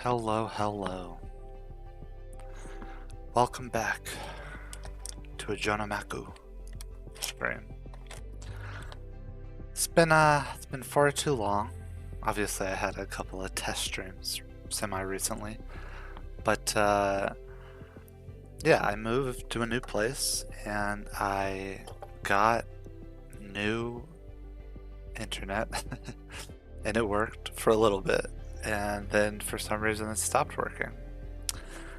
Hello, hello. Welcome back to a Jonamaku stream. It's been far too long. Obviously, I had a couple of test streams semi-recently, but yeah, I moved to a new place and I got new internet, and it worked for a little bit, and then for some reason it stopped working.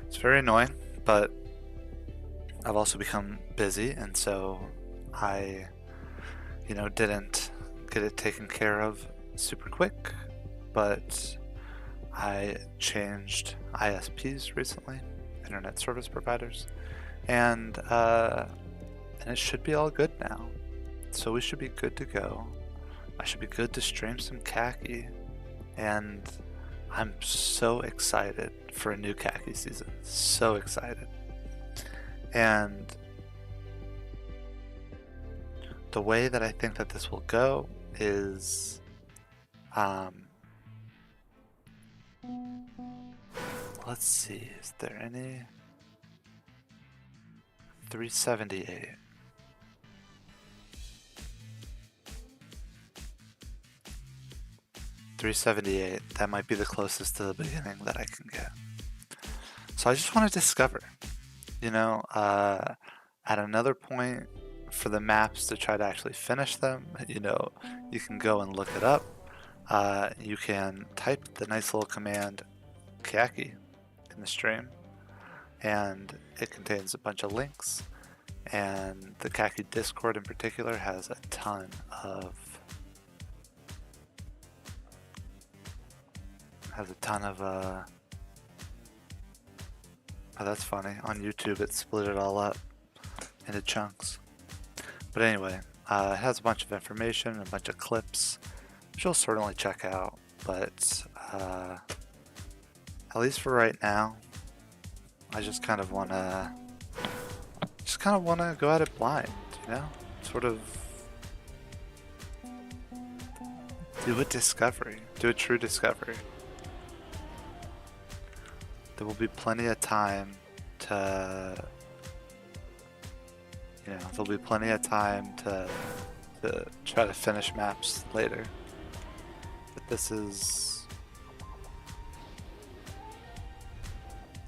It's very annoying, but I've also become busy, and so I, didn't get it taken care of super quick, but I changed ISPs recently, internet service providers, and it should be all good now. So we should be good to go. I should be good to stream some Kacky, and I'm so excited for a new Kacky season. So excited. And the way that I think that this will go is, let's see, is there any 378? That might be the closest to the beginning that I can get. So I just want to discover, at another point for the maps to try to actually finish them, you can go and look it up. You can type the nice little command Kacky in the stream, and it contains a bunch of links, and the Kacky Discord in particular has a ton of oh, that's funny. On YouTube it split it all up into chunks. But anyway, it has a bunch of information, a bunch of clips, which you'll certainly check out. But at least for right now, I just kind of wanna go at it blind, sort of do a true discovery. There will be plenty of time to try to finish maps later. But this is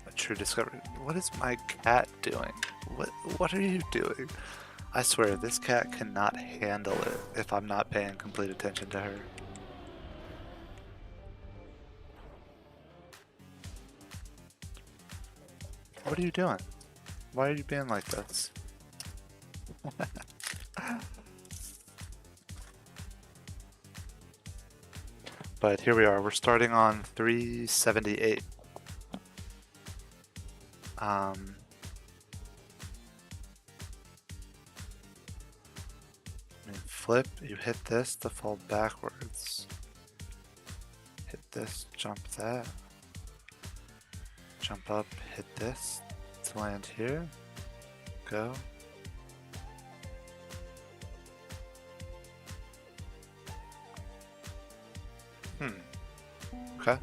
a true discovery. What is my cat doing? What are you doing? I swear, this cat cannot handle it if I'm not paying complete attention to her. What are you doing? Why are you being like this? But here we are. We're starting on 378. Flip, you hit this to fall backwards. Hit this, jump that. Jump up, hit this to land here. Go. Okay.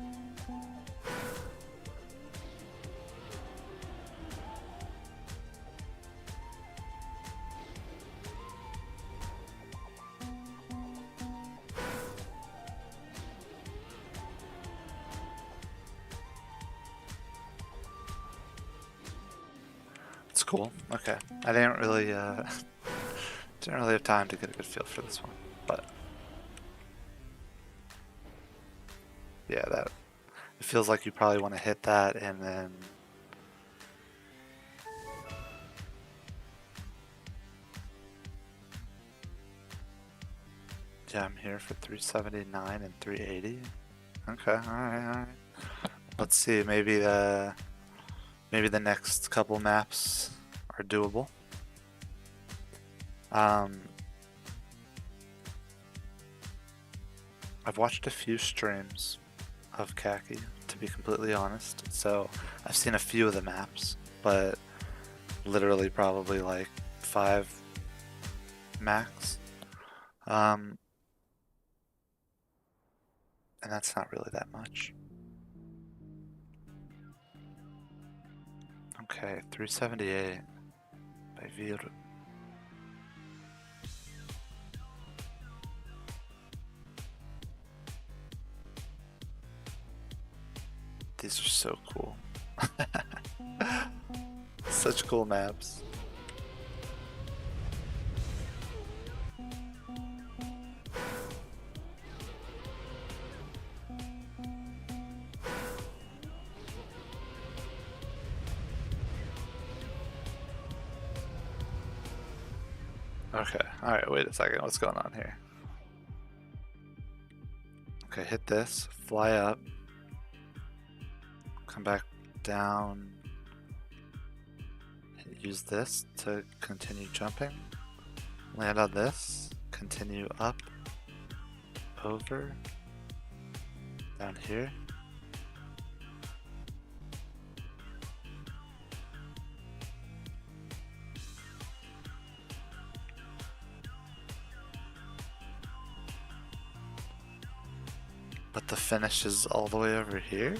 It's cool. Okay. I didn't really have time to get a good feel for this one, but yeah, it feels like you probably want to hit that and then yeah, I'm here for 379 and 380. Okay, alright. Let's see, maybe the next couple maps are doable. I've watched a few streams of Kacky, to be completely honest, so I've seen a few of the maps, but literally probably like 5 max. And that's not really that much. Okay, 378 by Vir. These are so cool. Such cool maps. Okay, alright, wait a second, what's going on here? Okay, hit this, fly up, come back down, use this to continue jumping, land on this, continue up, over, down here. But the finish is all the way over here?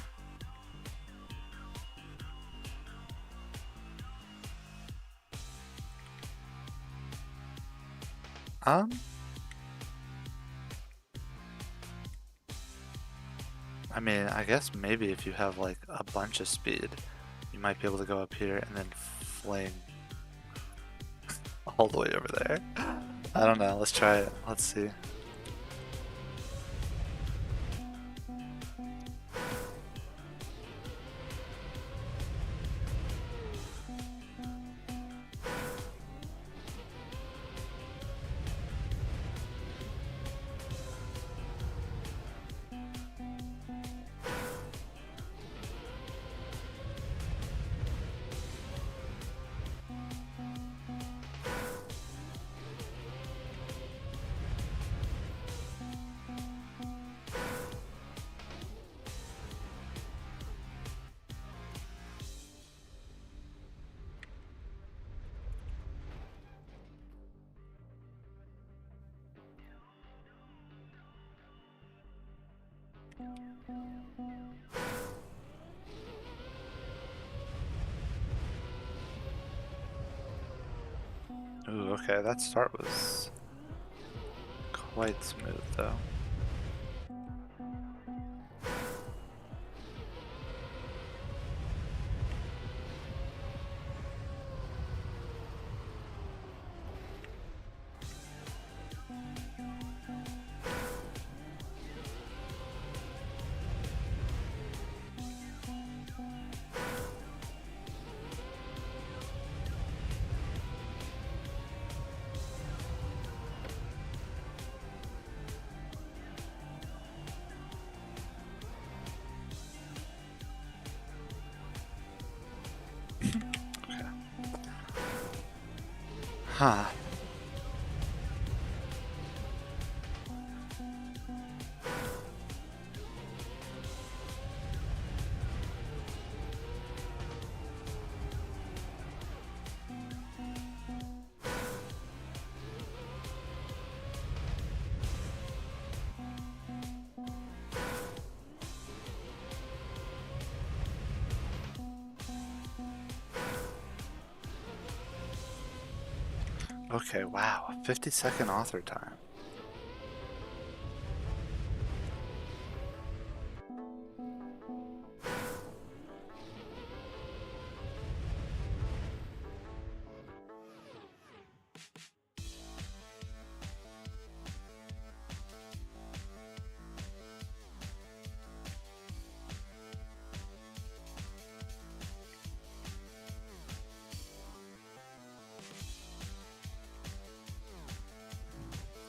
I mean, I guess maybe if you have like a bunch of speed, you might be able to go up here and then fling all the way over there. I don't know, let's try it, let's see. Ooh, okay, that start was quite smooth though. Okay. Huh. Okay, wow, 50-second author time.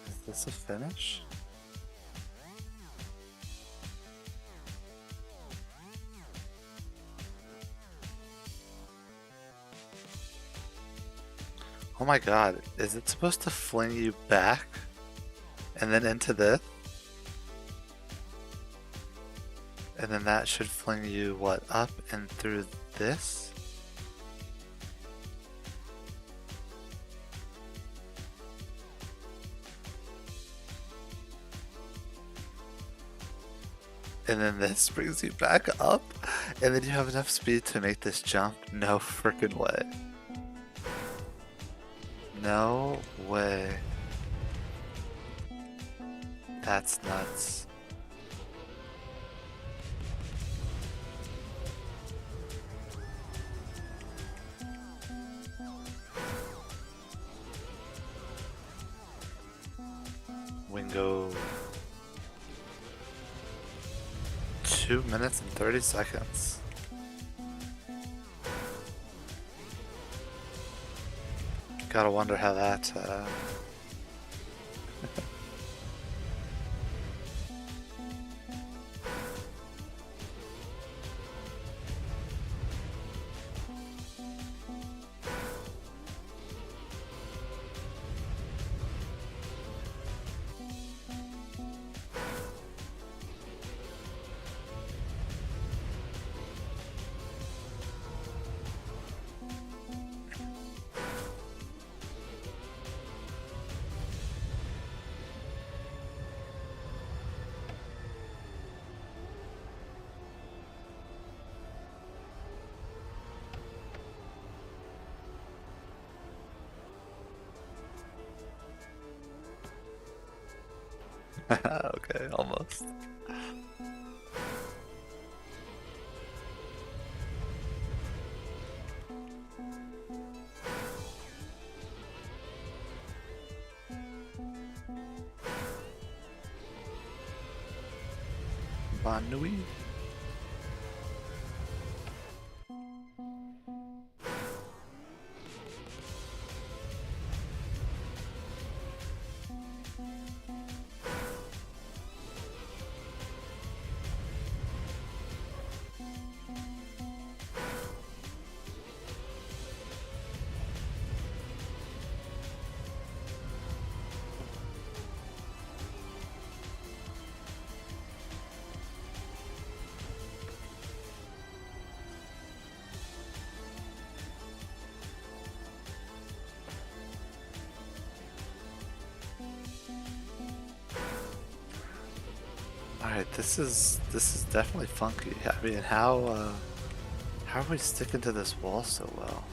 Is this a finish? Oh my god, is it supposed to fling you back and then into this? And then that should fling you, what, up and through this? And then this brings you back up And then you have enough speed to make this jump? No freaking way. No way. That's nuts. Wingo. 2 minutes and 30 seconds. Gotta wonder how that okay, almost. Bonne nuit. Alright, this is definitely funky. I mean, how are we sticking to this wall so well?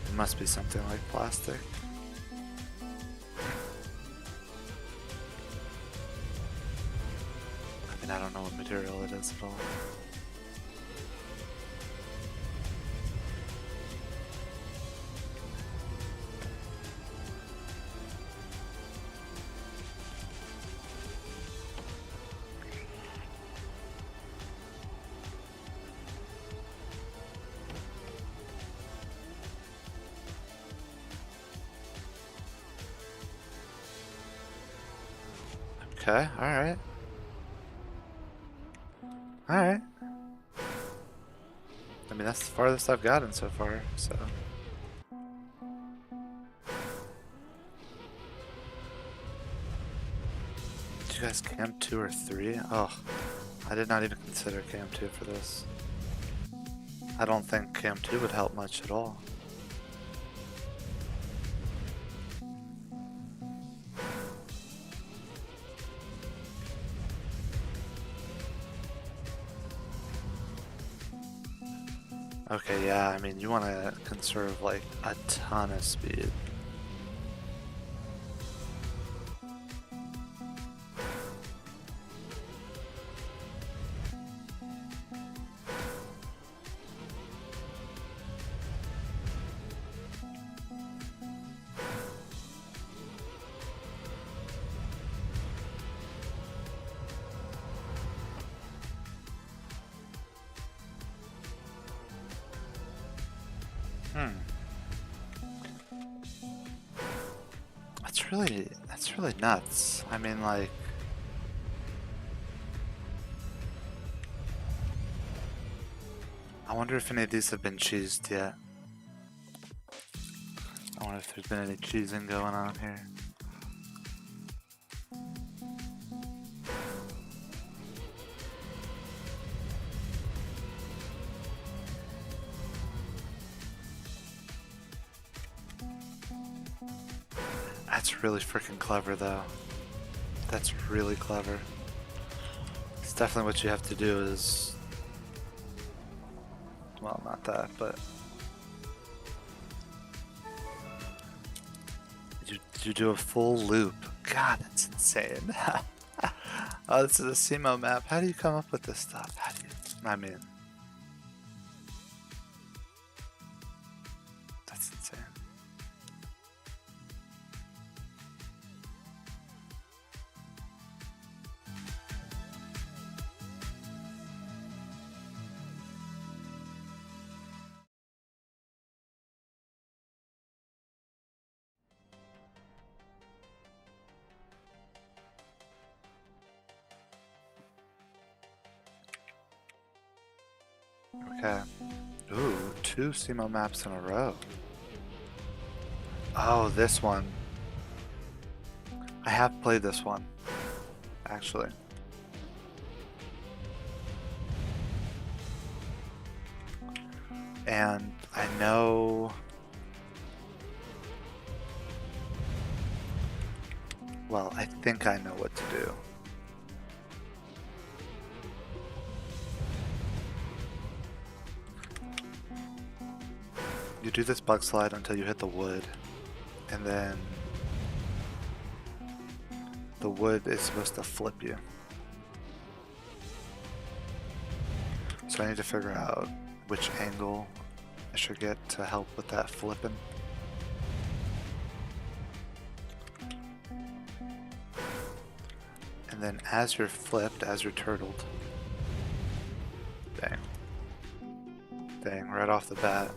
It must be something like plastic. I mean, I don't know what material it is at all. Okay, alright. Alright. I mean, that's the farthest I've gotten so far, so. Did you guys camp 2 or 3? Oh, I did not even consider camp 2 for this. I don't think camp 2 would help much at all. Okay, yeah, I mean, you want to conserve like a ton of speed. That's really nuts. I mean, like, I wonder if any of these have been cheesed yet. I wonder if there's been any cheesing going on here. That's really freaking clever, though. That's really clever. It's definitely what you have to do is... Well, not that, but... Did you do a full loop? God, that's insane. Oh, this is a SEMO map. How do you come up with this stuff? How do you... I mean... That's insane. Okay. Ooh, 2 SEMO maps in a row. Oh, this one. I have played this one, actually. And I know... Well, I think I know what to do. You do this bug slide until you hit the wood, and then the wood is supposed to flip you. So I need to figure out which angle I should get to help with that flipping. And then as you're flipped, as you're turtled, dang. Dang, right off the bat.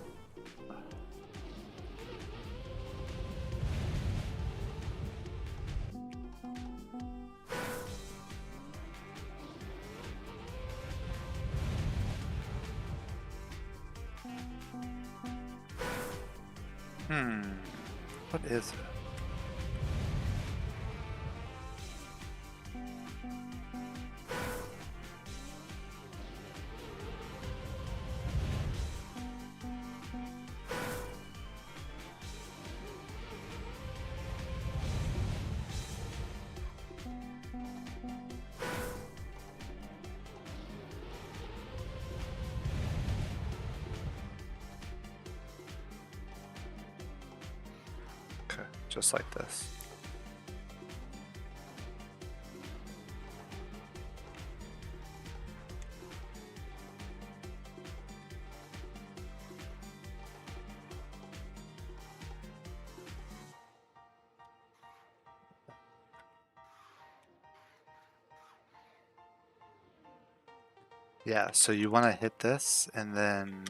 What is it? Okay, just like this. Yeah, so you want to hit this and then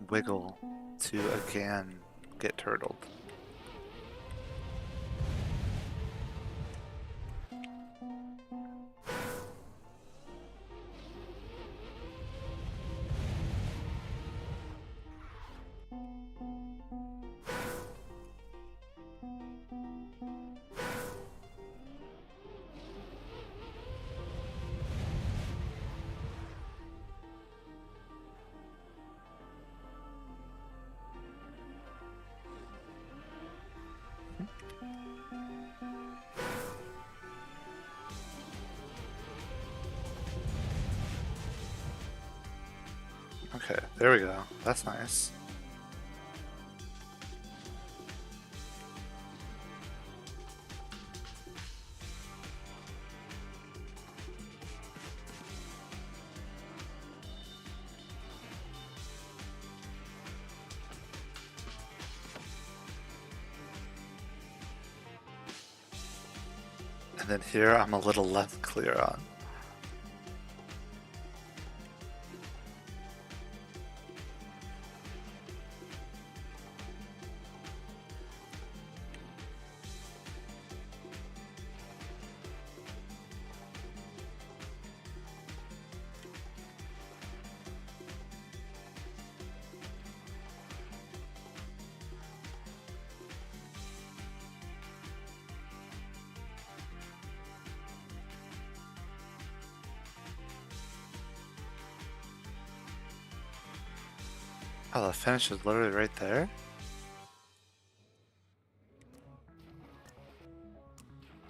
wiggle to again get turtled. Okay, there we go. That's nice. And then here I'm a little less clear on. Oh, the finish is literally right there?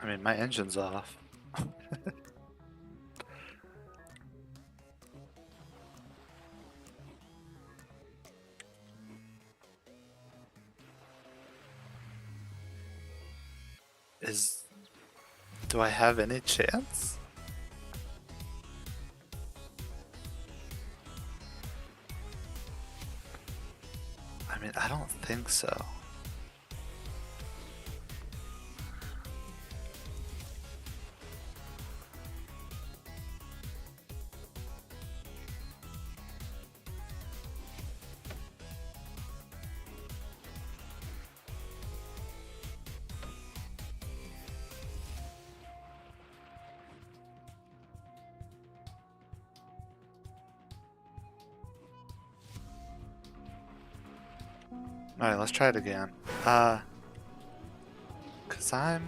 I mean, my engine's off. Do I have any chance? I mean, I don't think so. Alright, let's try it again. Cause I'm...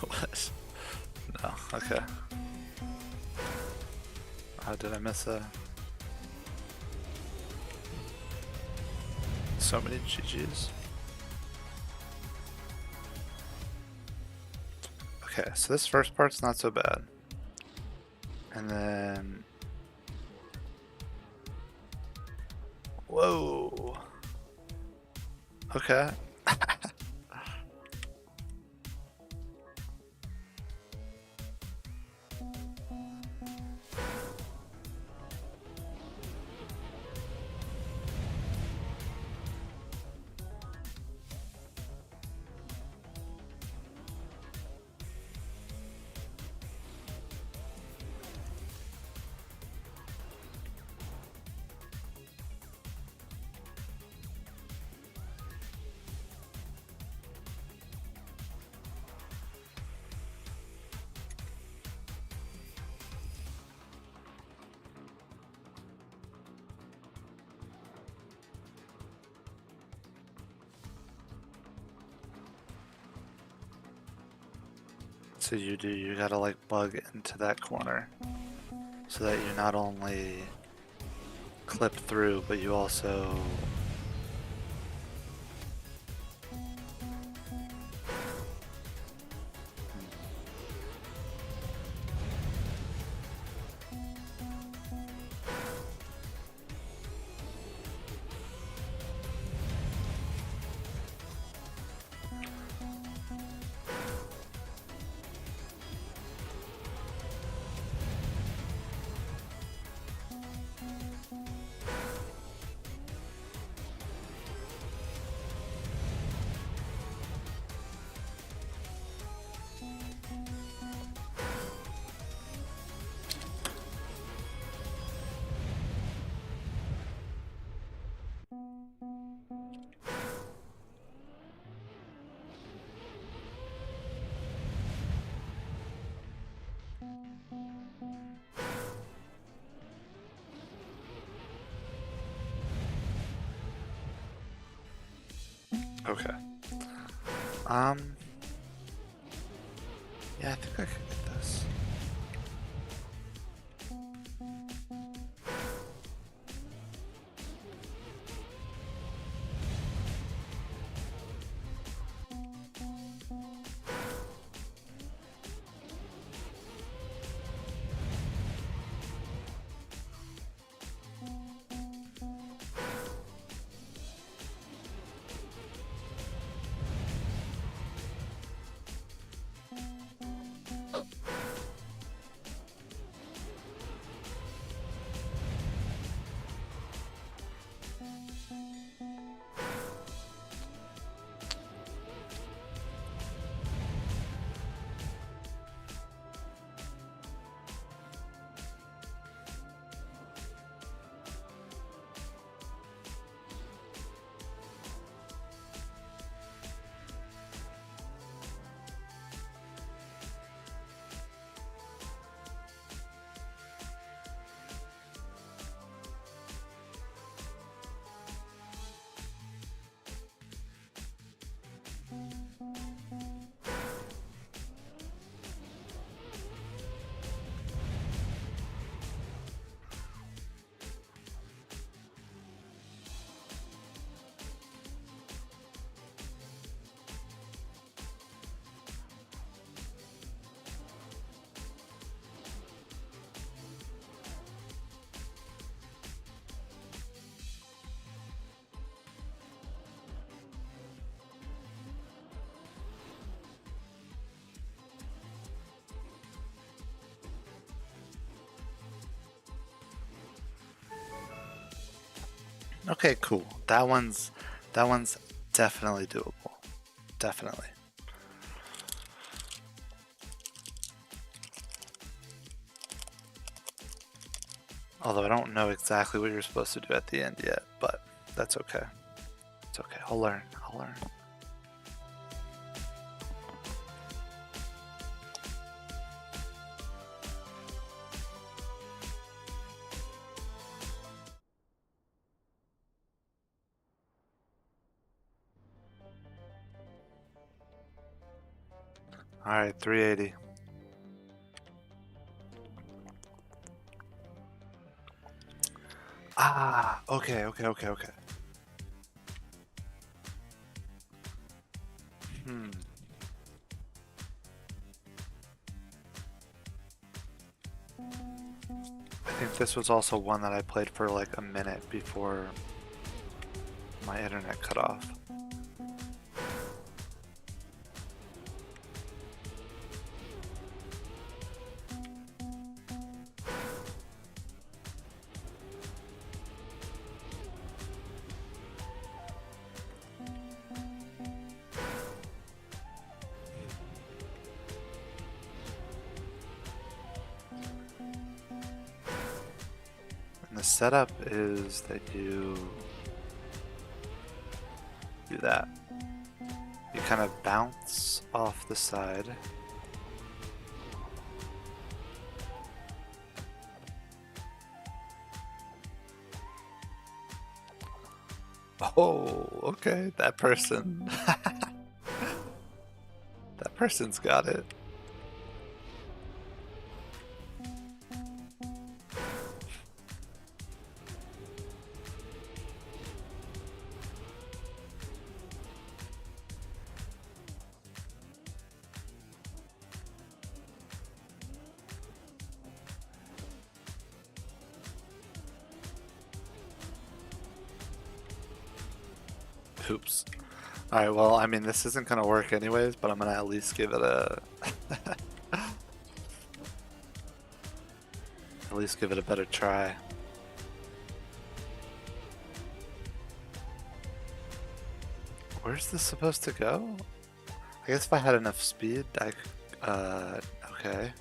What? No, okay. Oh, did I miss a... So many GGs. Okay, so this first part's not so bad. And then... Whoa! Okay. So you gotta like bug into that corner so that you not only clip through, but you also... Okay. Yeah, I think I can get this. Okay, cool. That one's definitely doable. Definitely. Although I don't know exactly what you're supposed to do at the end yet, but that's okay. It's okay. I'll learn. I'll learn. Alright, 380. Ah, okay. Hmm. I think this was also one that I played for like a minute before my internet cut off. And the setup is that you do that. You kind of bounce off the side. Oh, okay, that person. That person's got it. Oops. Alright, well, I mean, this isn't gonna work anyways, but I'm gonna at least give it a... at least give it a better try. Where's this supposed to go? I guess if I had enough speed, okay.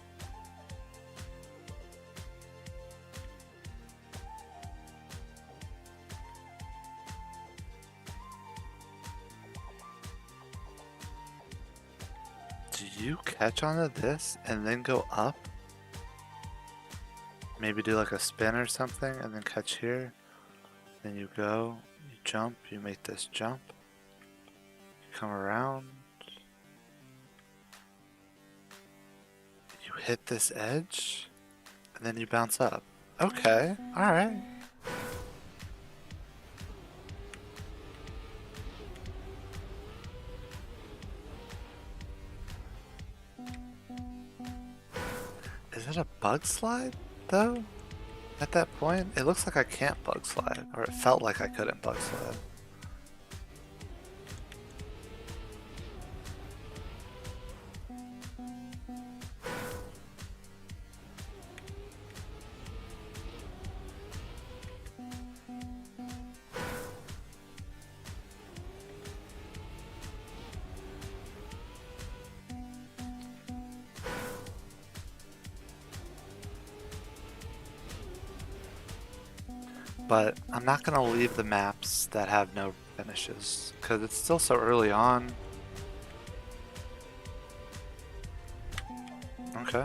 Do you catch onto this and then go up? Maybe do like a spin or something and then catch here. Then you go, you jump, you make this jump. You come around. You hit this edge. And then you bounce up. Okay, alright. Is it a bug slide, though? At that point? It looks like I can't bug slide, or it felt like I couldn't bug slide. But I'm not gonna leave the maps that have no finishes, because it's still so early on. Okay.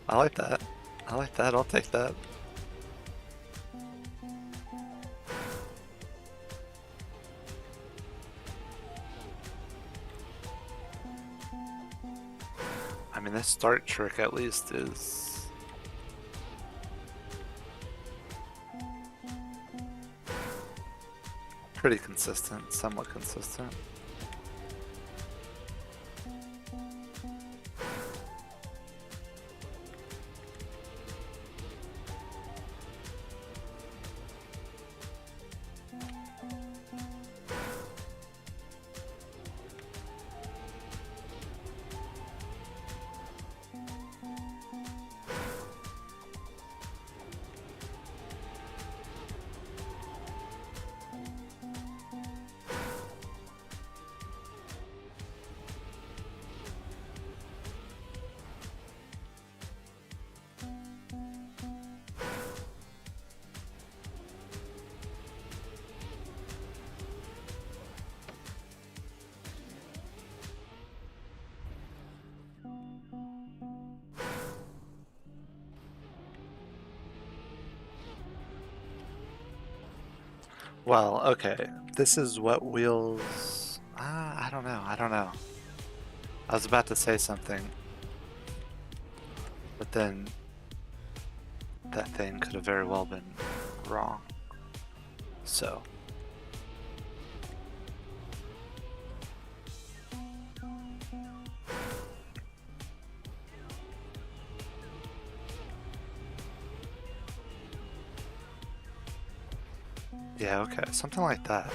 I like that. I like that, I'll take that. I mean, this start trick at least is... pretty consistent, somewhat consistent. Well, okay. This is what wheels. I don't know. I don't know. I was about to say something, but then that thing could have very well been wrong. So. Yeah, okay. Something like that.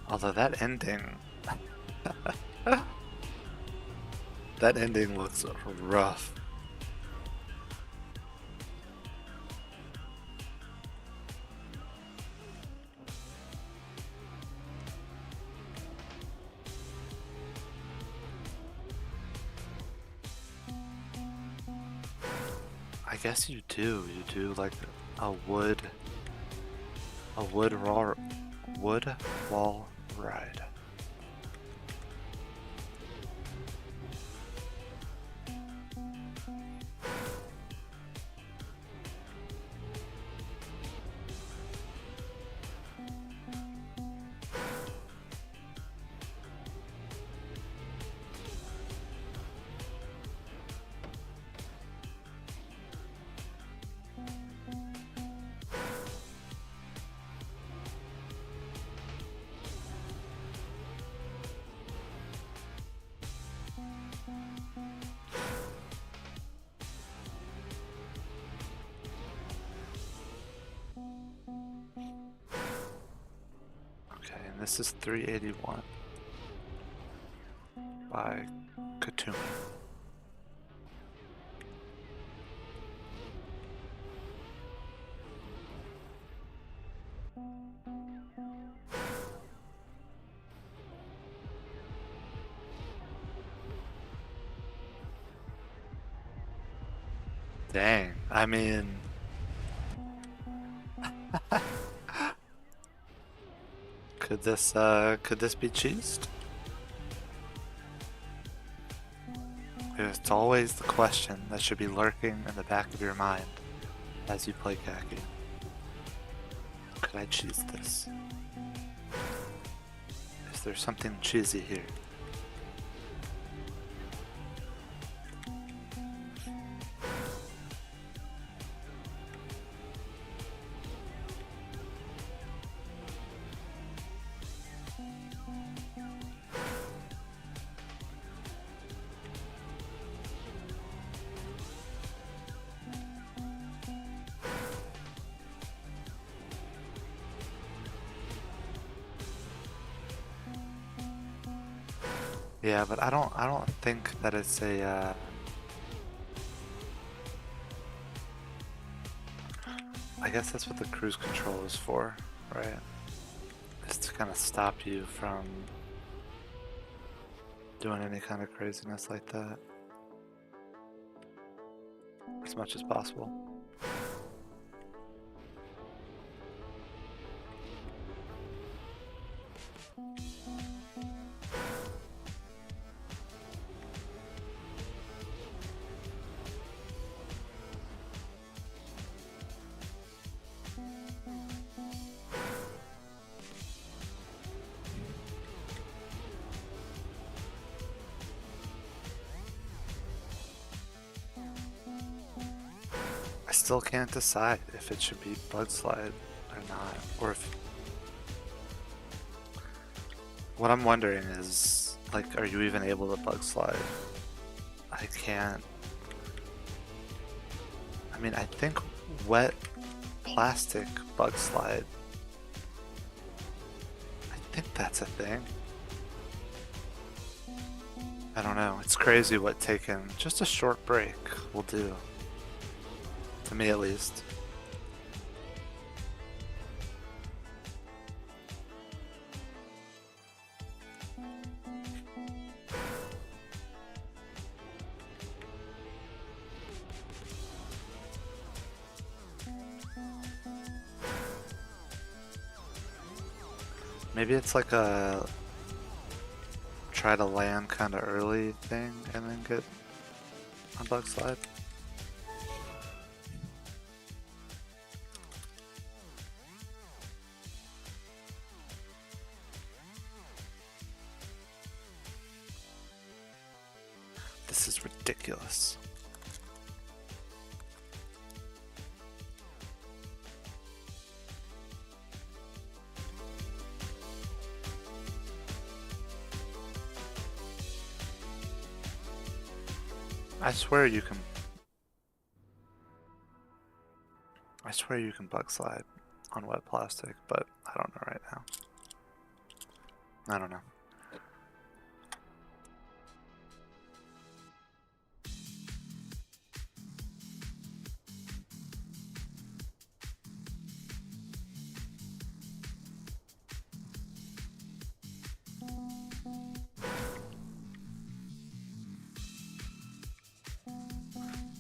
Although that ending, that ending looks rough. I guess you do. You do like a wood wall ride. Okay, and this is 381 by Katumi. Dang, I mean, could this be cheesed? It's always the question that should be lurking in the back of your mind as you play Kacky. Could I cheese this? Is there something cheesy here? Yeah, but I don't think that it's a I guess that's what the cruise control is for, right? Is to kind of stop you from doing any kind of craziness like that as much as possible. I still can't decide if it should be bug slide or not, or if what I'm wondering is, like, are you even able to bug slide? I can't. I mean, I think wet plastic bug slide, I think that's a thing. I don't know. It's crazy what taking just a short break will do. To me, at least. Maybe it's like a try to land kind of early thing and then get a bug slide. This is ridiculous. I swear you can bug slide on wet plastic, but I don't know right now. I don't know.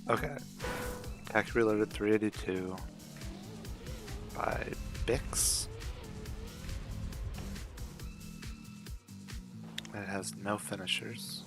Okay. Kacky Reloaded 382 by Bix. It has no finishers.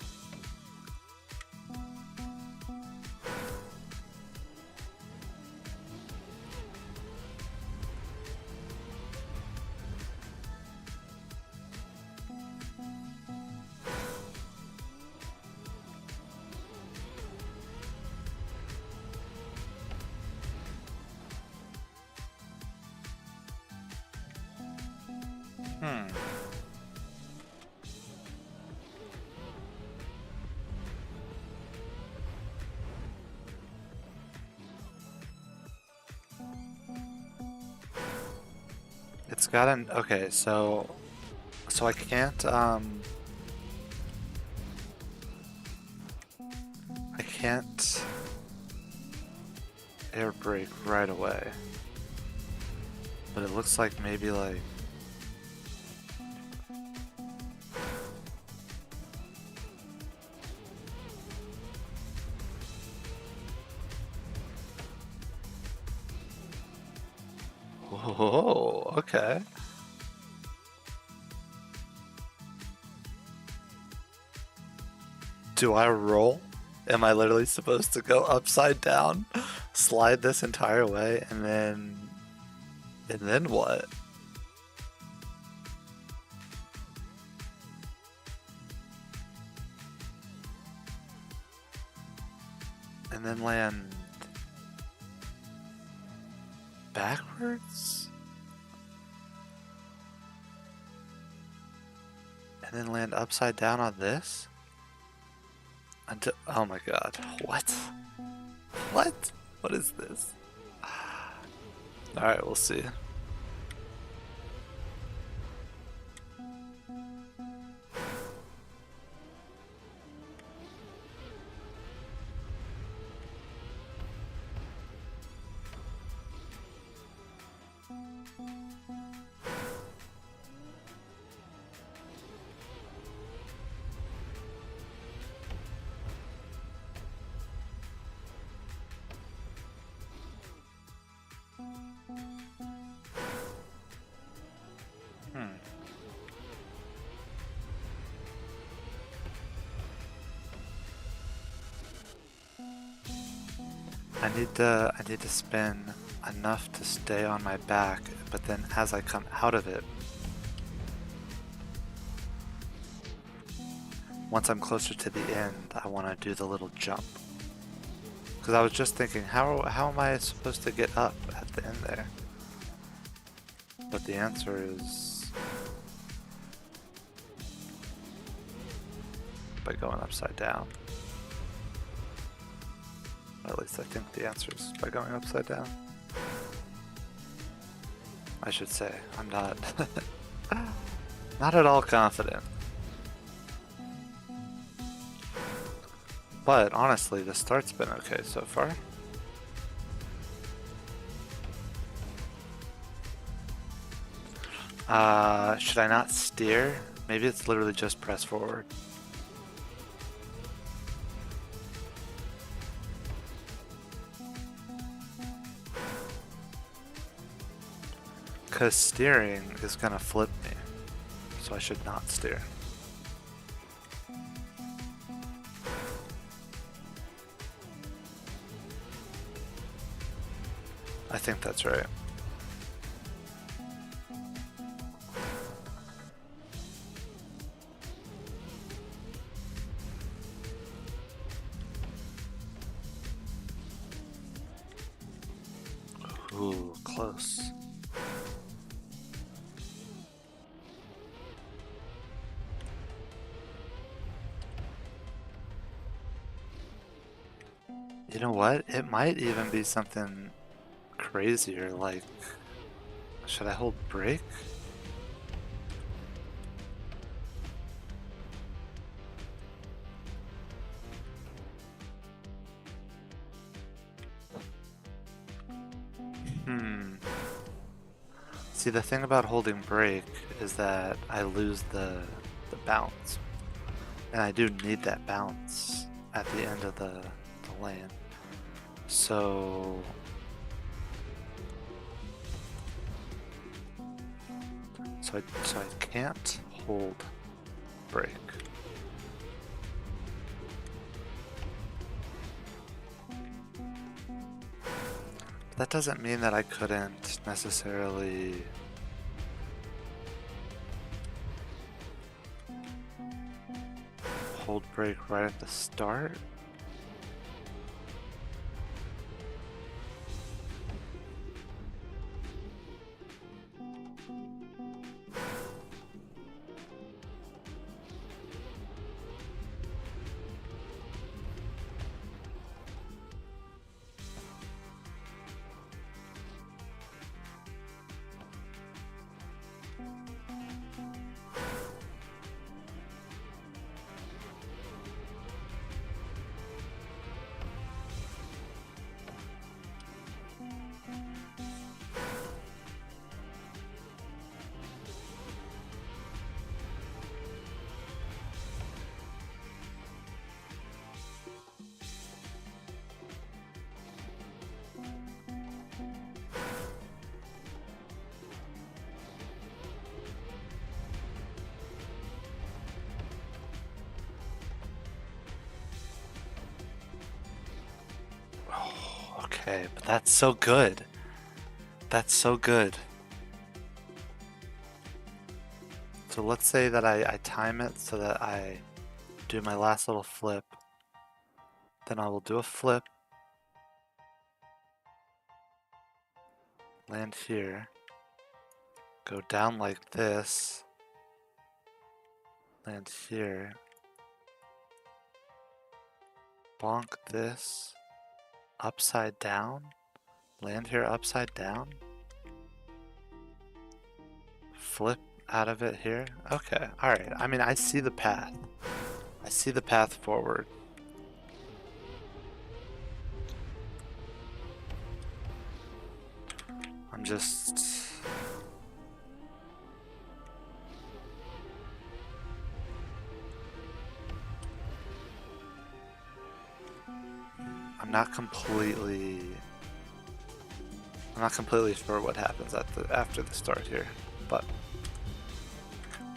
It's got an okay, so I can't air brake right away. But it looks like maybe like whoa, okay. Do I roll? Am I literally supposed to go upside down, slide this entire way, and then what? And then land backwards? And then land upside down on this? Until, oh my god, what? What? What is this? Alright, we'll see. I need to spin enough to stay on my back, but then as I come out of it, once I'm closer to the end, I want to do the little jump. Because I was just thinking, how am I supposed to get up at the end there? But the answer is by going upside down. At least I think the answer is by going upside down. I should say, I'm not not at all confident. But honestly, the start's been okay so far. Should I not steer? Maybe it's literally just press forward. Because steering is gonna flip me. So I should not steer. I think that's right. Ooh, close. You know what? It might even be something crazier, like, should I hold brake? See, the thing about holding brake is that I lose the bounce. And I do need that bounce at the end of the lane. So I can't hold brake. That doesn't mean that I couldn't necessarily hold brake right at the start. Okay, but that's so good. That's so good. So let's say that I time it so that I do my last little flip. Then I will do a flip. Land here. Go down like this. Land here. Bonk this. Upside down. Land here upside down. Flip out of it here. Okay, alright. I mean, I see the path. I see the path forward. I'm just... I'm not completely sure what happens after the start here, but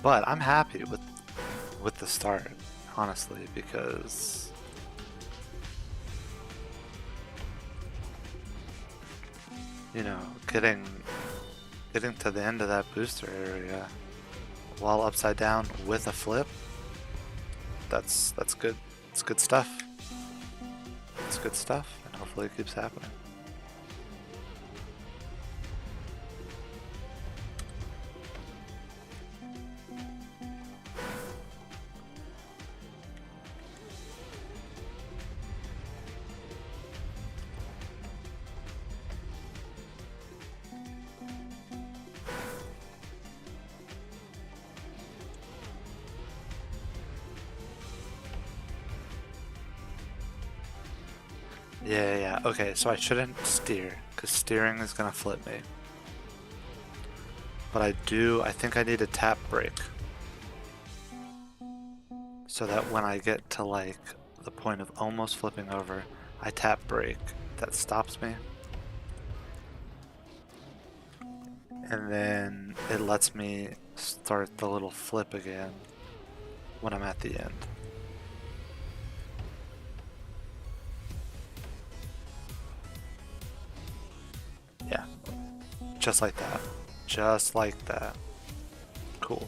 I'm happy with the start, honestly, because you know, getting to the end of that booster area while upside down with a flip, that's good. It's good stuff. It's good stuff, and hopefully it keeps happening. Yeah. Okay, so I shouldn't steer, because steering is gonna flip me. But I think I need to tap brake. So that when I get to like the point of almost flipping over, I tap brake. That stops me. and then it lets me start the little flip again when I'm at the end. Yeah, just like that. Just like that. Cool.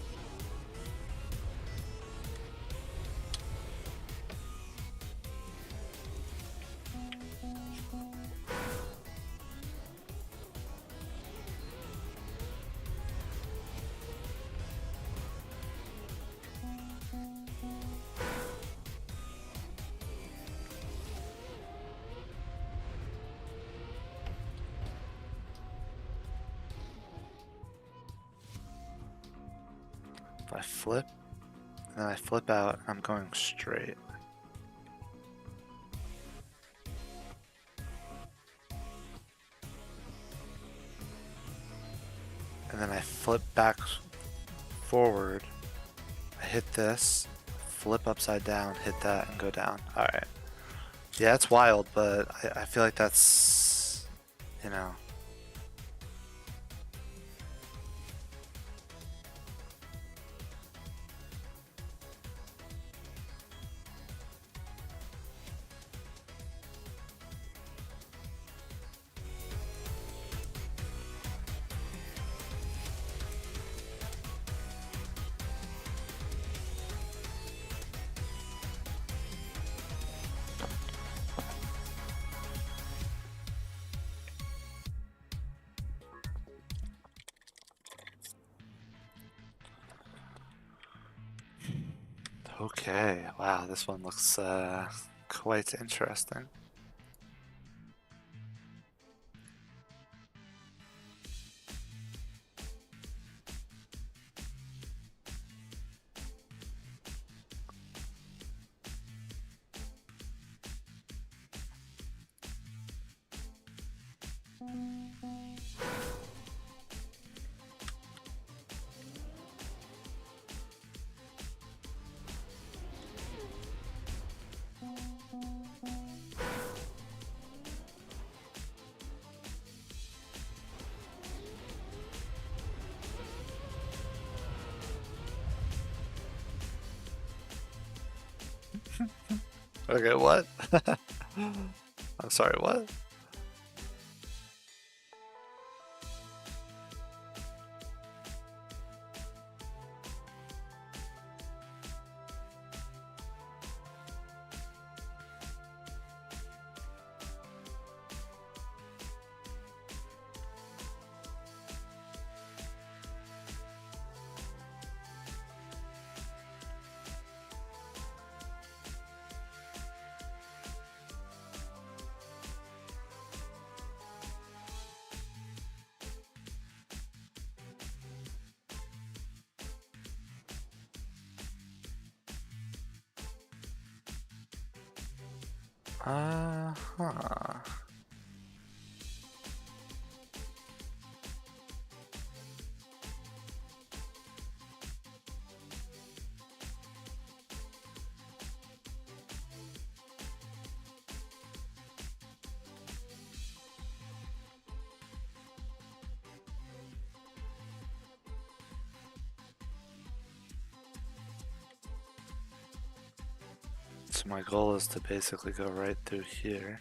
If I flip, and then I flip out, I'm going straight. And then I flip back forward. I hit this, flip upside down, hit that, and go down. Alright. Yeah, it's wild, but I feel like that's, you know. Okay, wow, this one looks quite interesting. Okay, what? I'm sorry, what? Uh-huh. So my goal is to basically go right through here.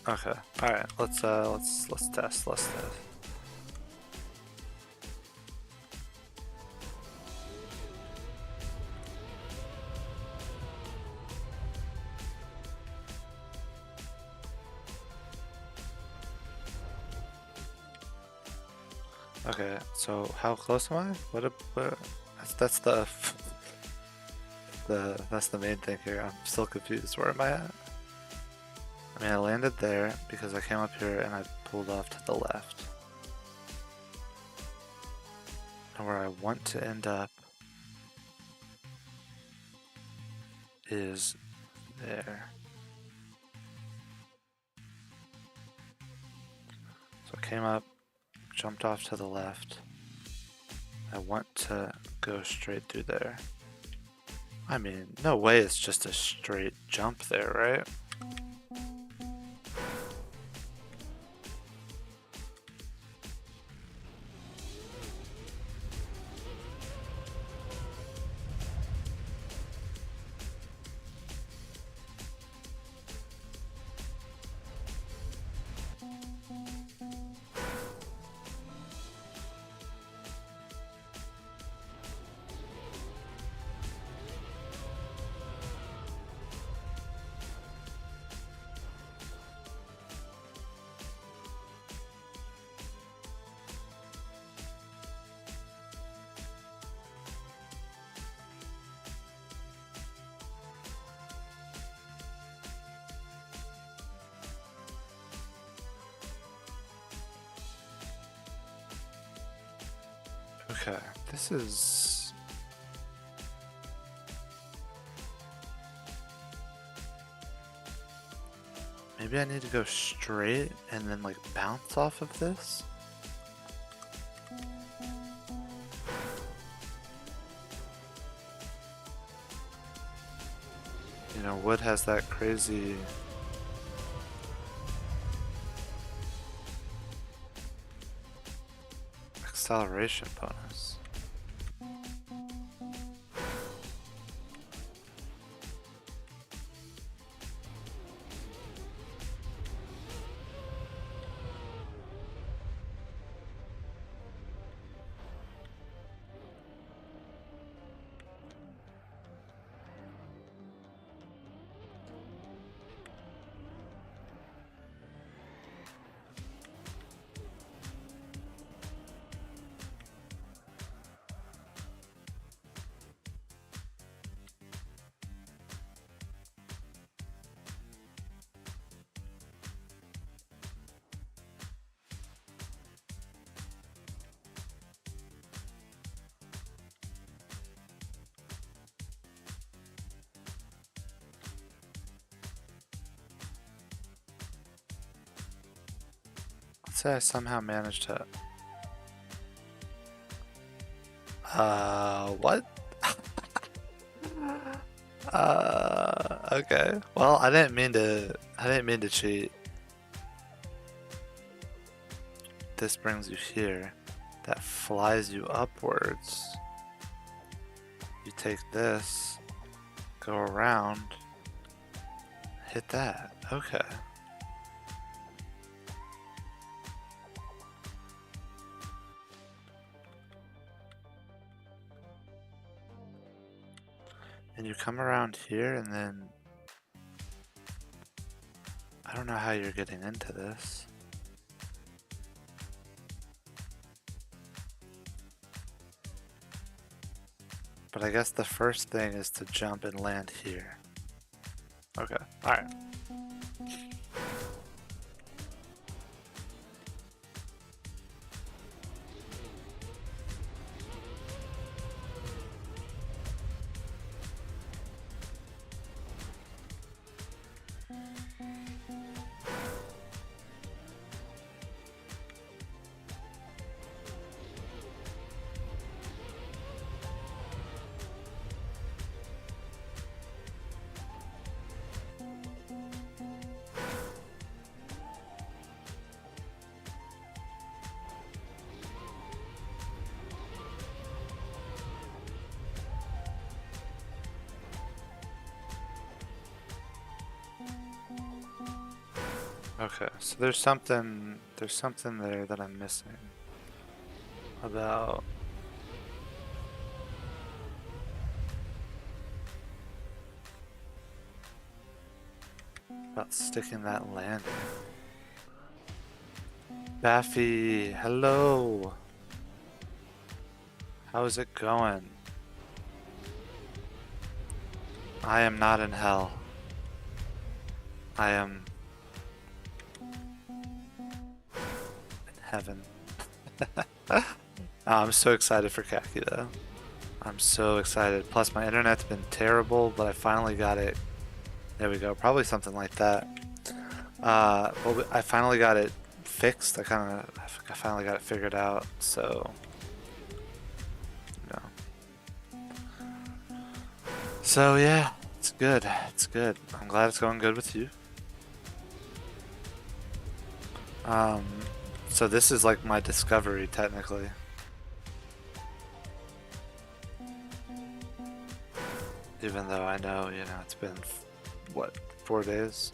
Okay. All right. Let's test. Let's test. Okay. So how close am I? What that's that's the main thing here. I'm still confused. Where am I at? I mean, I landed there because I came up here and I pulled off to the left. And where I want to end up is there. So I came up, jumped off to the left. I want to go straight through there. I mean, no way it's just a straight jump there, right? Okay, this is... Maybe I need to go straight and then like bounce off of this? You know, wood has that crazy... acceleration bonus. Let's say I somehow managed to... what? Okay. Well, I didn't mean to cheat. This brings you here. That flies you upwards. You take this, go around, hit that. Okay. And you come around here and then... I don't know how you're getting into this. But I guess the first thing is to jump and land here. Okay, alright. Okay, so there's something there that I'm missing about sticking that landing. Baffy, hello. How is it going? I am not in hell. I am heaven. I'm so excited for Kacky though. I'm so excited. Plus my internet's been terrible, but I finally got it. There we go. Probably something like that. Well, I finally got it fixed. I finally got it figured out. So, you know. So yeah, it's good. It's good. I'm glad it's going good with you. Um, so this is like my discovery technically. Even though I know, it's been what, 4 days?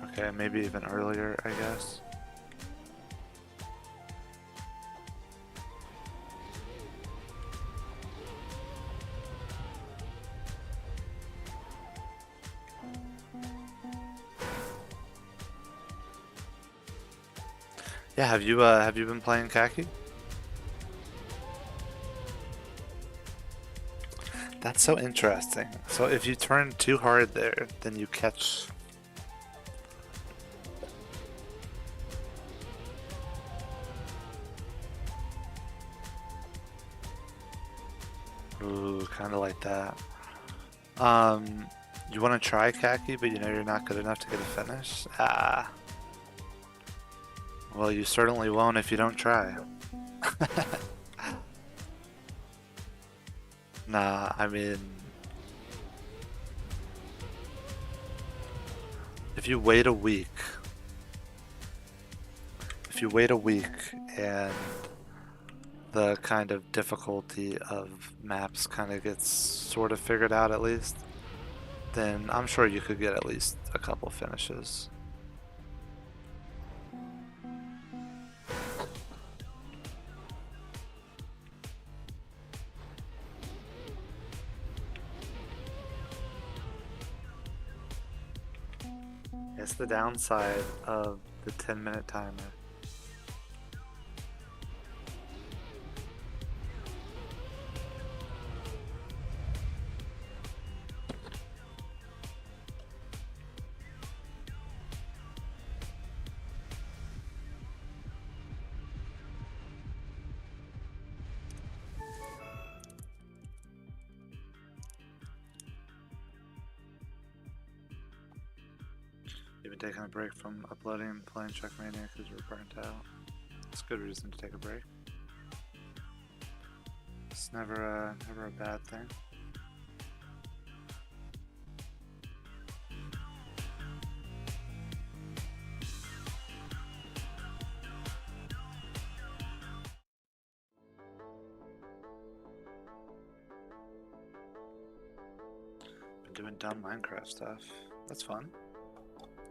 Okay, maybe even earlier, I guess. Yeah, have you been playing Kacky? That's so interesting. So if you turn too hard there, then you catch. Ooh, kind of like that. You want to try Kacky, but you know you're not good enough to get a finish? Ah. Well, you certainly won't if you don't try. Nah, I mean, if you wait a week, and the kind of difficulty of maps kind of gets sort of figured out at least, then I'm sure you could get at least a couple finishes. It's the downside of the 10-minute timer. You've been taking a break from uploading and playing Checkmania because you're burnt out. It's a good reason to take a break. It's never a bad thing. Been doing dumb Minecraft stuff. That's fun.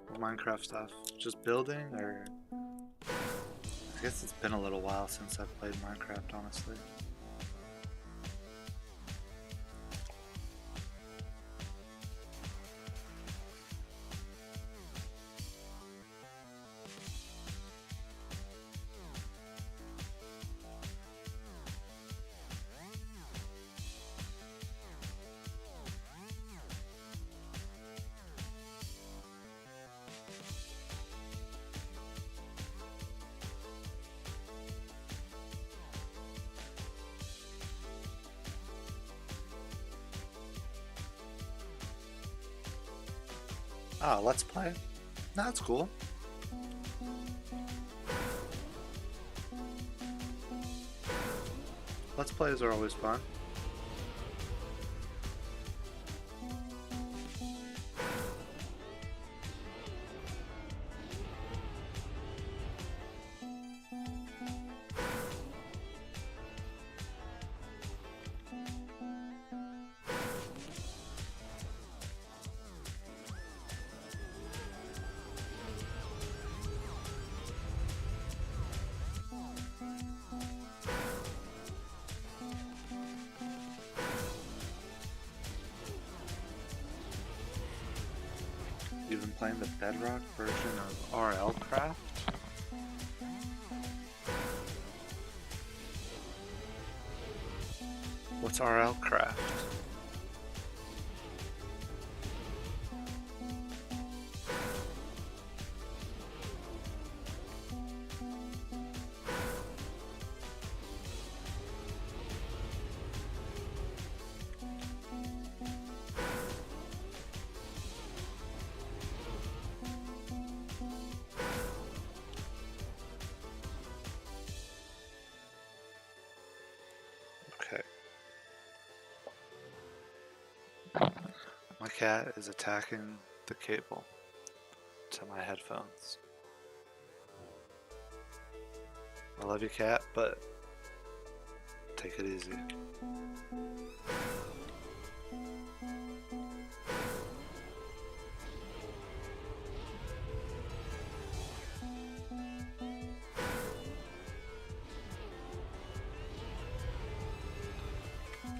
What Minecraft stuff? Just building, or? I guess it's been a little while since I've played Minecraft, honestly. Oh, let's play. No, that's cool. Let's plays are always fun. You've been playing the Bedrock version of RL Craft? What's RL Craft? cat is attacking the cable to my headphones. I love you, cat, but take it easy.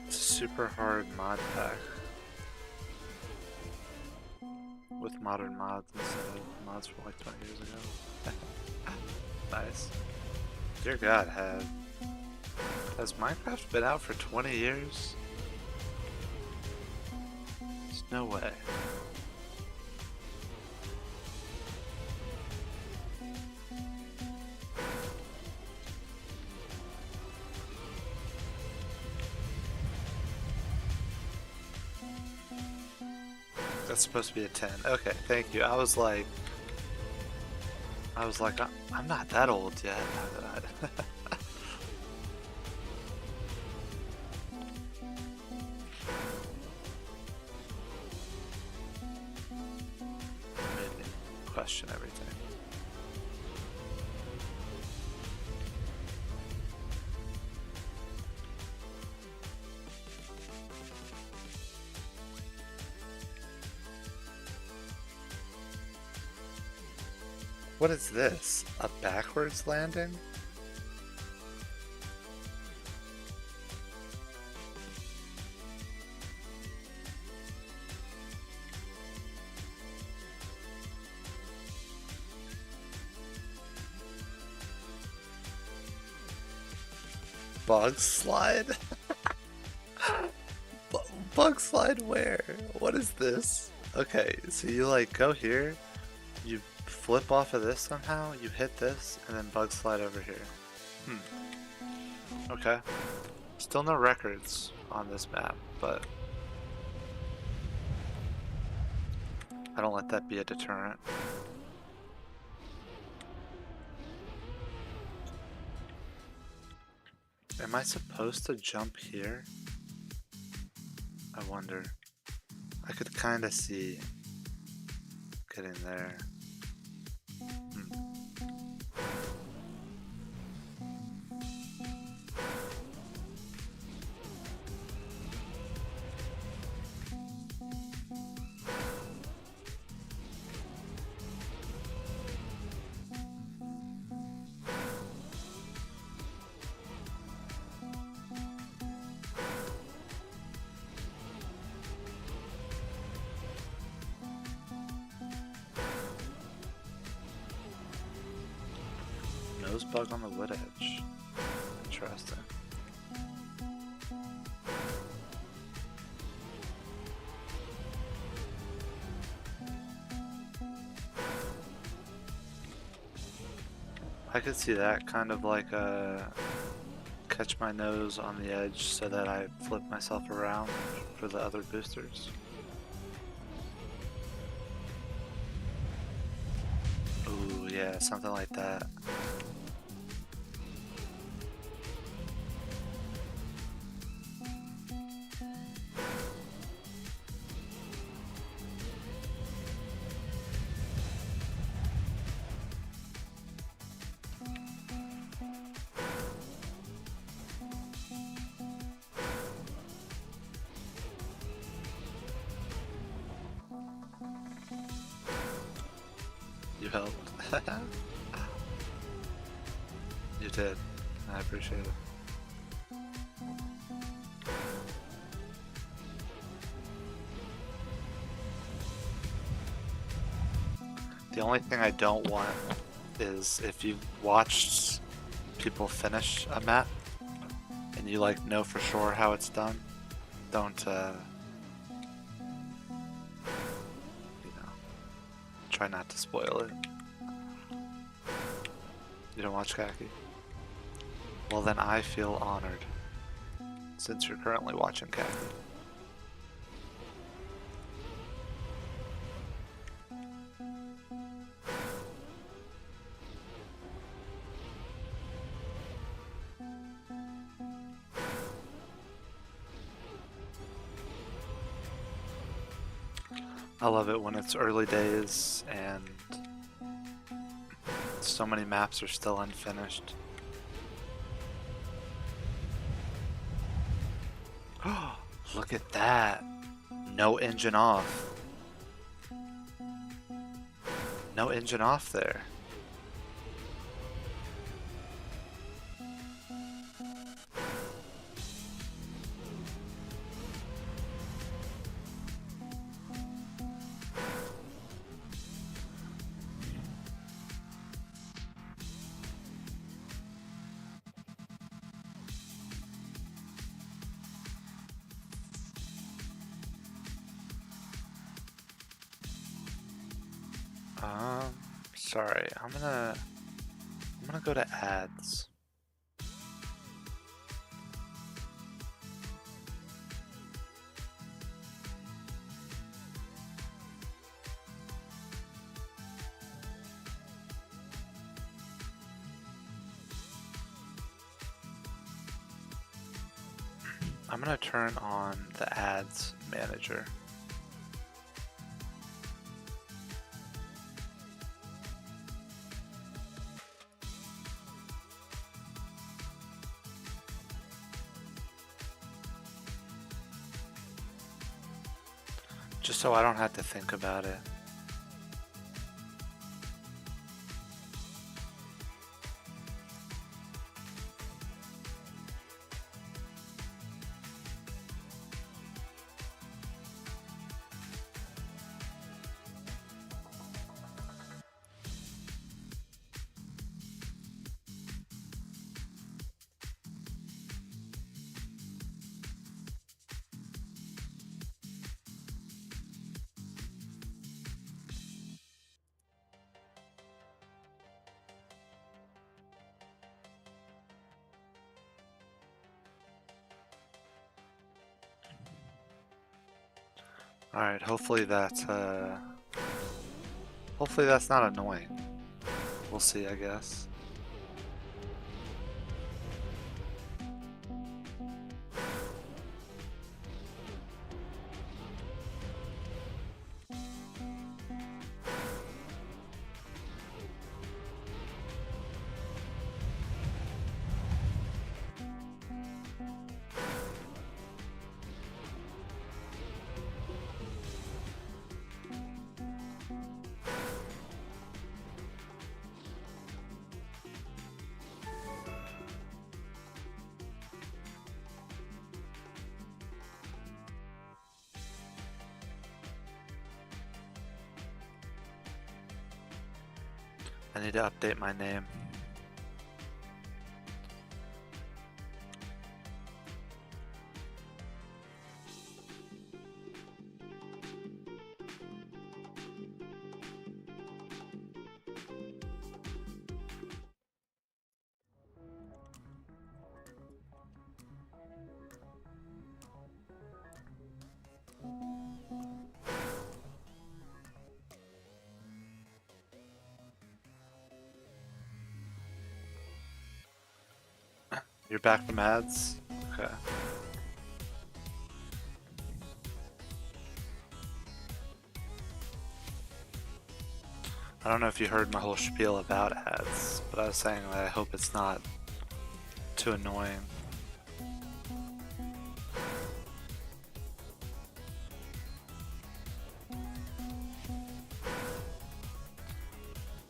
It's a super hard mod pack with modern mods instead of mods from like 20 years ago. Nice. Dear God, has Minecraft been out for 20 years? There's no way. That's supposed to be a 10. Okay, thank you. I was like, I'm not that old yet. Made me question everything. What is this? A backwards landing? Bug slide? Bug slide where? What is this? Okay, so you like go here, you flip off of this somehow, you hit this, and then bug slide over here. Okay. Still no records on this map, but I don't let that be a deterrent. Am I supposed to jump here? I wonder. I could kind of see getting there. Nose bug on the wood edge. Interesting. I could see that kind of like a catch my nose on the edge so that I flip myself around for the other boosters. Ooh, yeah, something like that. You helped. You did. I appreciate it. The only thing I don't want is if you've watched people finish a map and you like know for sure how it's done, don't try not to spoil it. You don't watch Kacky? Well then I feel honored, since you're currently watching Kacky. I love it when it's early days and so many maps are still unfinished. Look at that. No engine off. No engine off there. Sorry, I'm gonna go to ads. I'm gonna turn on the ads manager. Just so I don't have to think about it. Alright, hopefully that's not annoying. We'll see, I guess. I need to update my name. You're back from ads? Okay. I don't know if you heard my whole spiel about ads, but I was saying that I hope it's not too annoying.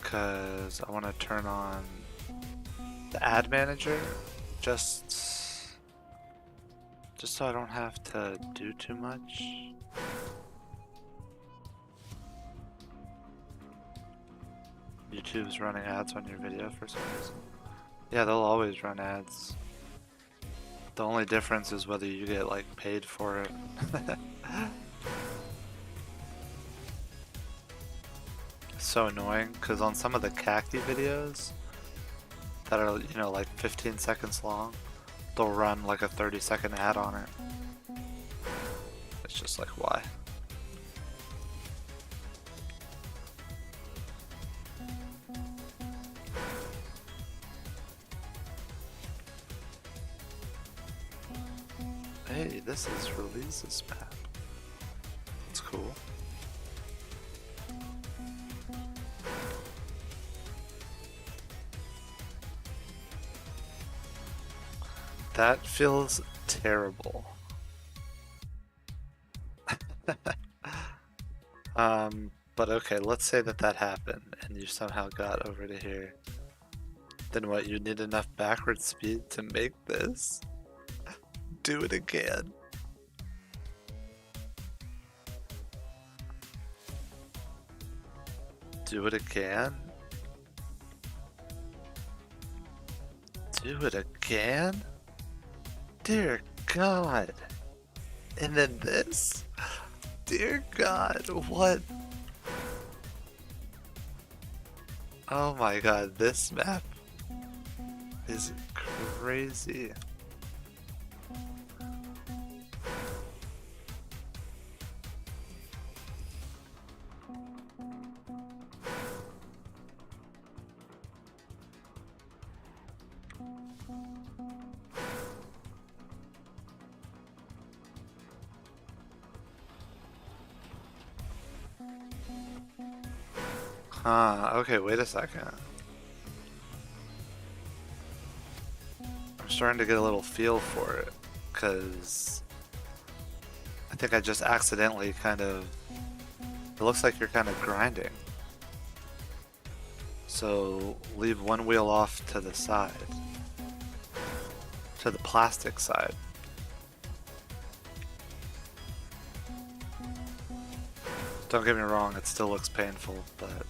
Because I want to turn on the ad manager just so I don't have to do too much. YouTube's running ads on your video for some reason. Yeah, they'll always run ads. The only difference is whether you get like paid for it. So annoying, because on some of the Kacky videos that are, you know, like 15 seconds long, they'll run like a 30-second ad on it. It's just like, why? Hey, this is Release's map. It's cool. That feels terrible. But okay, let's say that that happened and you somehow got over to here. Then what, you need enough backward speed to make this? Do it again. Do it again? Do it again? Dear God. And then this? Dear God, what? Oh my God, this map is crazy. Okay, wait a second. I'm starting to get a little feel for it, because I think I just accidentally kind of... It looks like you're kind of grinding. So leave one wheel off to the side. To the plastic side. Don't get me wrong, it still looks painful, but...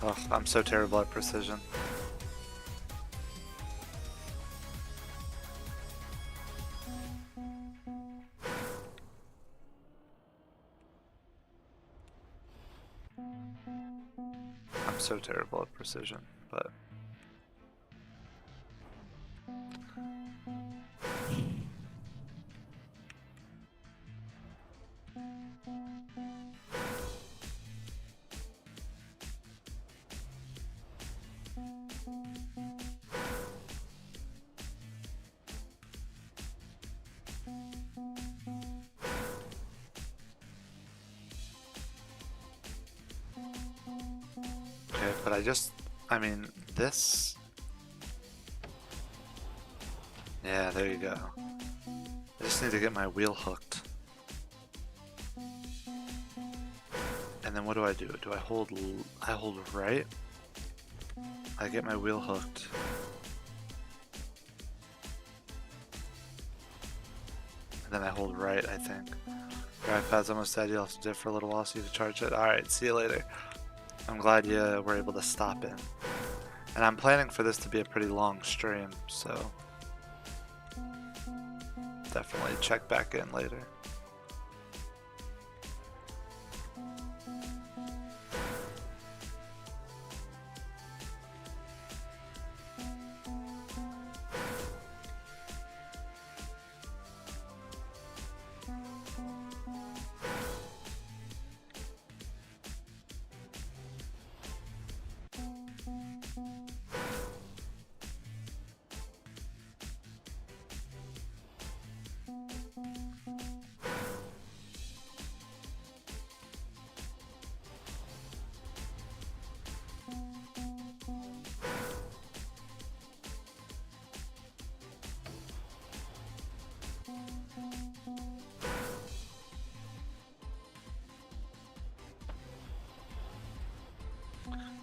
Oh, I'm so terrible at precision. I'm so terrible at precision, but... Okay, but I mean, this... Yeah, there you go. I just need to get my wheel hooked. And then what do? Do I hold right? I get my wheel hooked. And then I hold right, I think. Your iPad's almost dead, you'll have to do it for a little while so you can charge it. Alright, see you later. I'm glad you were able to stop in. And I'm planning for this to be a pretty long stream, so... Definitely check back in later.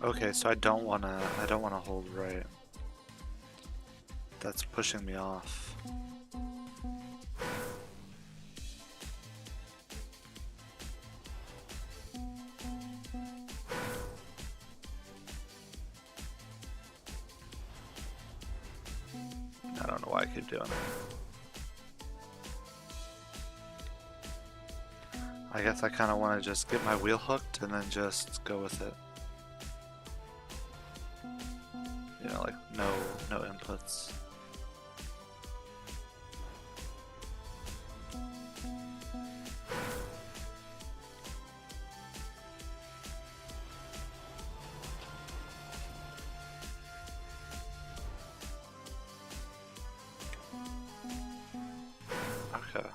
Okay, so I don't wanna hold right. That's pushing me off. I don't know why I keep doing it. I guess I kind of want to just get my wheel hooked and then just go with it. You know, like no inputs. Okay.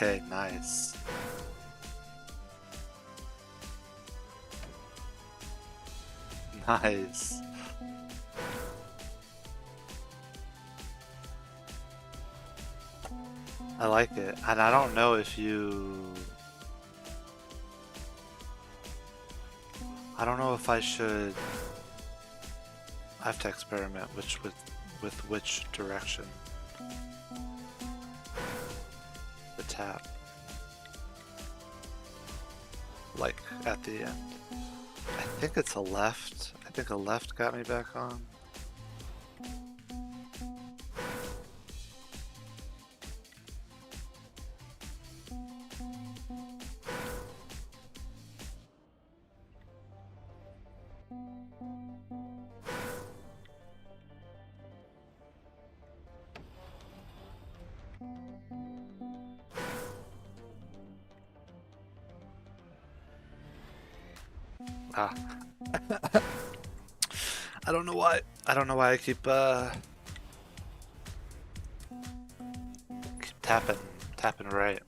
Okay, nice. Nice. I like it. And I don't know if you... I don't know if I should... I have to experiment with which direction. The tap. Like, at the end. I think it's a left. I think a left got me back on. Ah. I don't know why. I don't know why I keep tapping right.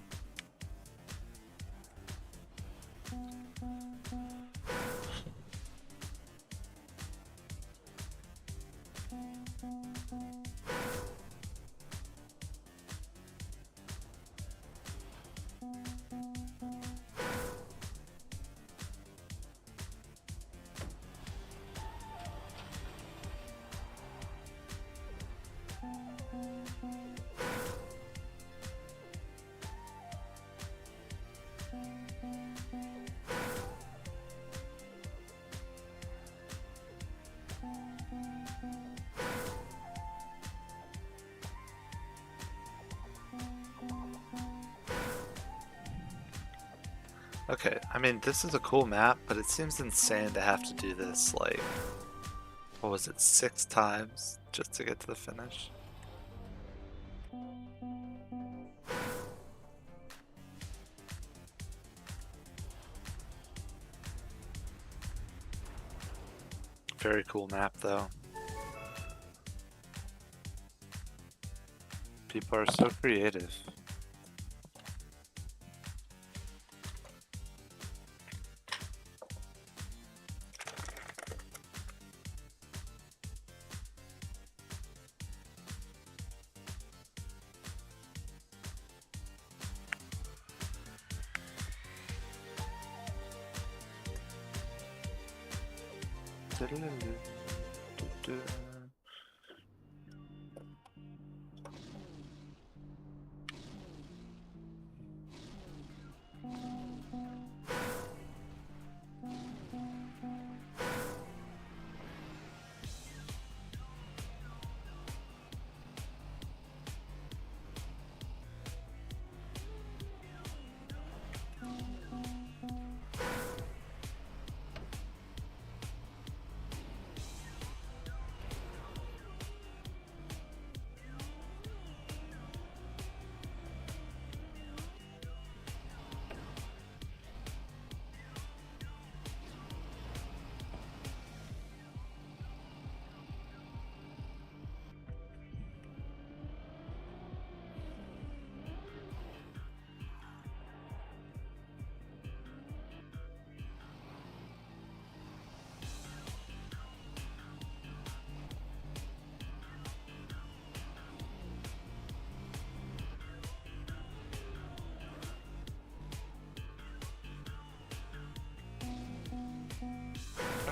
Okay, I mean, this is a cool map, but it seems insane to have to do this, like, what was it, 6 times just to get to the finish? Very cool map, though. People are so creative.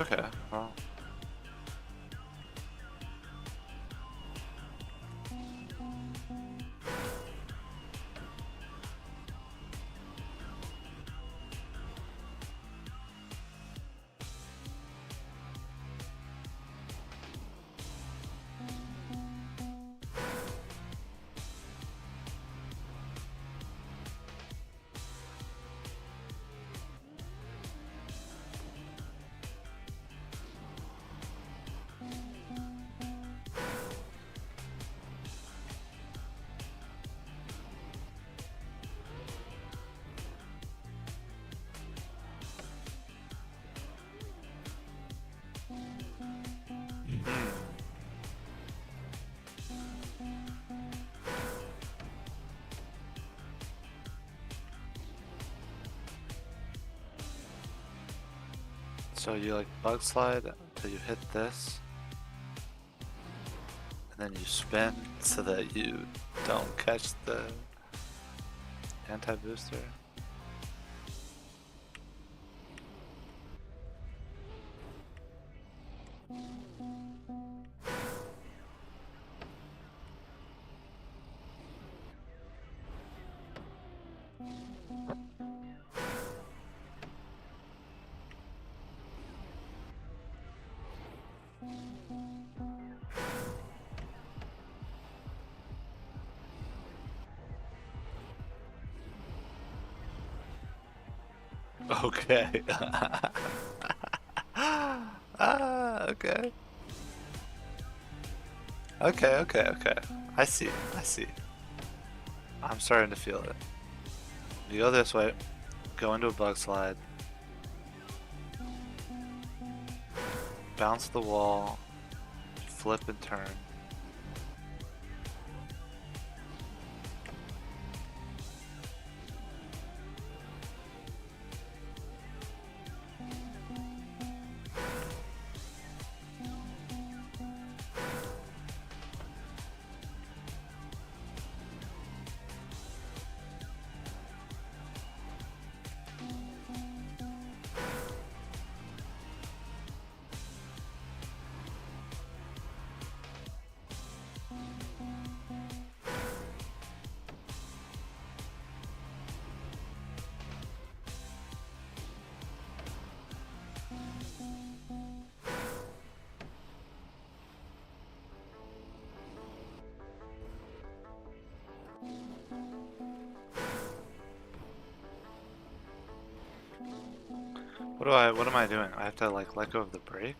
Okay, well. So you like bug slide until you hit this, and then you spin so that you don't catch the anti-booster. Okay. Okay. Okay. I see. I'm starting to feel it. You go this way, go into a bug slide, bounce the wall, flip and turn. What am I doing? I have to like let go of the brake?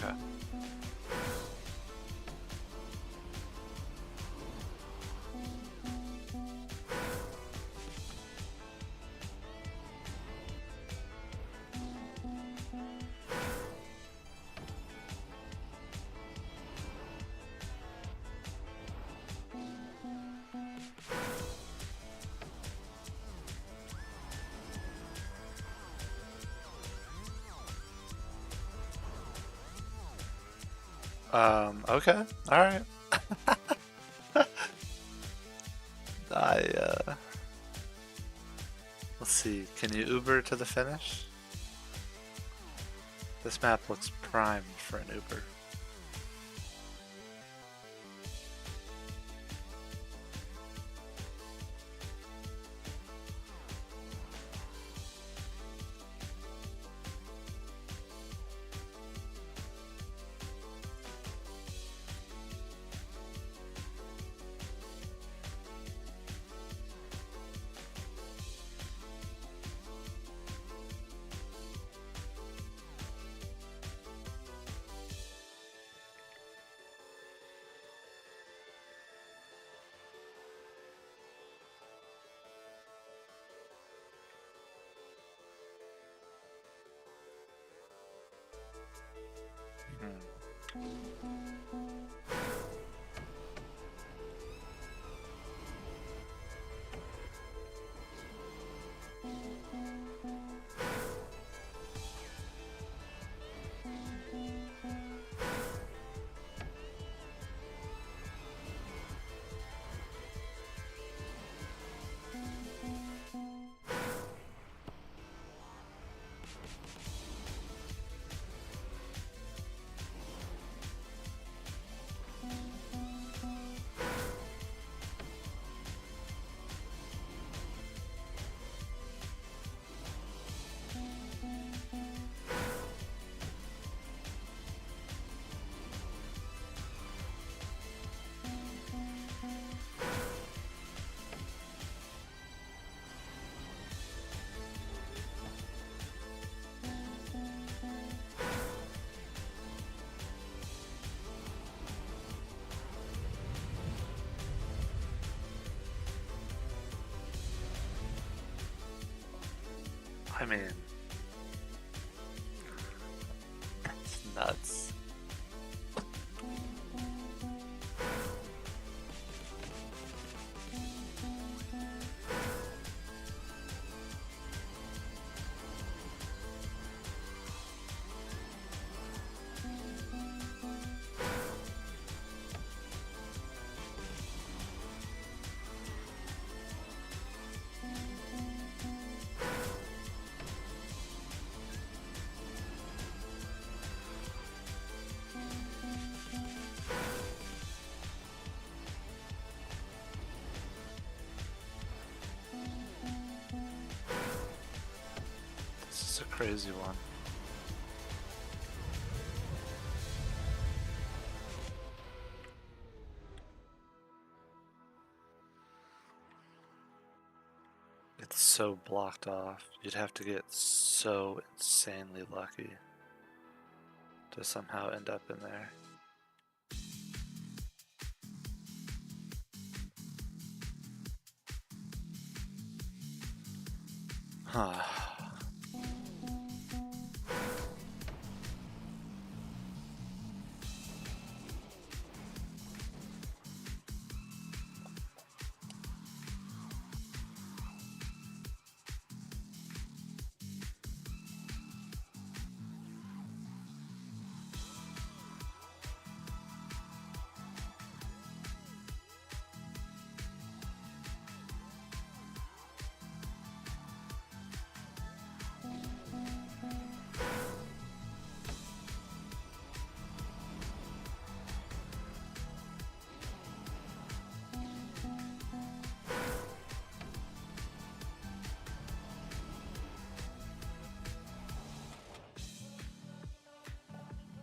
Okay. Okay. Alright. I, let's see. Can you Uber to the finish? This map looks primed for an Uber. I mean, it's nuts. This is a crazy one. It's so blocked off. You'd have to get so insanely lucky to somehow end up in there. Huh.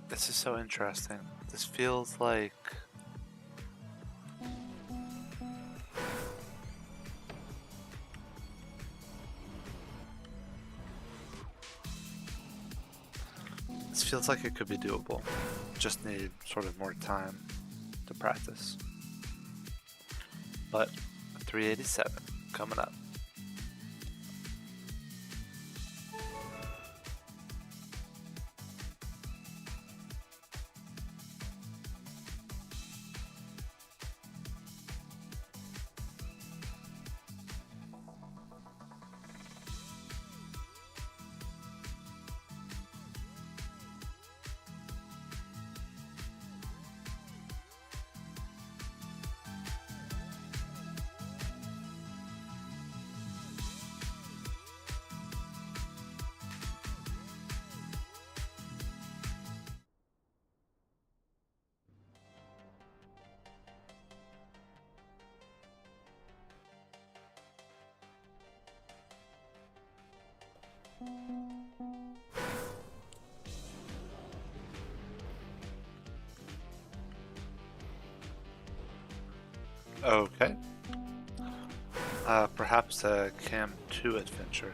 This is so interesting. This feels like it could be doable. Just need sort of more time to practice. But 387 coming up. Okay. Perhaps a Cam 2 adventure.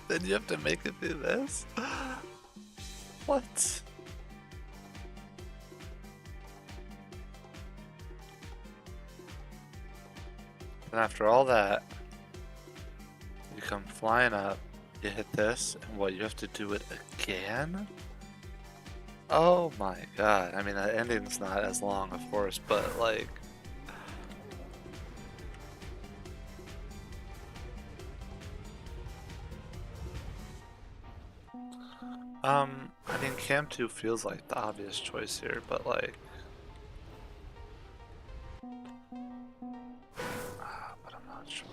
Then you have to make it through this? What? And after all that, you come flying up, you hit this, and what, you have to do it again? Oh my god. I mean, the ending's not as long, of course, but like... I mean, Cam 2 feels like the obvious choice here, but like... but I'm not sure.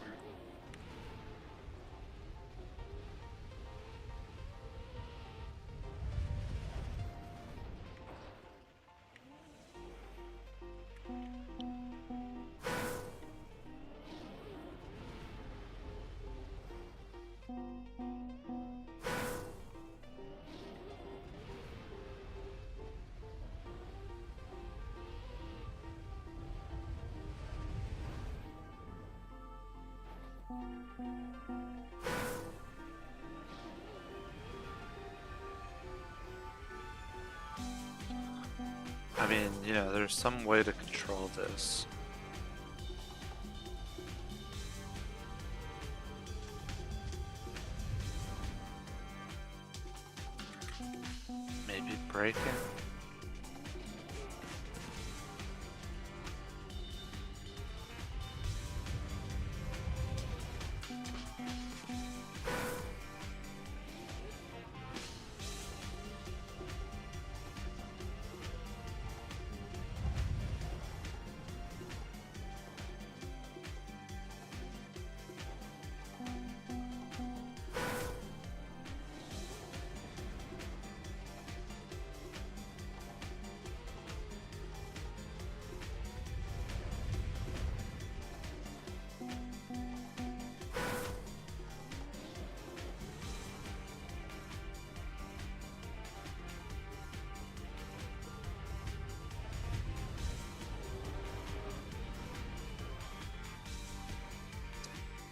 I mean, you know, there's some way to control this. Maybe break it?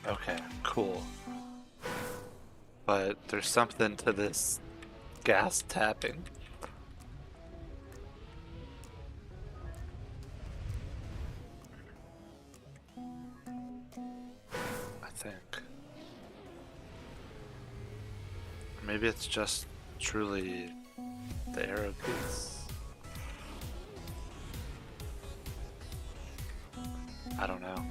Okay, cool. But there's something to this gas tapping. I think. Maybe it's just truly the arrow piece. I don't know.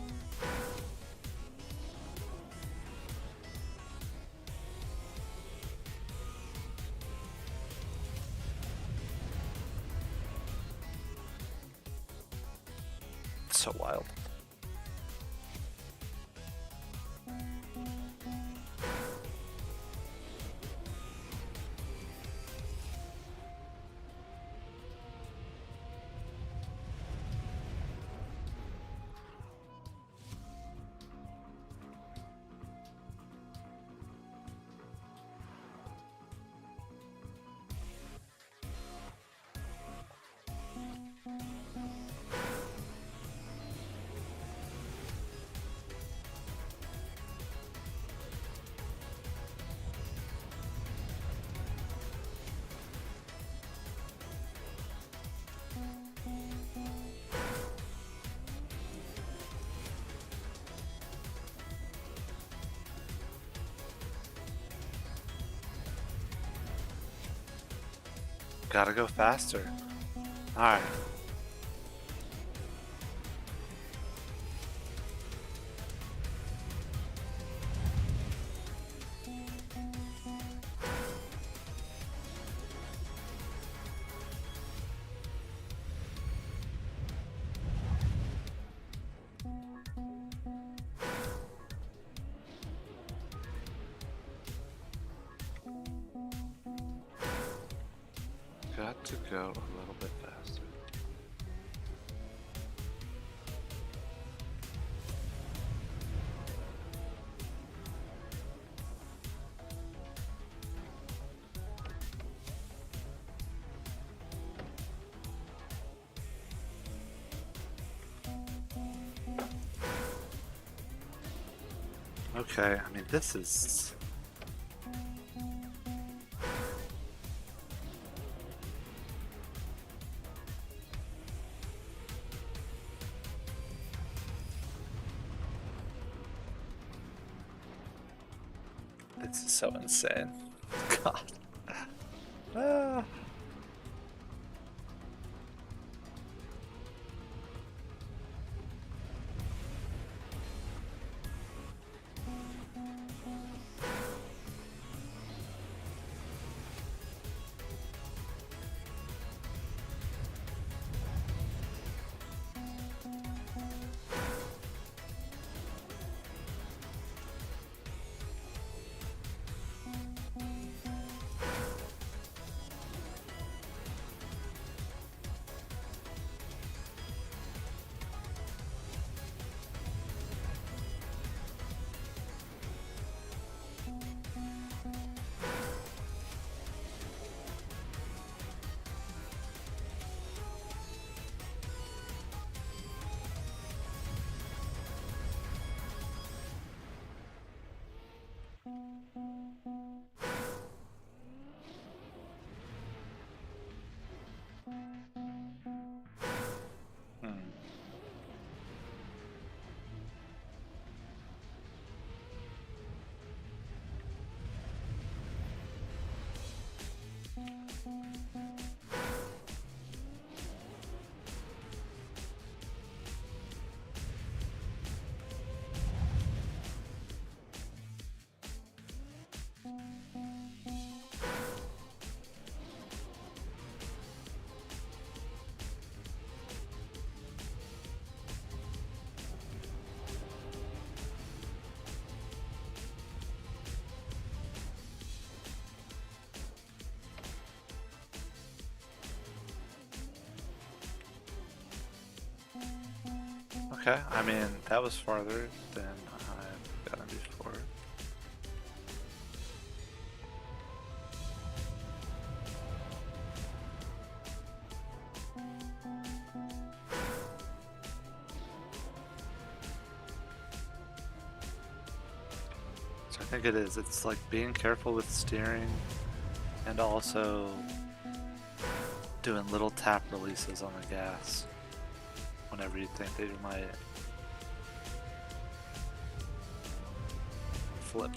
It's so wild. Gotta go faster. Alright. Got to go a little bit faster. Okay, I mean, this is... This is so insane. God. Ah. Okay, I mean, that was farther than I've gotten before. So I think it is. It's like being careful with steering and also doing little tap releases on the gas whenever you think that you might flip.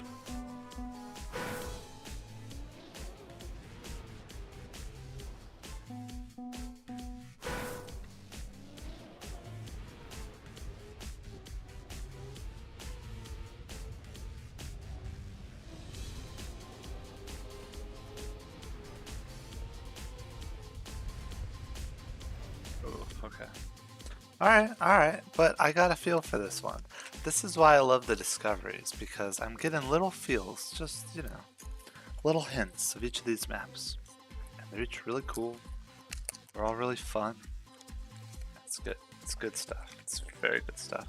Okay. Alright, but I got a feel for this one. This is why I love the discoveries, because I'm getting little feels, just, you know, little hints of each of these maps. And they're each really cool. They're all really fun. It's good. It's good stuff. It's very good stuff.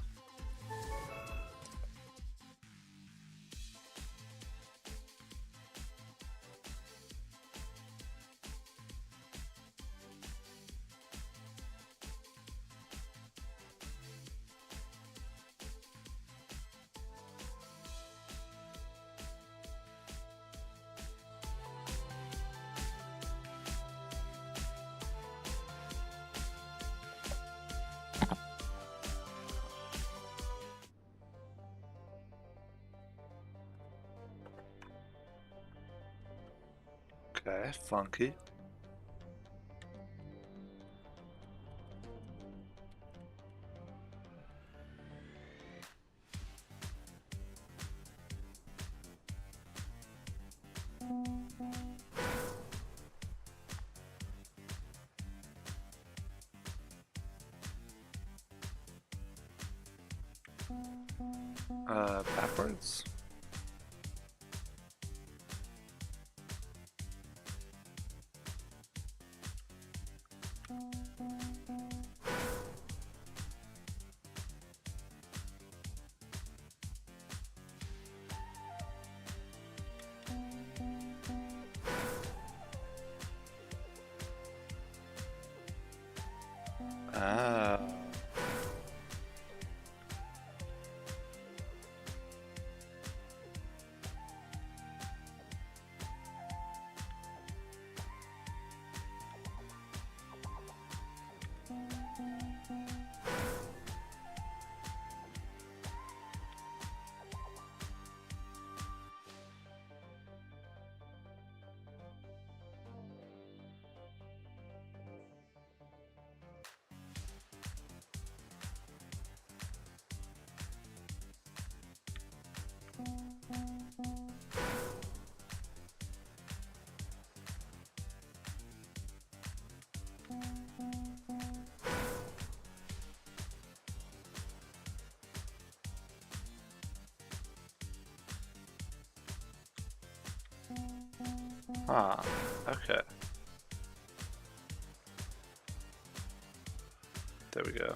Okay, funky. Backwards. Oh. Ah, okay. There we go.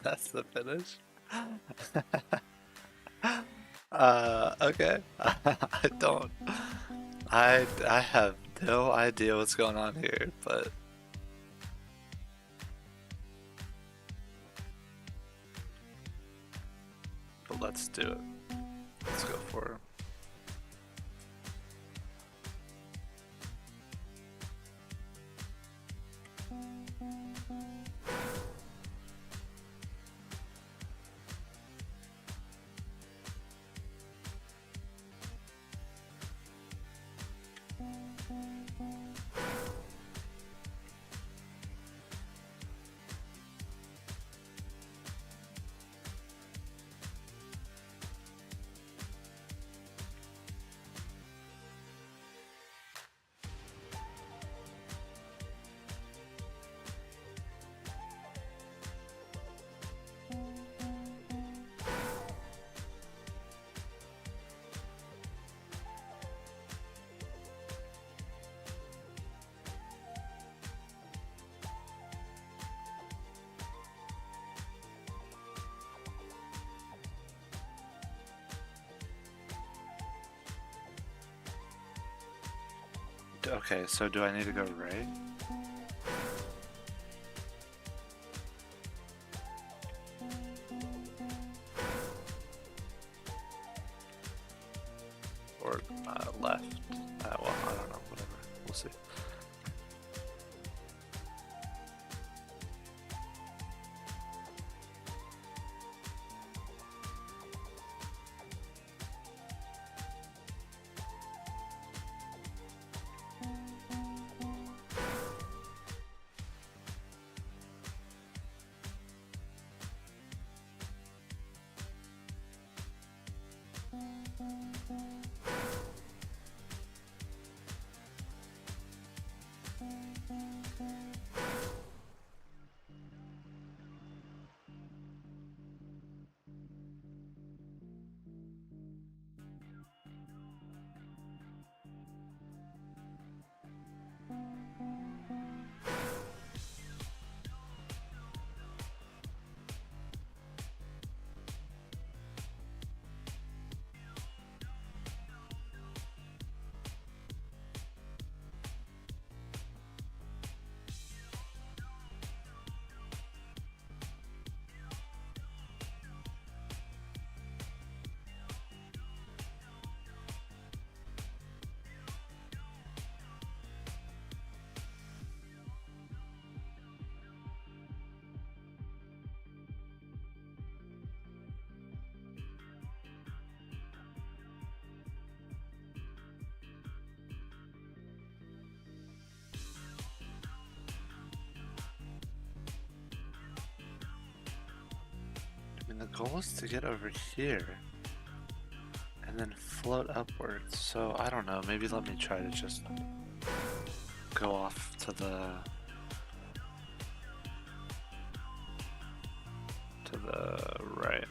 That's the finish. Okay. I don't. I have no idea what's going on here, but let's do it. Let's go for it. Okay, so do I need to go right? Or left? Well, I don't know, whatever. We'll see. I mean, the goal is to get over here and then float upwards. So I don't know. Maybe let me try to just go off to the right.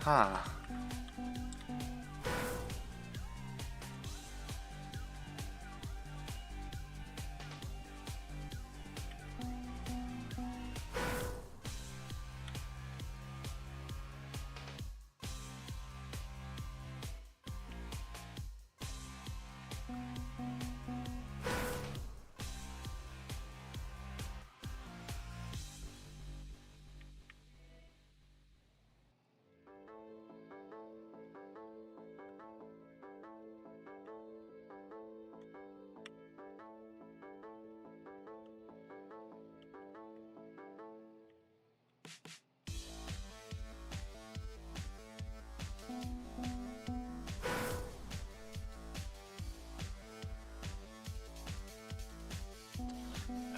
Huh.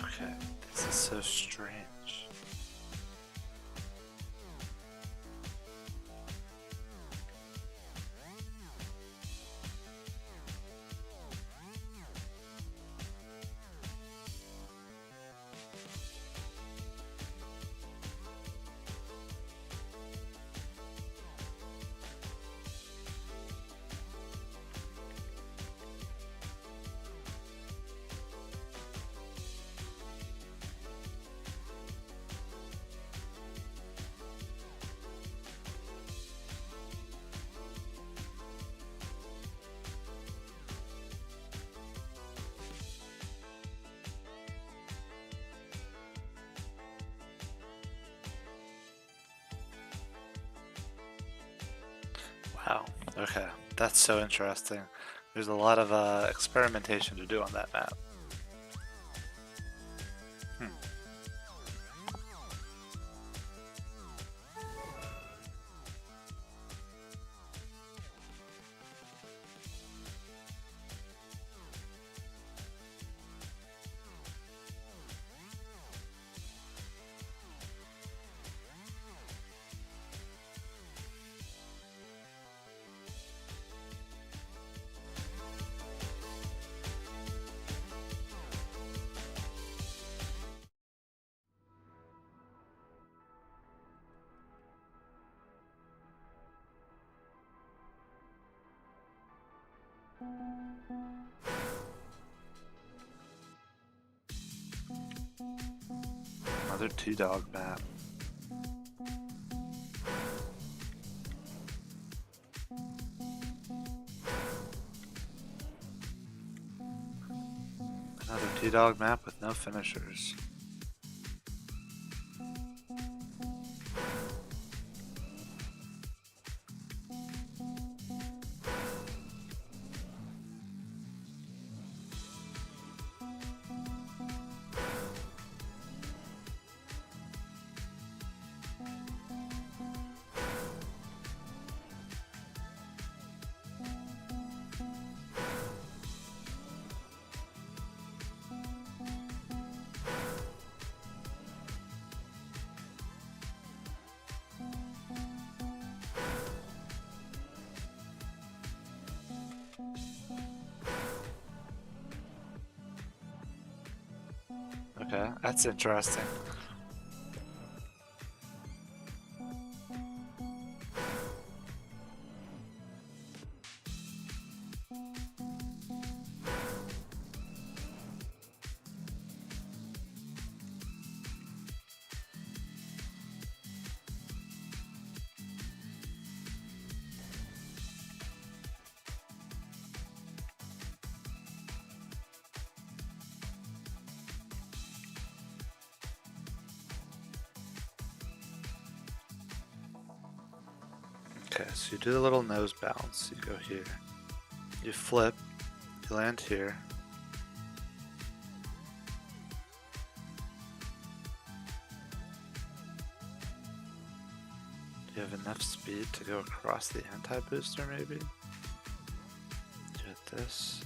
Okay, this is so strange. Wow, okay, that's so interesting. There's a lot of experimentation to do on that map. Hmm. Another two-dog map. Another two-dog map with no finishers. Okay, that's interesting. Okay, so you do the little nose bounce. You go here. You flip. You land here. Do you have enough speed to go across the anti-booster, maybe? Do it this.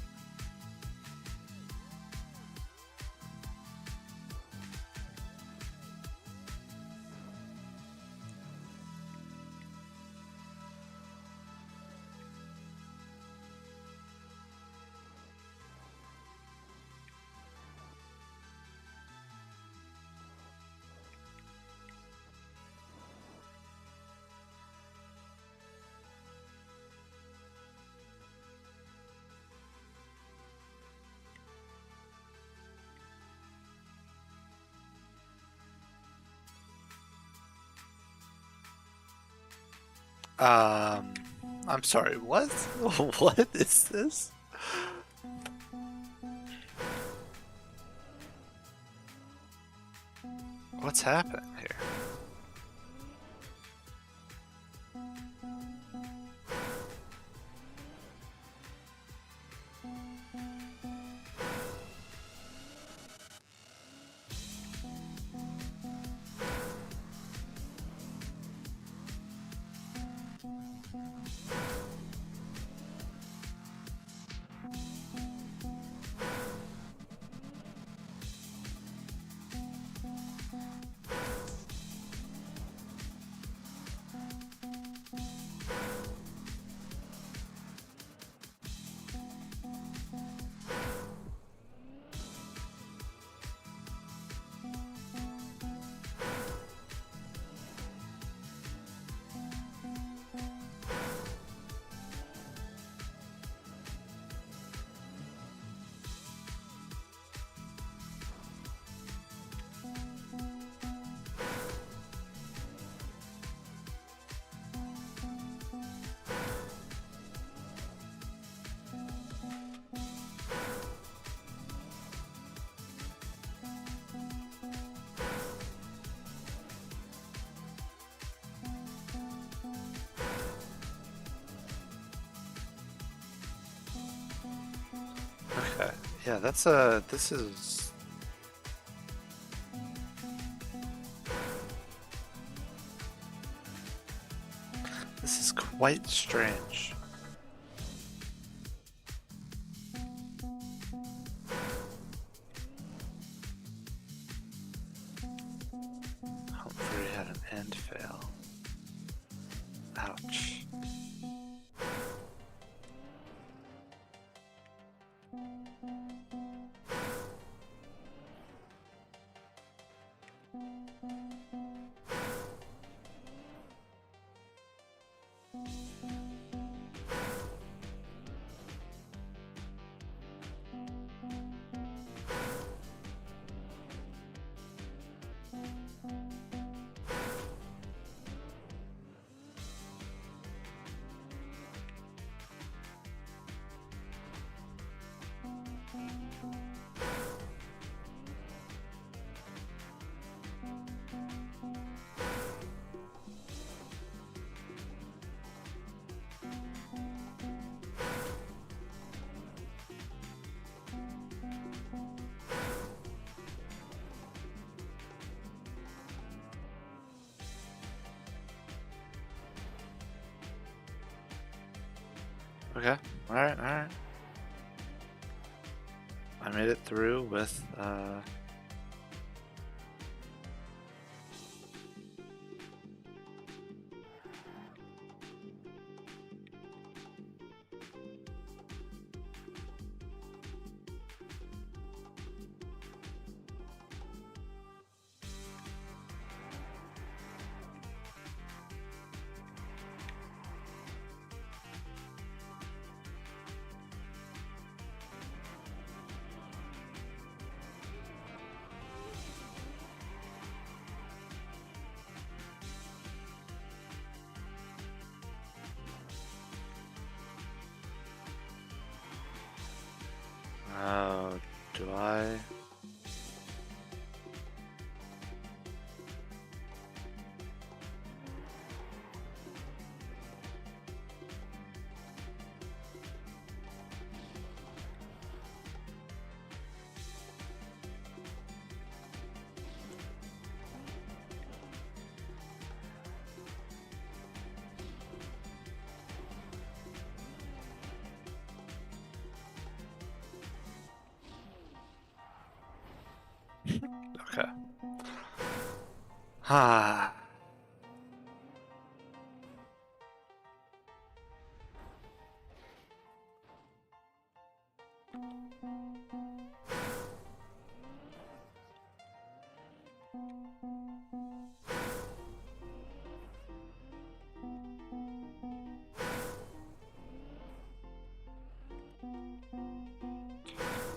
I'm sorry, what? What is this? What's happening here? Okay, yeah, this is quite strange. Humphrey had an end fail. Ouch. Okay, alright, alright. I made it through with, oh, do I? Okay. Ah.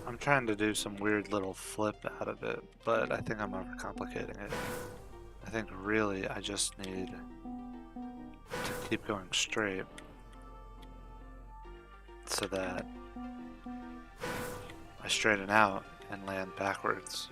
I'm trying to do some weird little flip out of it, but I think I'm overcomplicating it. I think really I just need to keep going straight so that I straighten out and land backwards.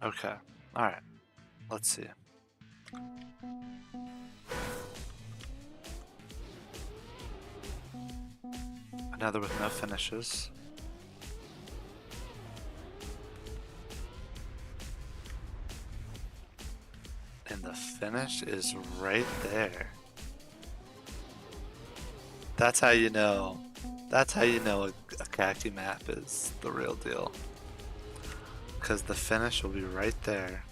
Okay, alright, let's see. Another with no finishes. And the finish is right there. That's how you know. That's how you know a Kacky map is the real deal. Because the finish will be right there.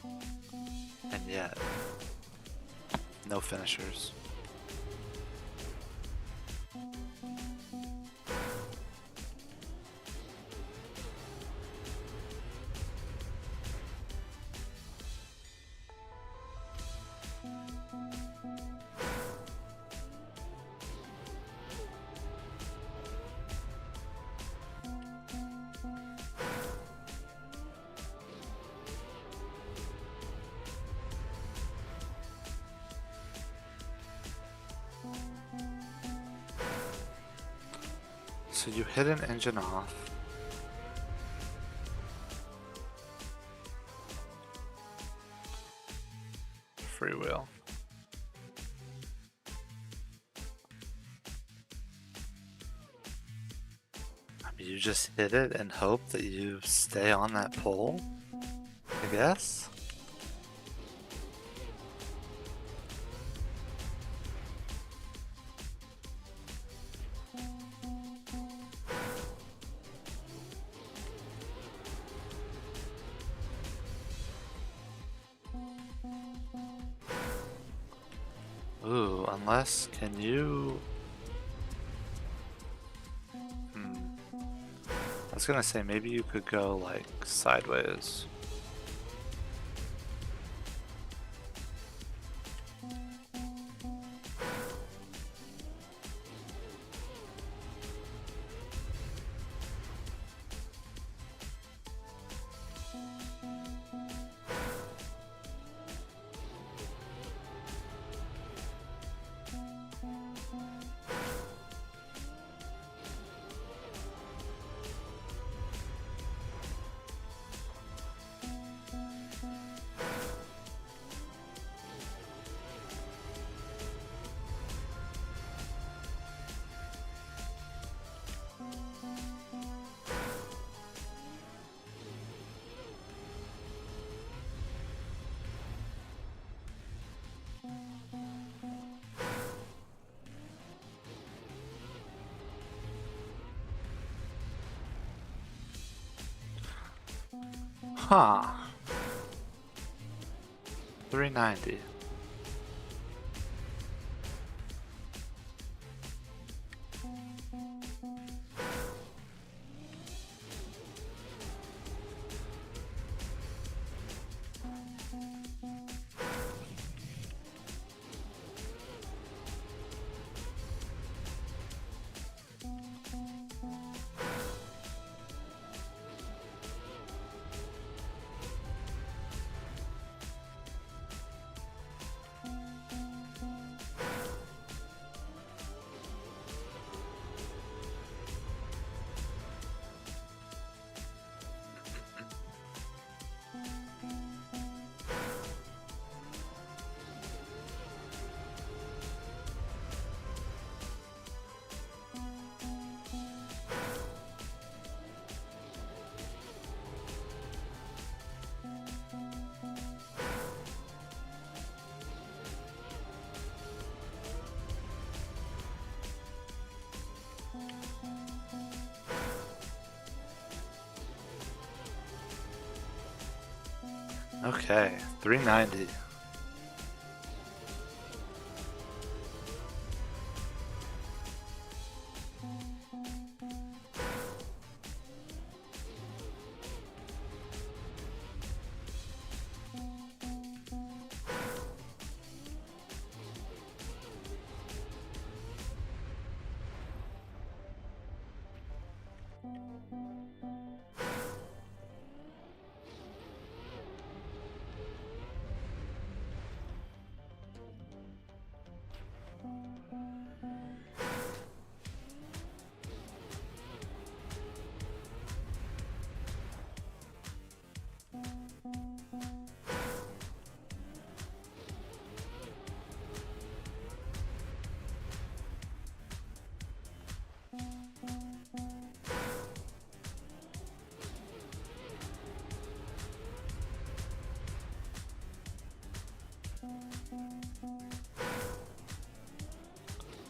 And yet, no finishers. So you hit an engine off. Freewheel. I mean, you just hit it and hope that you stay on that pole, I guess? Ooh, unless, can you... I was gonna say, maybe you could go, like, sideways. Huh. 390. Okay, 390.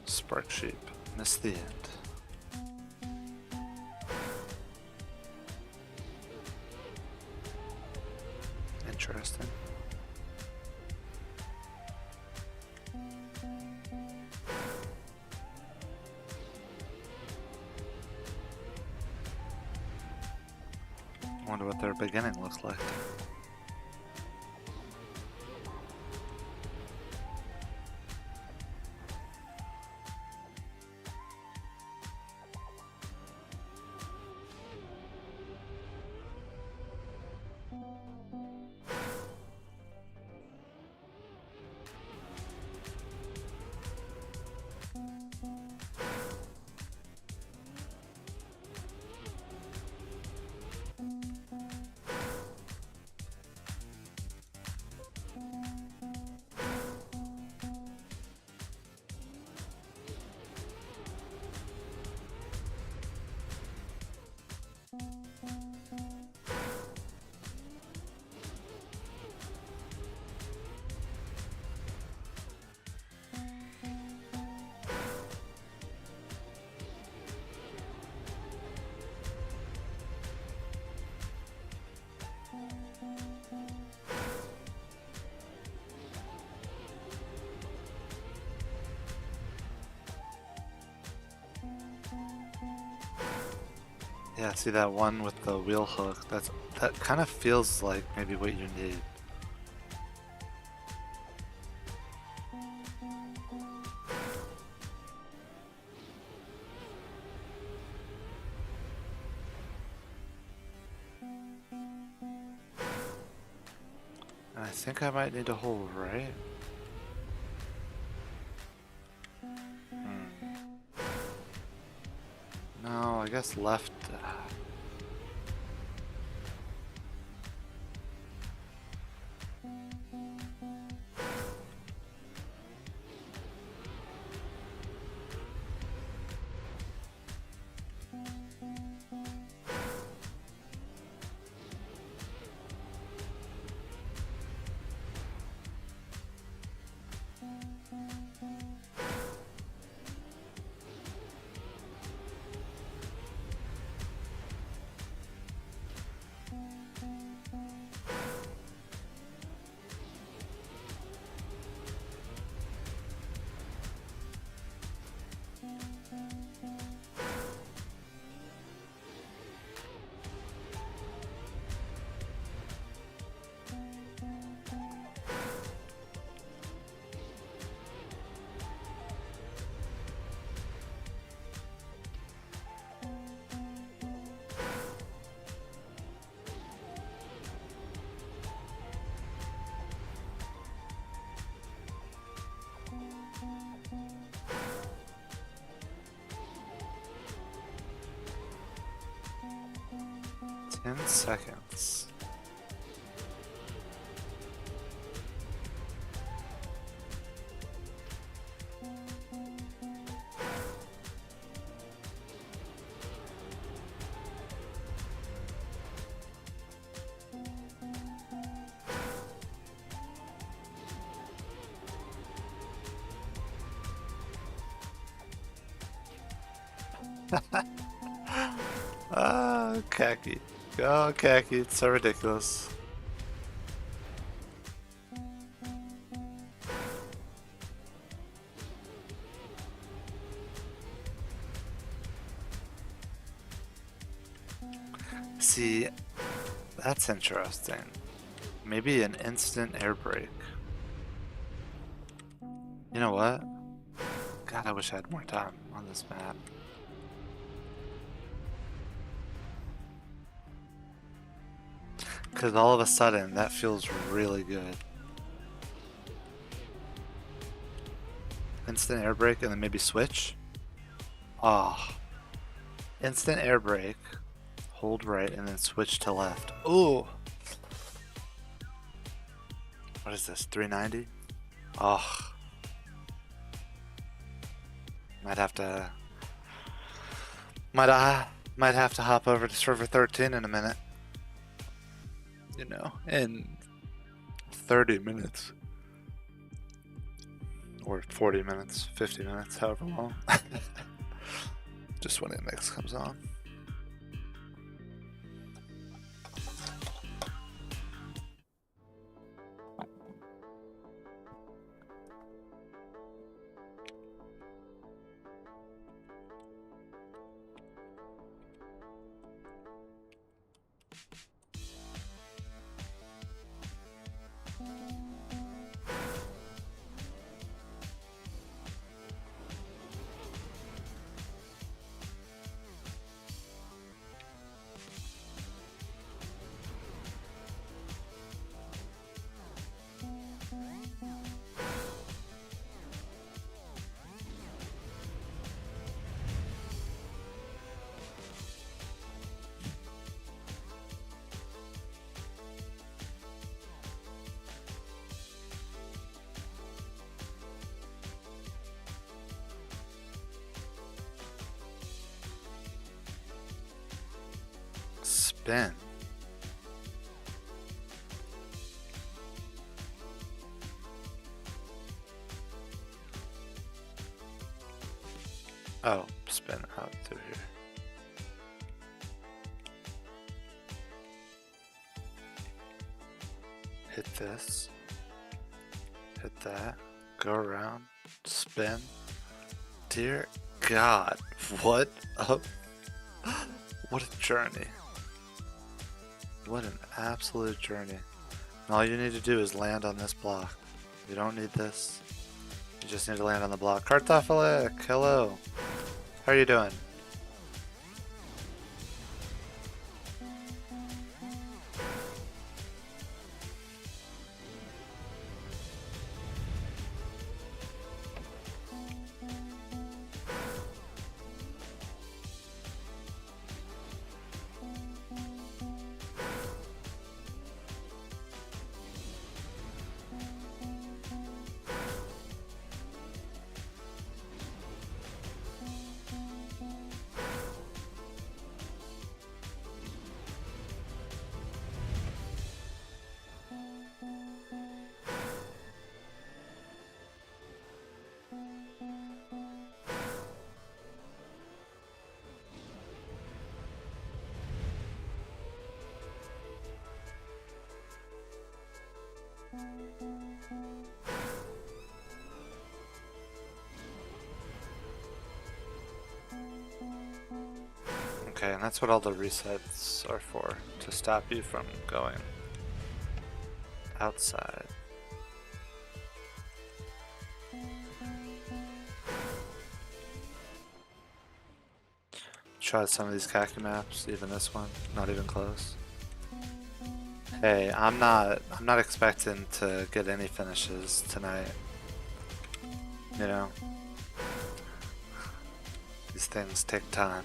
Spark Sheep. Missed the end. Interesting. Wonder what their beginning looks like. Yeah, see that one with the wheel hook? That kind of feels like maybe what you need. I think I might need to hold right. No, I guess left. 10 seconds. Ah, Kacky. Go, Kacky. It's so ridiculous. See, that's interesting. Maybe an instant air brake. You know what? God, I wish I had more time on this map. Because all of a sudden, that feels really good. Instant air brake and then maybe switch? Ah. Oh. Instant air brake, hold right, and then switch to left. Ooh! What is this, 390? Oh. Might have to hop over to server 13 in a minute. You know, in 30 minutes. Or 40 minutes, 50 minutes, however long. Just when index comes on. Spin. Oh, spin out through here. Hit this. Hit that. Go around. Spin. Dear God, what a journey. What an absolute journey. And all you need to do is land on this block. You don't need this. You just need to land on the block. Kartoffelik, hello. How are you doing? Okay, and that's what all the resets are for, to stop you from going outside. Try some of these Kacky maps, even this one, not even close. Hey, I'm not expecting to get any finishes tonight. You know, these things take time.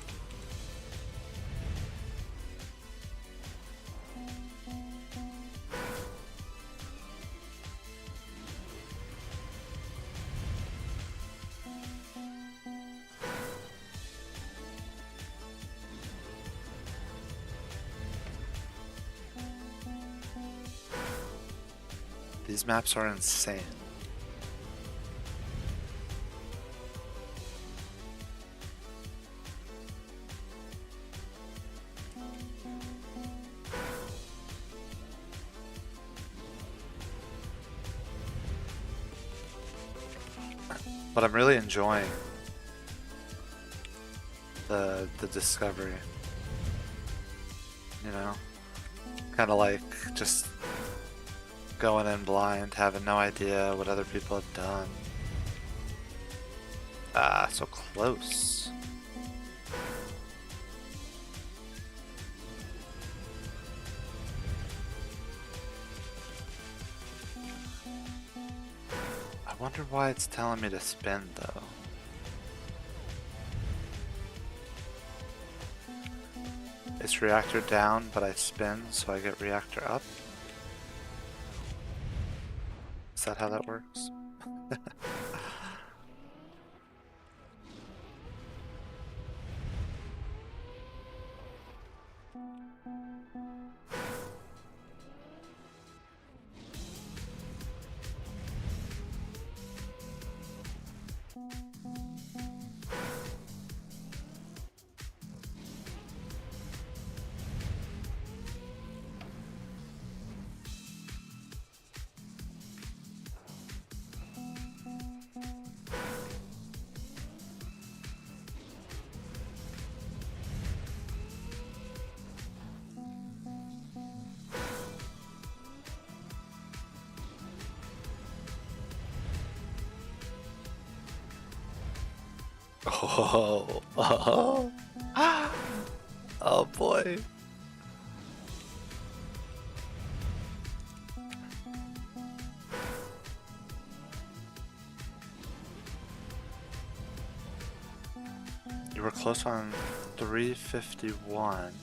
These maps are insane. But I'm really enjoying the discovery. You know? Kind of like just going in blind, having no idea what other people have done. Ah, so close. I wonder why it's telling me to spin though. It's reactor down, but I spin, so I get reactor up. Is that how that works? Oh, oh, oh boy. You were close on 351.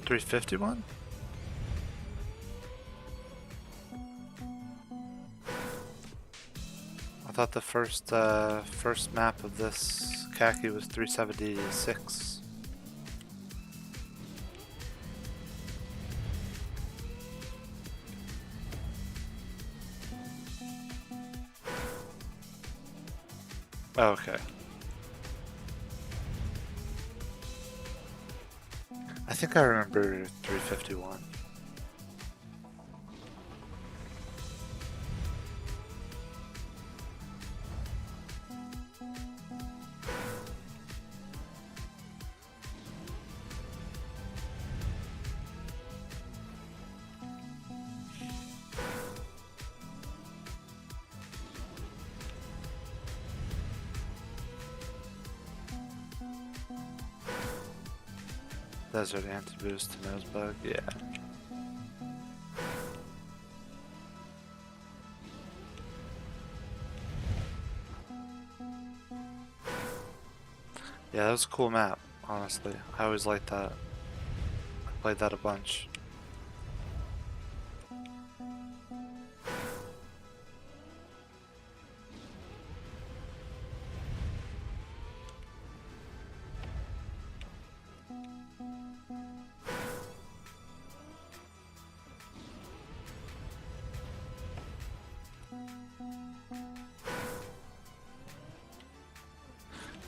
$351? I thought the first map of this Kacky was 376. Oh, okay. I think I remember 351. Desert anti-boost to nosebug, yeah. Yeah, that was a cool map, honestly. I always liked that. I played that a bunch.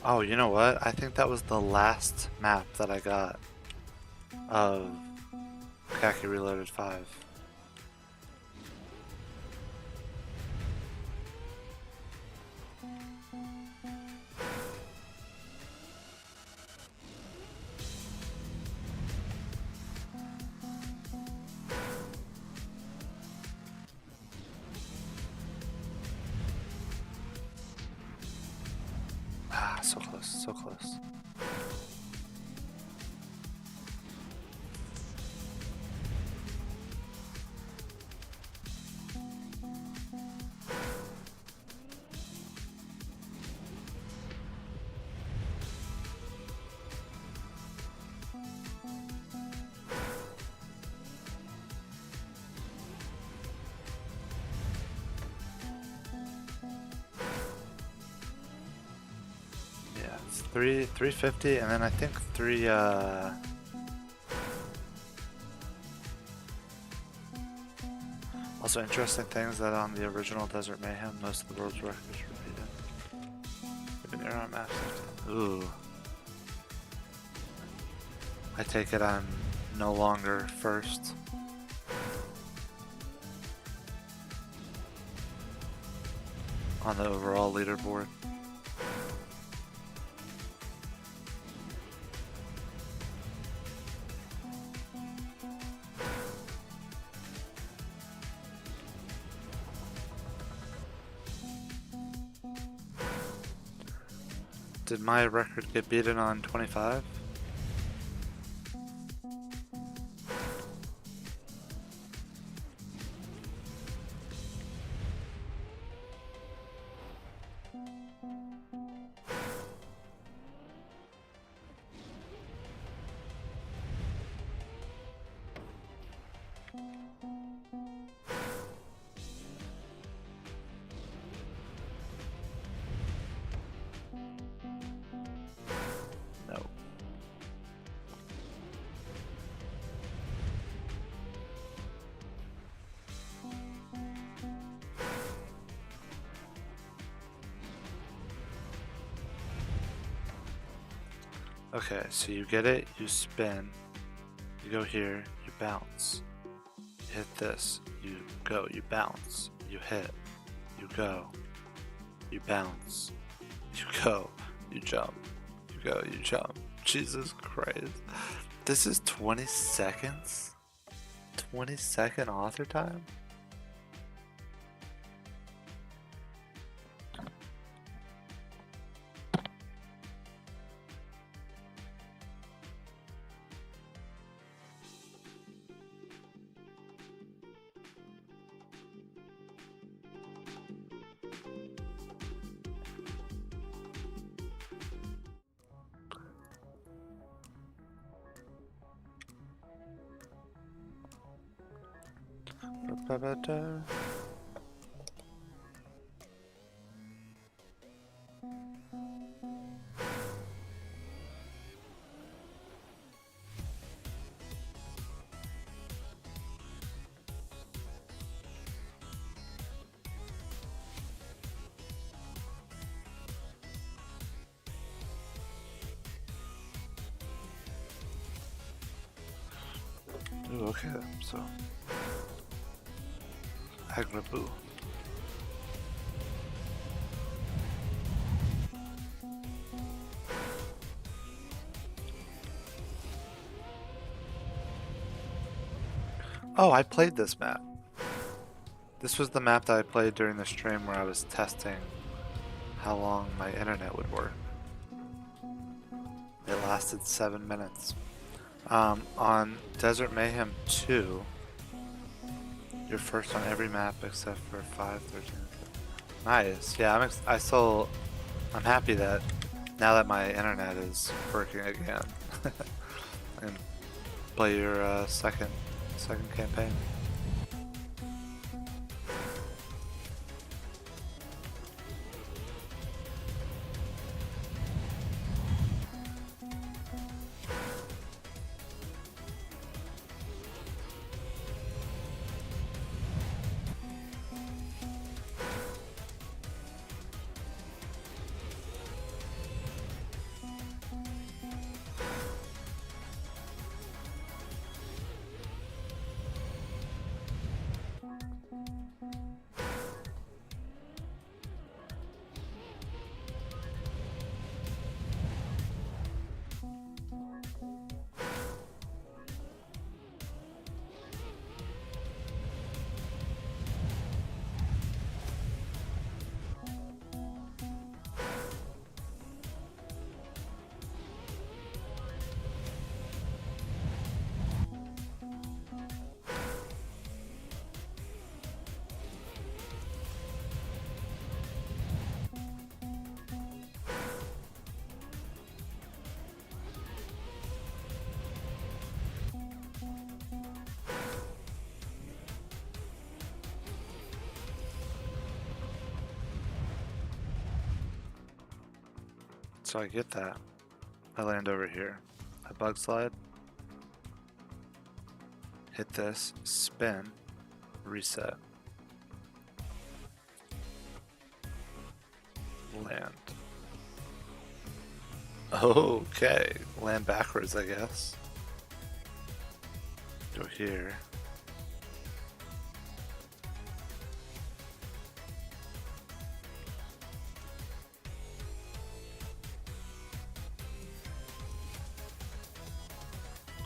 Oh, you know what? I think that was the last map that I got of Kacky Reloaded 5. Ah, so close, so close. Yeah, it's 350, and then I think three. Also interesting things that on the original Desert Mayhem, most of the world's records were repeated. Even there on maps. Ooh. I take it I'm no longer first. On the overall leaderboard. Did my record get beaten on 25? No. Okay, so you get it, you spin, you go here, you bounce, you hit this, you go, you bounce, you hit, you go, you bounce, you go, you jump, you go, you jump. Jesus Christ. This is 20 seconds? 20-second author time? Ba-ba-da. Ooh, okay, so Agraboo. Oh, I played this map. This was the map that I played during the stream where I was testing how long my internet would work. It lasted 7 minutes. On Desert Mayhem 2, you're first on every map except for 5, 13. Nice. Yeah, I'm happy that now that my internet is working again, I can play your second campaign. So I get that. I land over here. I bug slide. Hit this, spin, reset. Land. Okay, land backwards, I guess. Go here.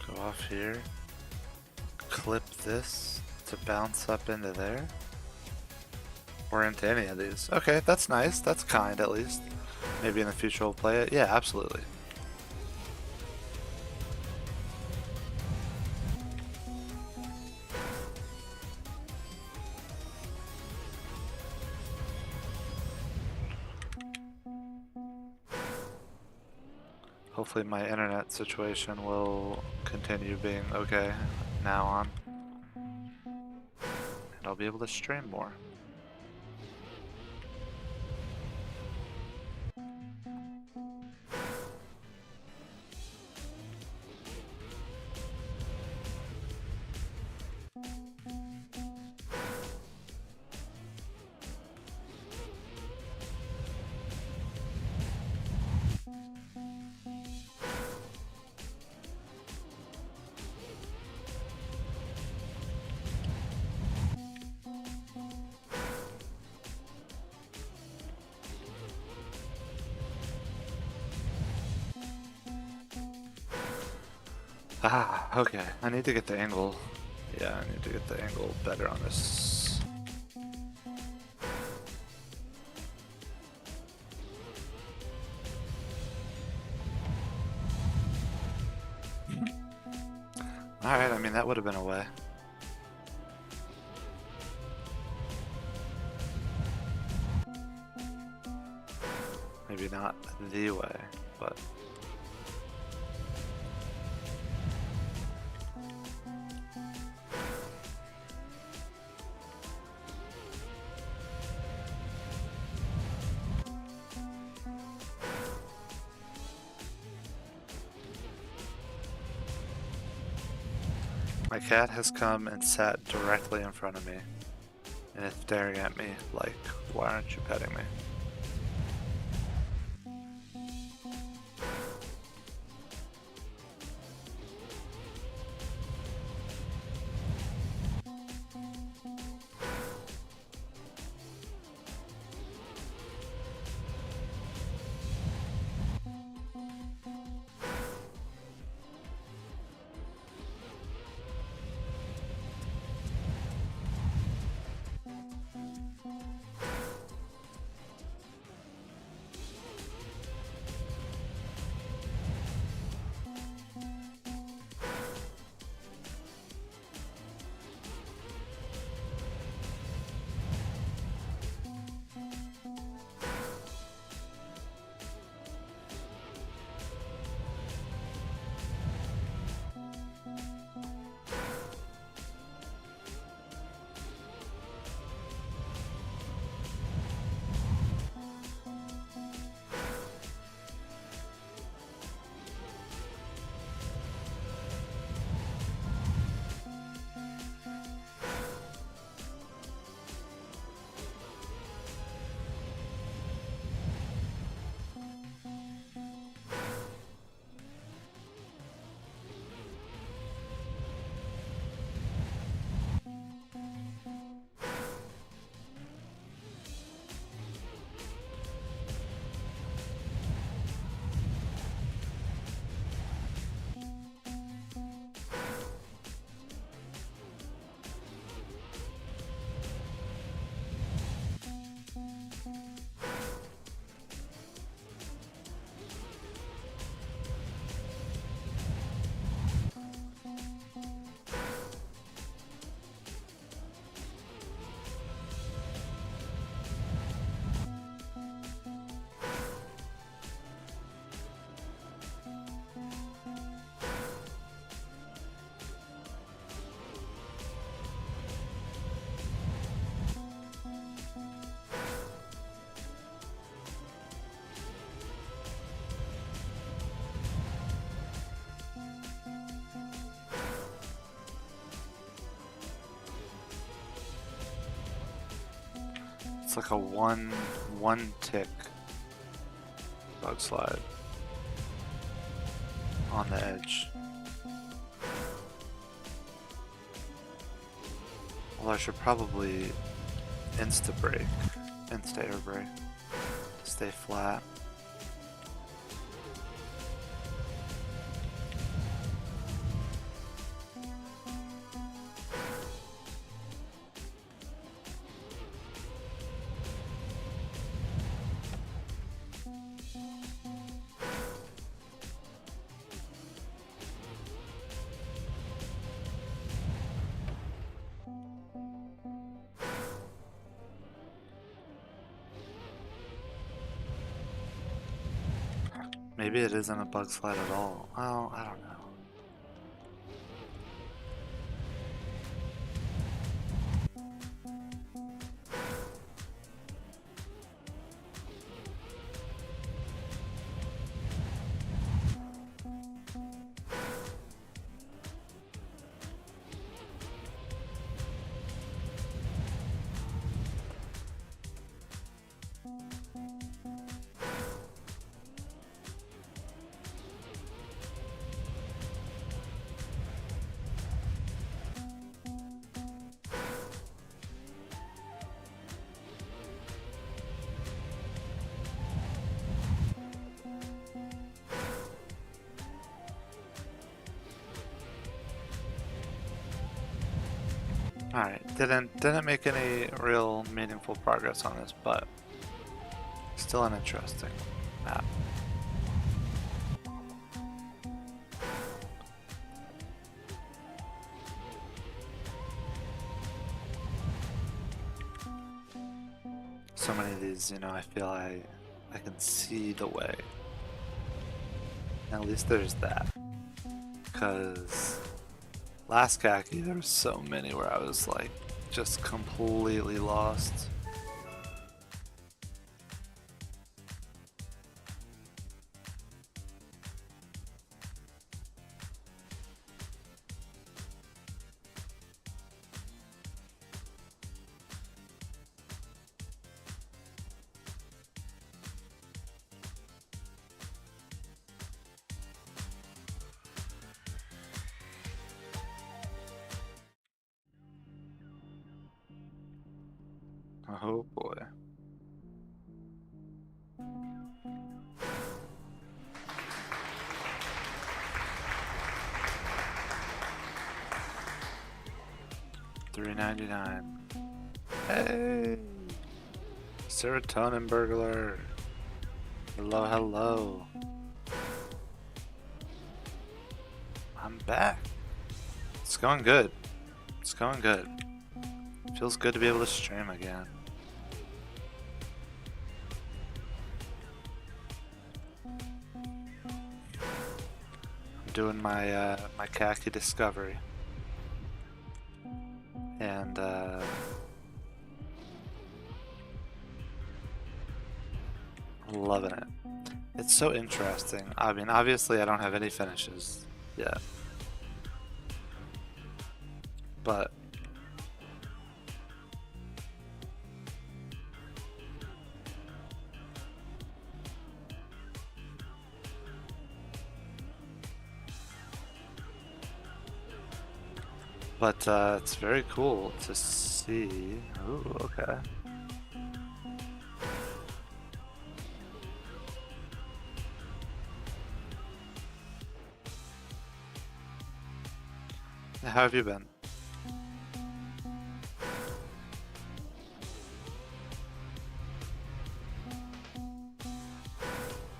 Go off here. Clip this to bounce up into there. Or into any of these. Okay, that's nice. That's kind, at least. Maybe in the future we'll play it. Yeah, absolutely. Hopefully my internet situation will continue being okay now on. And I'll be able to stream more. Ah, okay. I need to get the angle. Yeah, I need to get the angle better on this. Alright, I mean, that would have been a way. Maybe not the way, but... My cat has come and sat directly in front of me, and it's staring at me like, why aren't you petting me? It's like a one tick bug slide on the edge. Well, I should probably insta air brake, stay flat. Maybe it isn't a bug slide at all. Well, I don't know. Alright, didn't make any real meaningful progress on this, but still an interesting map. So many of these, you know, I feel I can see the way. At least there's that. Because last Kacky, there were so many where I was like just completely lost. Oh boy. $3.99. Hey! Serotonin burglar. Hello, hello. I'm back. It's going good. It's going good. Feels good to be able to stream again. I'm doing my my Kacky discovery, and loving it. It's so interesting. I mean, obviously, I don't have any finishes yet, but it's very cool to see. Ooh, okay. How have you been?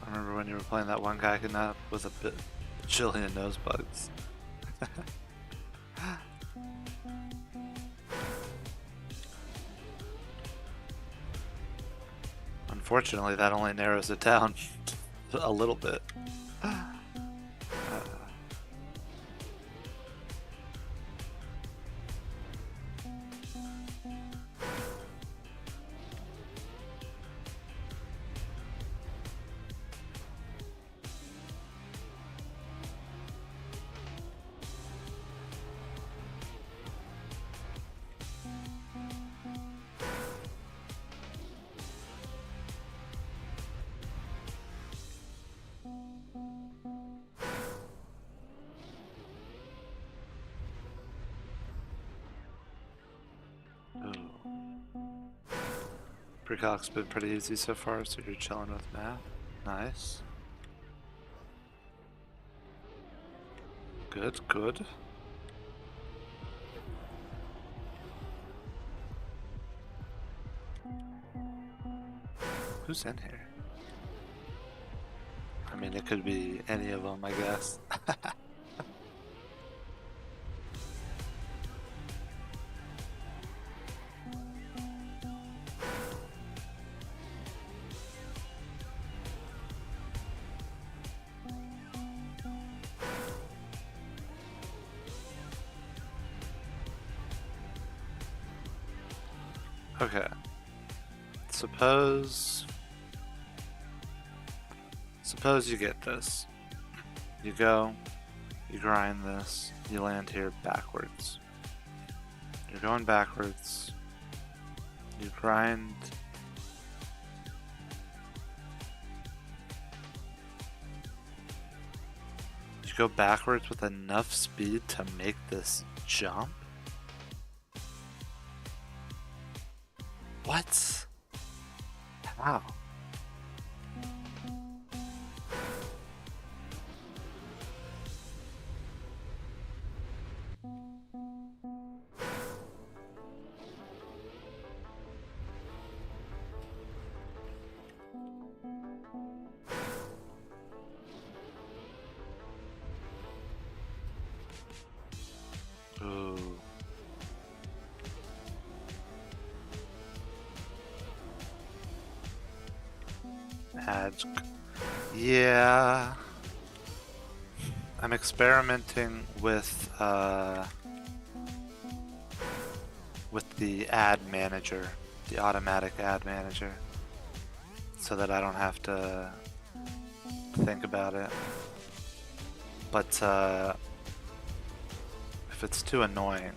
I remember when you were playing that one guy kidnap with a bajillion nose bugs. Unfortunately, that only narrows it down a little bit. Precalc's been pretty easy so far, so you're chilling with math. Nice. Good, good. Who's in here? I mean, it could be any of them, I guess. Okay. Suppose you get this. You go, you grind this, you land here backwards. You're going backwards. You grind. You go backwards with enough speed to make this jump? What? How? Ooh. Yeah. I'm experimenting with the ad manager, the automatic ad manager, so that I don't have to think about it. But if it's too annoying,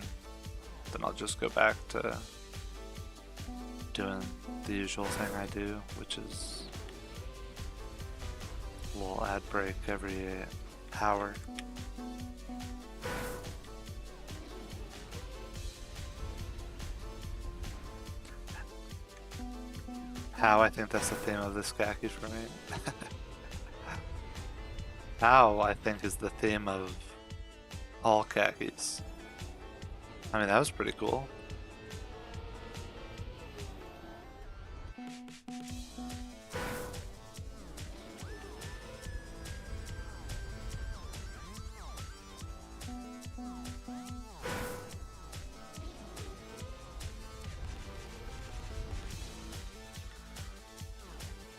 then I'll just go back to doing the usual thing I do, which is a little ad break every hour. How I think that's the theme of this khaki for me. How I think is the theme of all khakis. I mean, that was pretty cool.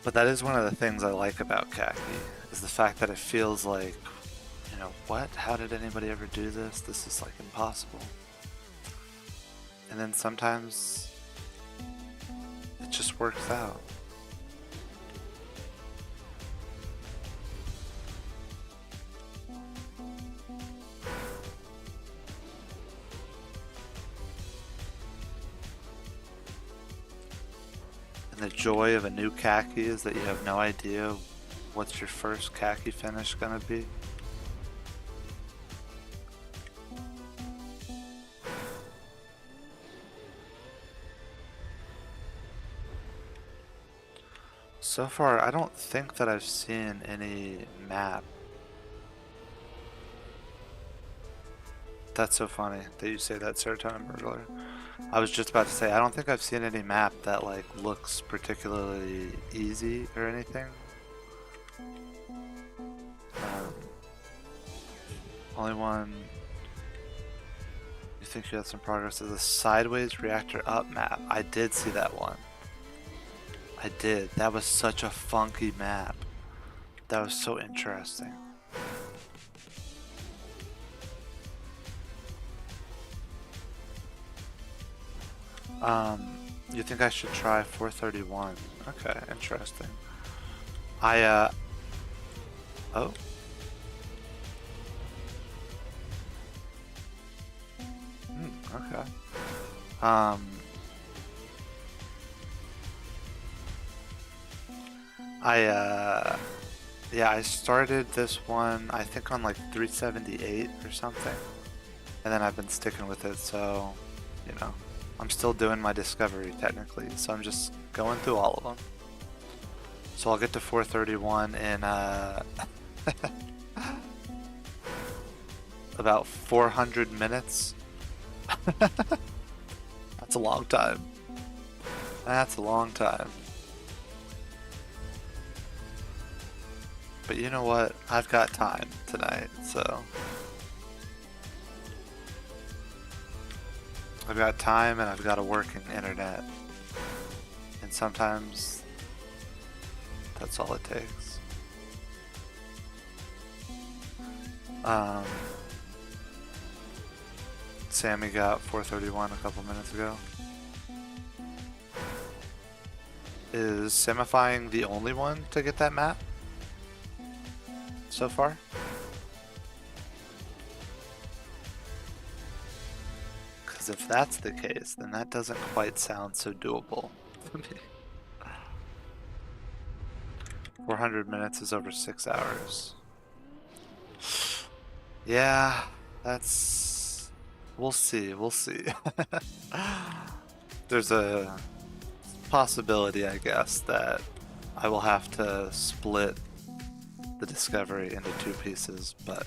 But that is one of the things I like about khaki, is the fact that it feels like, you know, what? How did anybody ever do this? This is like impossible. And then sometimes it just works out. And the joy of a new khaki is that you have no idea what's your first khaki finish gonna be. So far, I don't think that I've seen any map. That's so funny that you say that, Serotonin Burglar. I was just about to say, I don't think I've seen any map that like looks particularly easy or anything. Only one you think you had some progress is the sideways reactor up map. I did see that one. I did. That was such a funky map. That was so interesting. You think I should try 431? Okay, interesting. Oh. Okay. Yeah, I started this one, I think on like 378 or something. And then I've been sticking with it, so, you know, I'm still doing my discovery technically, so I'm just going through all of them. So I'll get to 431 in about 400 minutes. That's a long time. That's a long time. But you know what? I've got time tonight, so... I've got time and I've got a working internet. And sometimes that's all it takes. Sammy got 431 a couple minutes ago. Is Semifying the only one to get that map so far? Because if that's the case, then that doesn't quite sound so doable to me. 400 minutes is over 6 hours. Yeah, that's... We'll see, we'll see. There's a possibility, I guess, that I will have to split the discovery into 2 pieces, but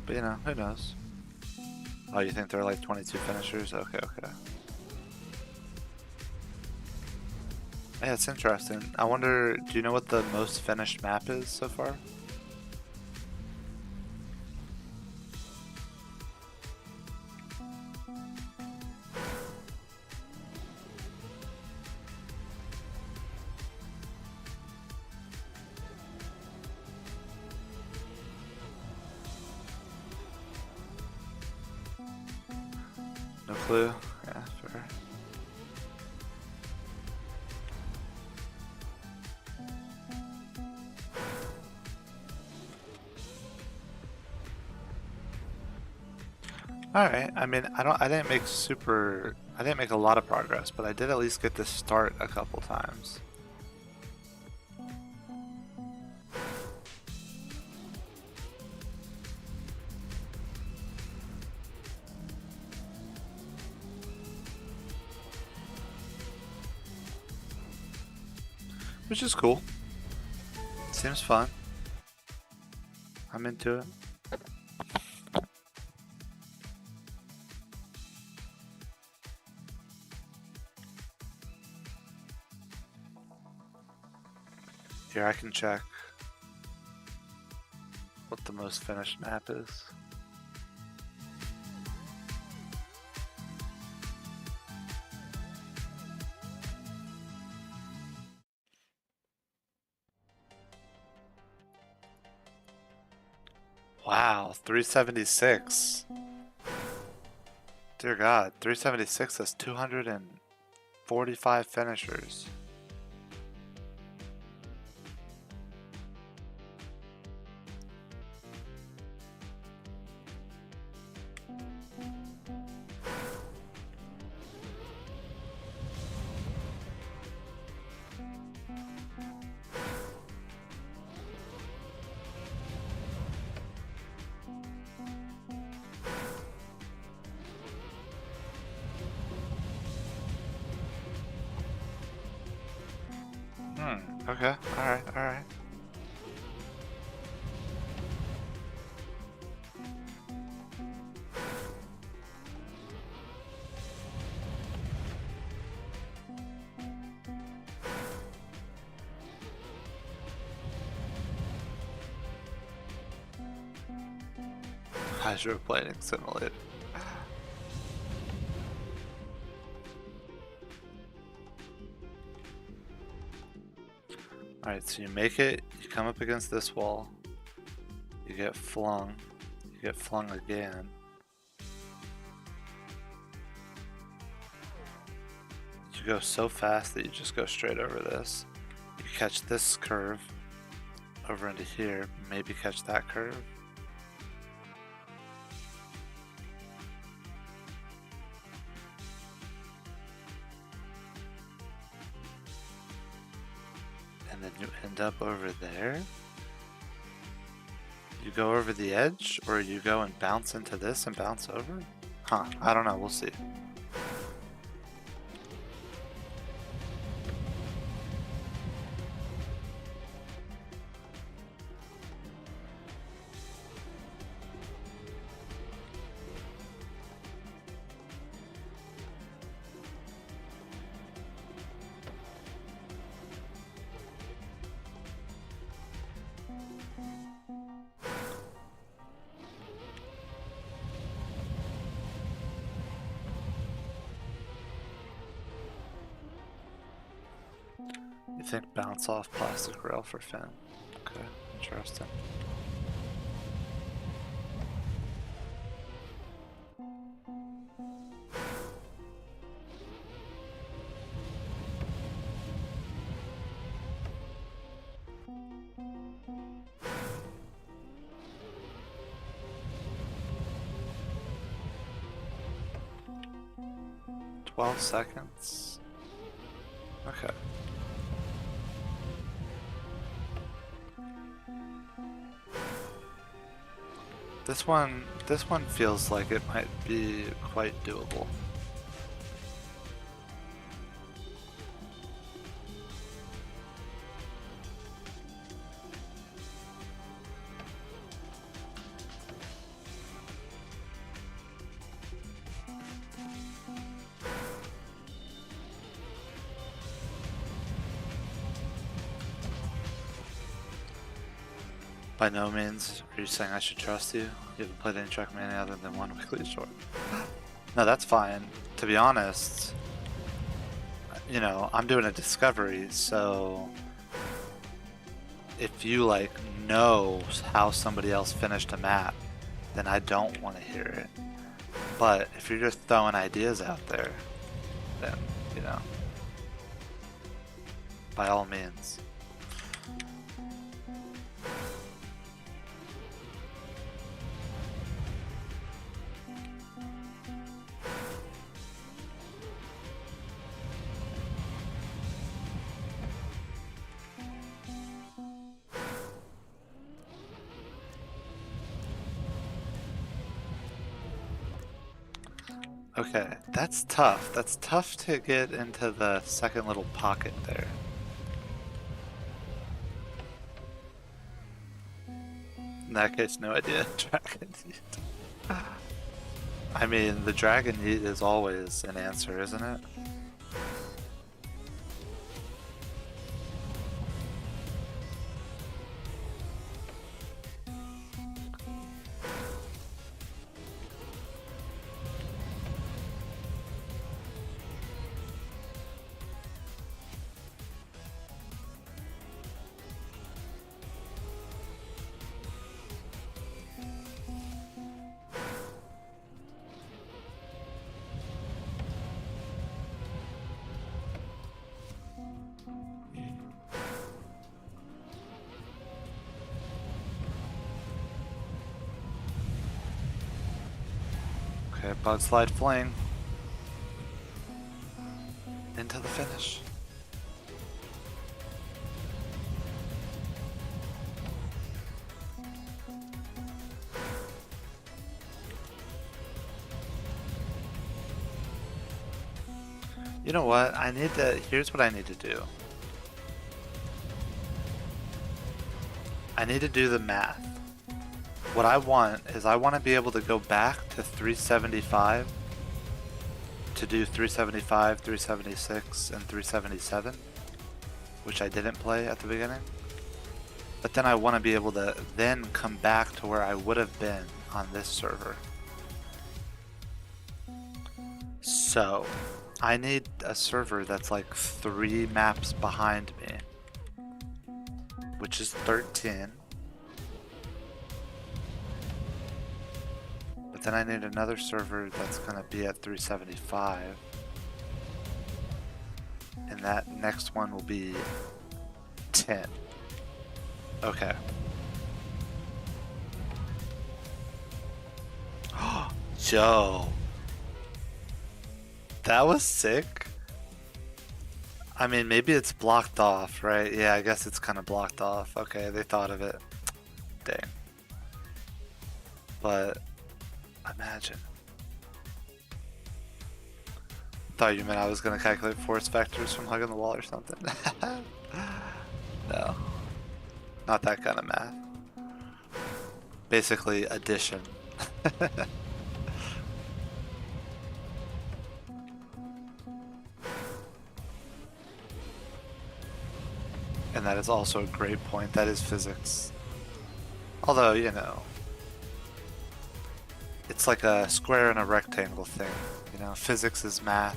you know, who knows? Oh, you think there are like 22 finishers? Okay, okay. Yeah, it's interesting. I wonder, do you know what the most finished map is so far? No clue? Yeah, fair. Alright, I mean, I didn't make a lot of progress, but I did at least get to start a couple times. Which is cool. Seems fun. I'm into it. Here, I can check what the most finished map is. Wow, 376. Dear God, 376 has 245 finishers. Okay, alright, alright. Hydroplaning simulator. Alright, so you make it, you come up against this wall, you get flung again. You go so fast that you just go straight over this. You catch this curve over into here, maybe catch that curve. And then you end up over there. You go over the edge, or you go and bounce into this and bounce over? Huh, I don't know, we'll see. You think bounce off plastic rail for Finn? Okay, interesting. "12 seconds? Okay. This one feels like it might be quite doable. By no means are you saying I should trust you. You haven't played any Trackmania other than one weekly short. No, that's fine. To be honest, you know, I'm doing a discovery, so if you like know how somebody else finished a map, then I don't want to hear it. But if you're just throwing ideas out there, then, you know, by all means. Okay, that's tough. That's tough to get into the second little pocket there. In that case, no idea. Dragon Yeet. I mean, the Dragon Yeet is always an answer, isn't it? Okay, bug slide fling. Into the finish. You know what? Here's what I need to do. I need to do the math. What I want is I want to be able to go back to 375 to do 375, 376, and 377, which I didn't play at the beginning. But then I want to be able to then come back to where I would have been on this server. So, I need a server that's like 3 maps behind me, which is 13. But then I need another server that's going to be at 375. And that next one will be 10. Okay. Yo. That was sick. I mean, maybe it's blocked off, right? Yeah, I guess it's kind of blocked off. Okay, they thought of it. Dang. But imagine. Thought you meant I was gonna calculate force vectors from hugging the wall or something. No. Not that kind of math. Basically addition. And that is also a great point. That is physics. Although, you know, it's like a square and a rectangle thing. You know, physics is math,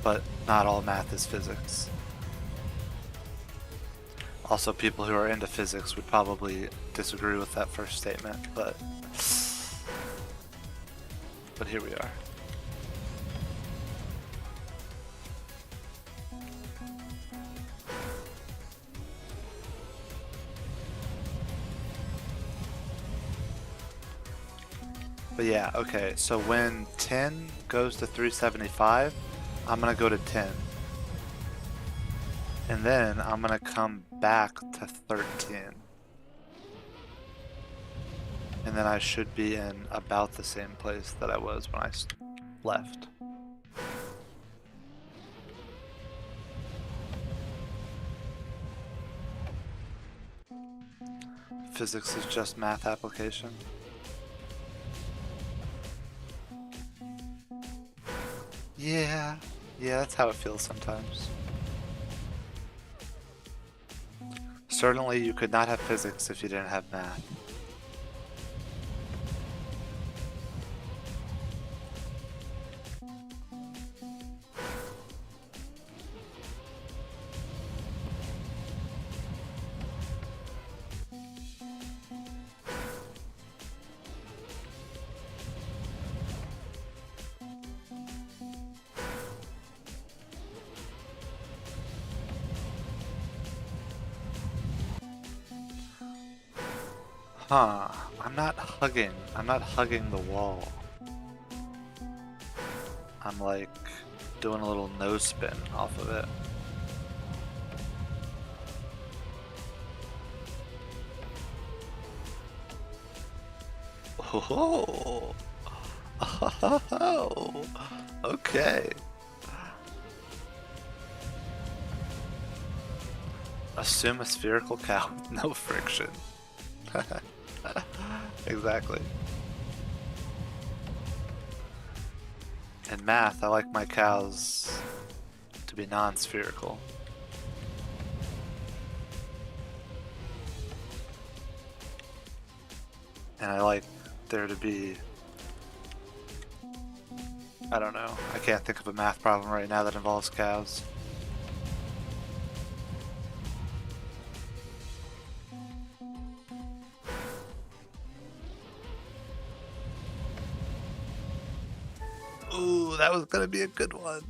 but not all math is physics. Also, people who are into physics would probably disagree with that first statement, but here we are. But yeah, okay, so when 10 goes to 375, I'm gonna go to 10. And then I'm gonna come back to 13. And then I should be in about the same place that I was when I left. Physics is just math application. Yeah, that's how it feels sometimes. Certainly you could not have physics if you didn't have math. Huh, I'm not hugging the wall. I'm like doing a little nose spin off of it. Oh, oh, okay. Assume a spherical cow with no friction. Exactly. In math, I like my cows to be non-spherical. And I like there to be... I don't know. I can't think of a math problem right now that involves cows. Ooh, that was gonna be a good one.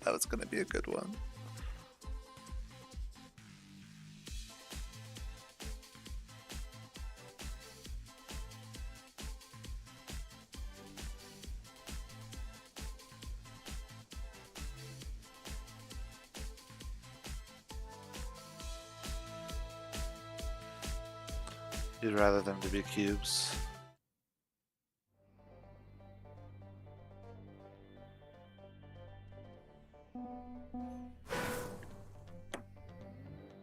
That was gonna be a good one. You'd rather them to be cubes.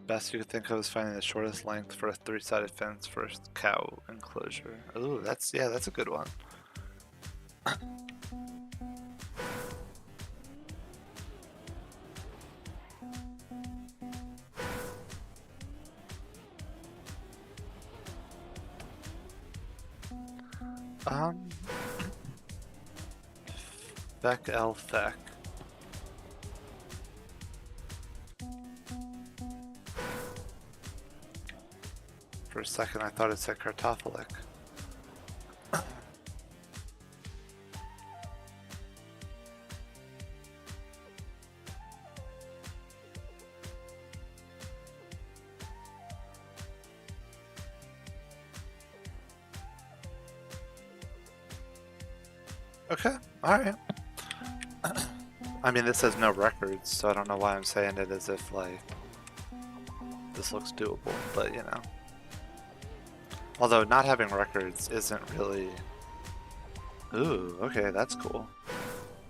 Best you could think of is finding the shortest length for a three-sided fence for a cow enclosure. Ooh, that's a good one. Feck L Feck. For a second I thought it said Kartoffelic. Okay, alright. I mean, this has no records, so I don't know why I'm saying it as if, like, this looks doable, but, you know. Although, not having records isn't really... Ooh, okay, that's cool.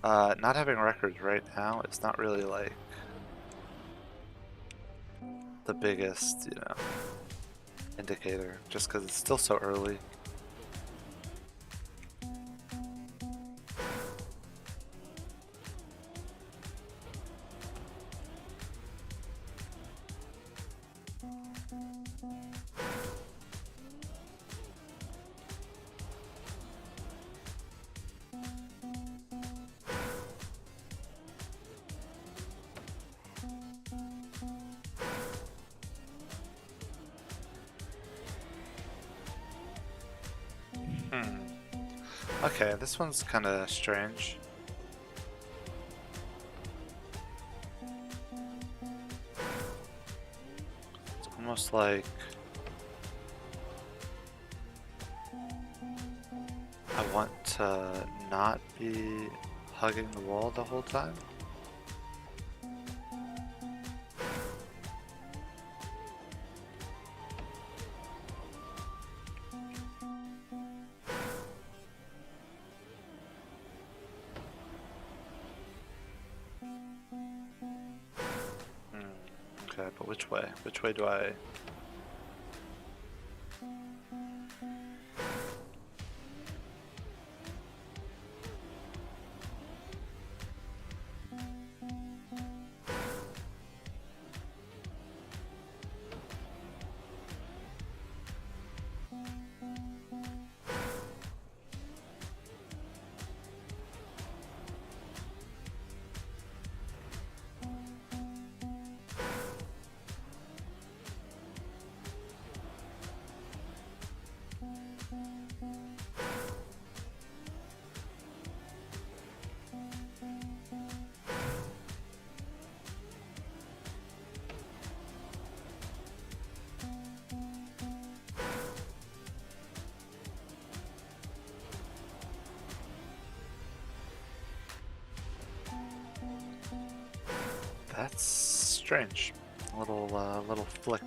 Not having records right now, it's not really like the biggest, indicator, just because it's still so early. Okay, this one's kind of strange. It's almost like I want to not be hugging the wall the whole time. Okay, but which way? Which way do I... That's strange. A little flick.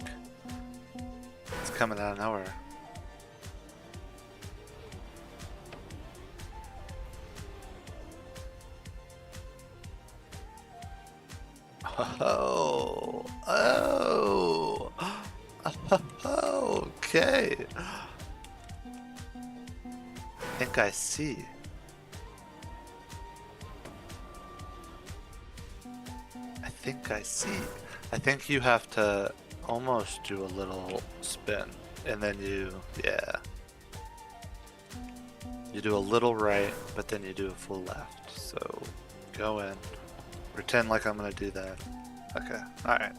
It's coming out of nowhere. Oh, oh, okay. I think I see. I think I see. I think you have to almost do a little spin, and then yeah. You do a little right, but then you do a full left. So go in. Pretend like I'm gonna do that. Okay. Alright.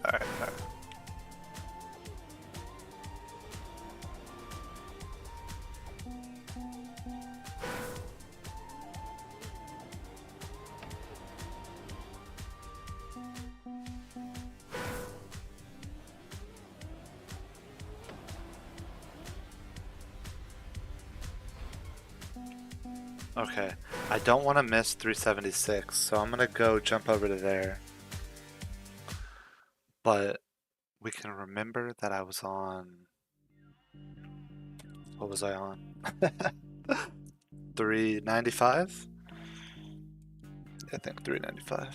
Okay, I don't want to miss 376, so I'm gonna go jump over to there. But we can remember that I was on... What was I on? 395? I think 395.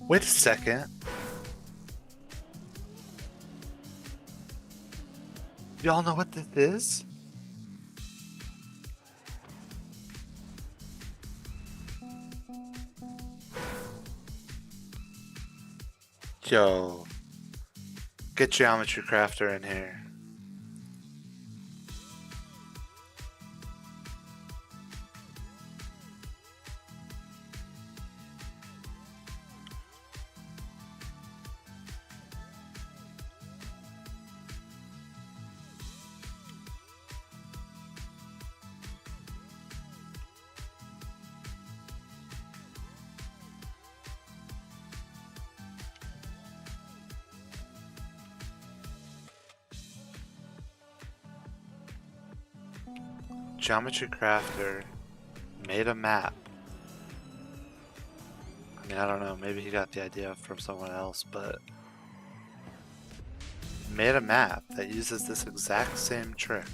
Wait a second. Y'all know what this is? Yo. Get Geometry Crafter in here. Geometry Crafter made a map. I mean, I don't know, maybe he got the idea from someone else, but made a map that uses this exact same trick.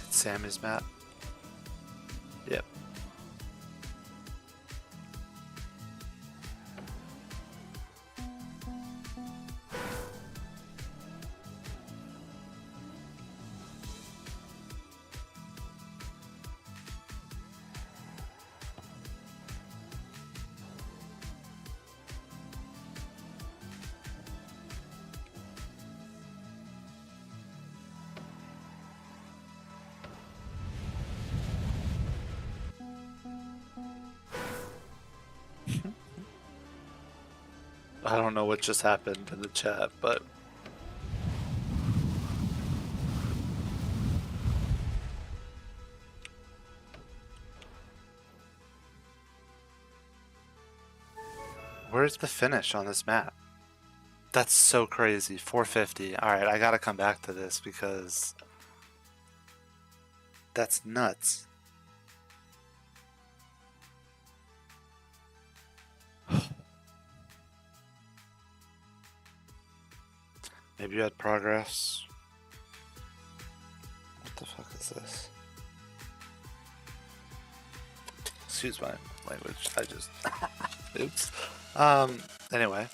It's Sammy's map. Yep. I don't know what just happened in the chat, but where's the finish on this map? That's so crazy. 450. Alright, I gotta come back to this because that's nuts. Maybe you had progress. What the fuck is this? Excuse my language. I just oops. Anyway.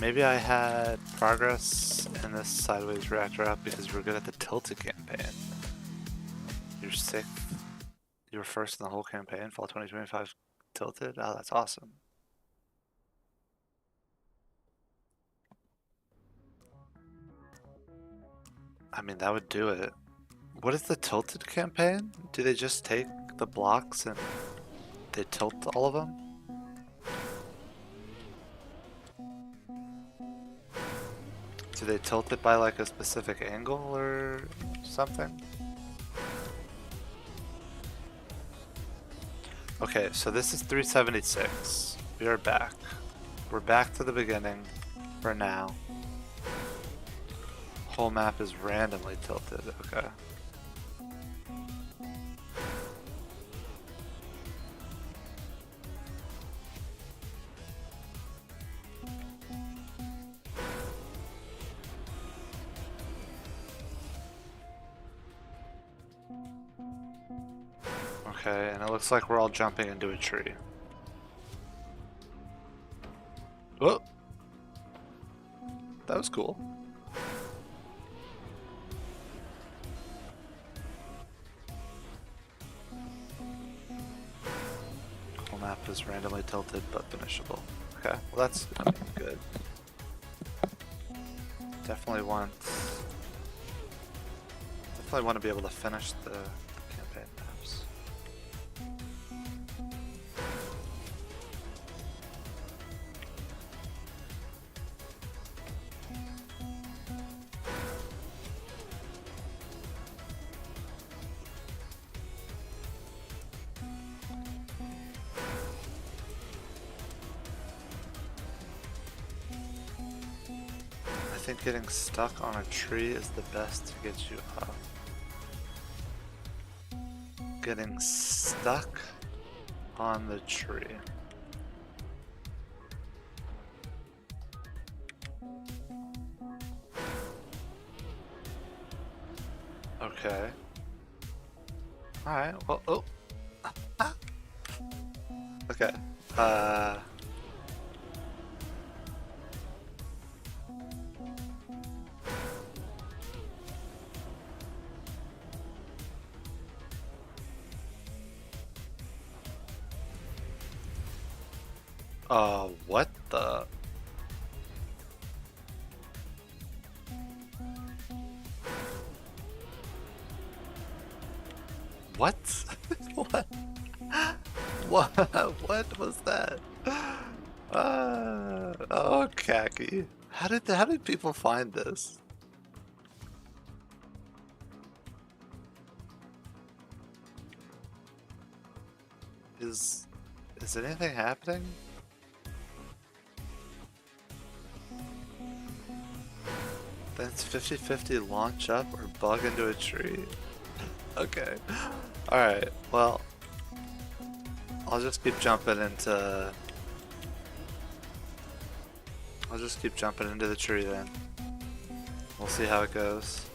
Maybe I had progress in this sideways reactor up because we're good at the tilted campaign. You're sixth. You were first in the whole campaign, fall 2025 tilted. Oh, that's awesome. I mean, that would do it. What is the tilted campaign? Do they just take the blocks and they tilt all of them? Do they tilt it by like a specific angle or something? Okay, so this is 376. We are back. We're back to the beginning for now. Whole map is randomly tilted. Okay. Okay, and it looks like we're all jumping into a tree. Whoa! That was cool. Whole map is randomly tilted but finishable. Okay, well that's good. Definitely want to be able to finish the campaign maps. I think getting stuck on a tree is the best to get you up. Getting stuck on the tree. Okay. Alright, well, oh. Okay. What the? What? What? What? What was that? Oh, Kacky. How did people find this? Is anything happening? Then it's 50-50 launch up or bug into a tree. Okay. Alright, well, I'll just keep jumping into... I'll just keep jumping into the tree then. We'll see how it goes.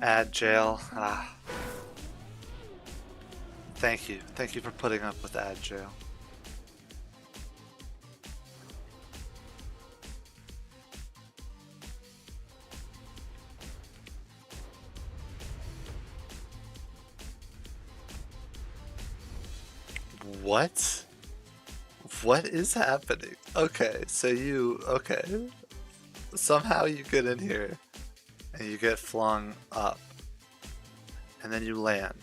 Ad jail. Ah. Thank you. Thank you for putting up with ad jail. What? What is happening? Okay, so okay. Somehow you get in here and you get flung up and then you land.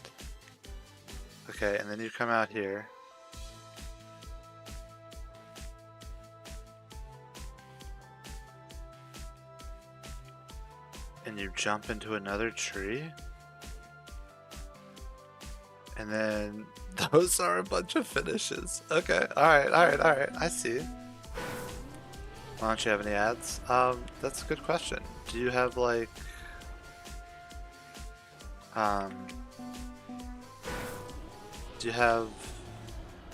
Okay, and then you come out here. And you jump into another tree. And then those are a bunch of finishes. Okay, alright, I see. Why don't you have any ads? That's a good question. Do you have like... do you have...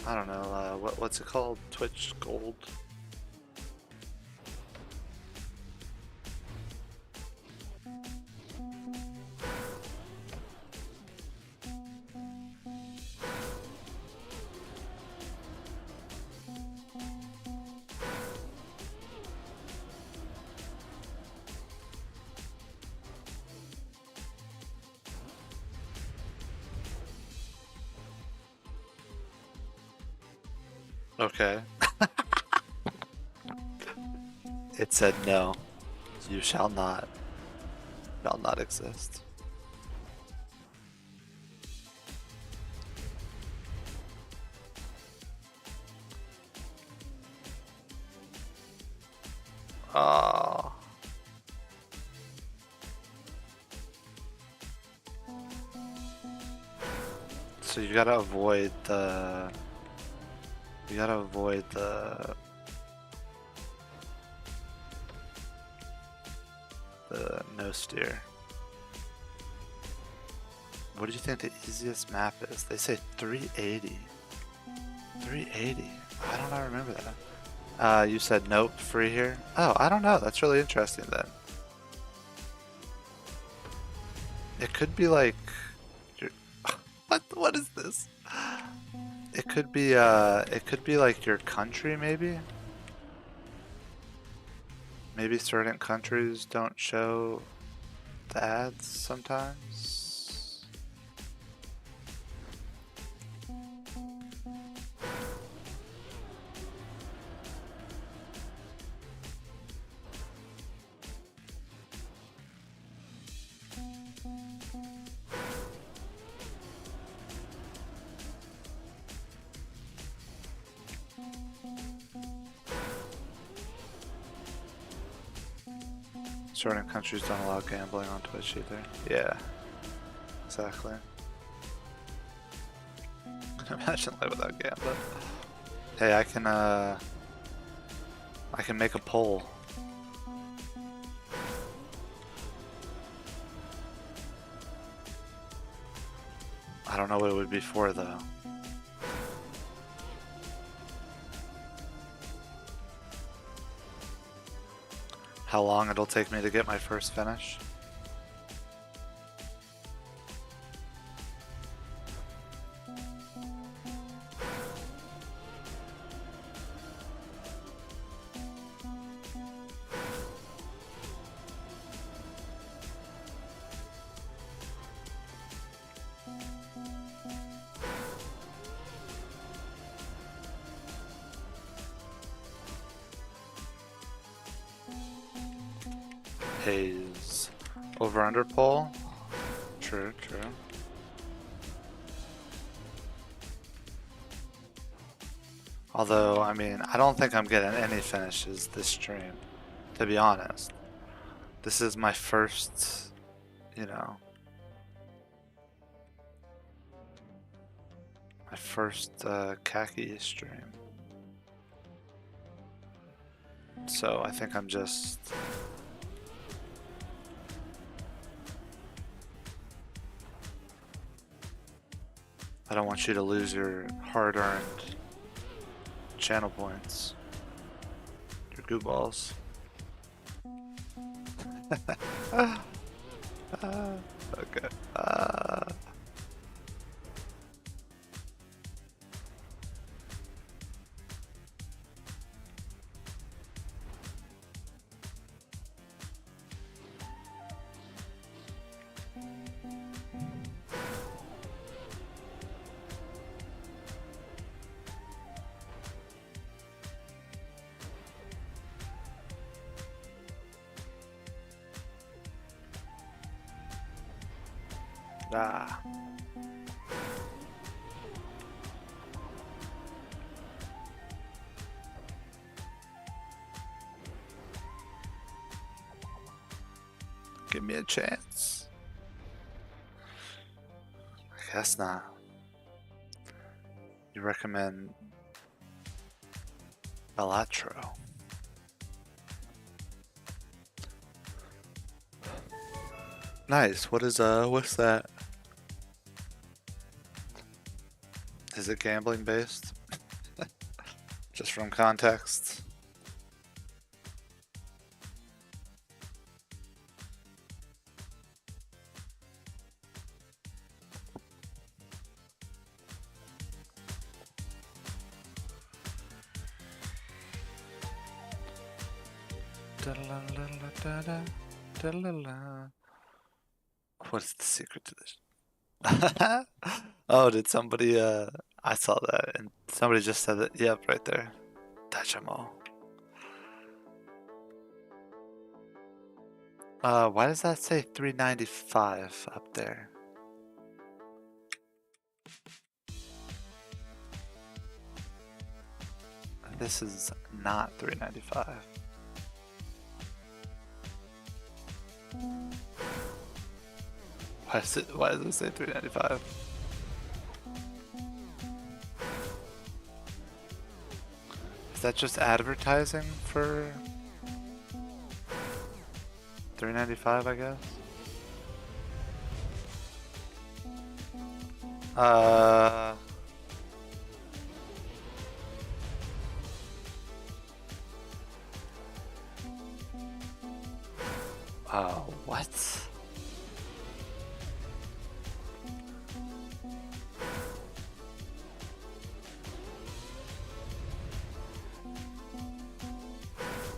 I don't know, what's it called? Twitch Gold? Okay. It said no. You shall not exist. Oh. So you gotta avoid the... You gotta avoid the no steer. What do you think the easiest map is? They say 380. 380. Why don't I remember that? You said nope, free here? Oh, I don't know. That's really interesting then. It could be like... What is this? It could be like your country maybe? Maybe certain countries don't show the ads sometimes. Certain countries don't allow gambling on Twitch either. Yeah, exactly. Imagine life without gambling. Hey, I can make a poll. I don't know what it would be for though. How long it'll take me to get my first finish? Haze. Over under poll? True, true. Although, I mean, I don't think I'm getting any finishes this stream, to be honest. This is my first, you know, my first Kacky stream. So I think I'm just... I don't want you to lose your hard-earned channel points. Your goo balls. Okay. Ah. Give me a chance. I guess not. You recommend Balatro? Nice. What's that? Is it gambling based? Just from context. What's the secret to this? Oh, did somebody, I saw that and somebody just said it. Yep, right there. Touch them all. Why does that say 395 up there? This is not 395. Why does it say 395? Is that just advertising for 395, I guess? What?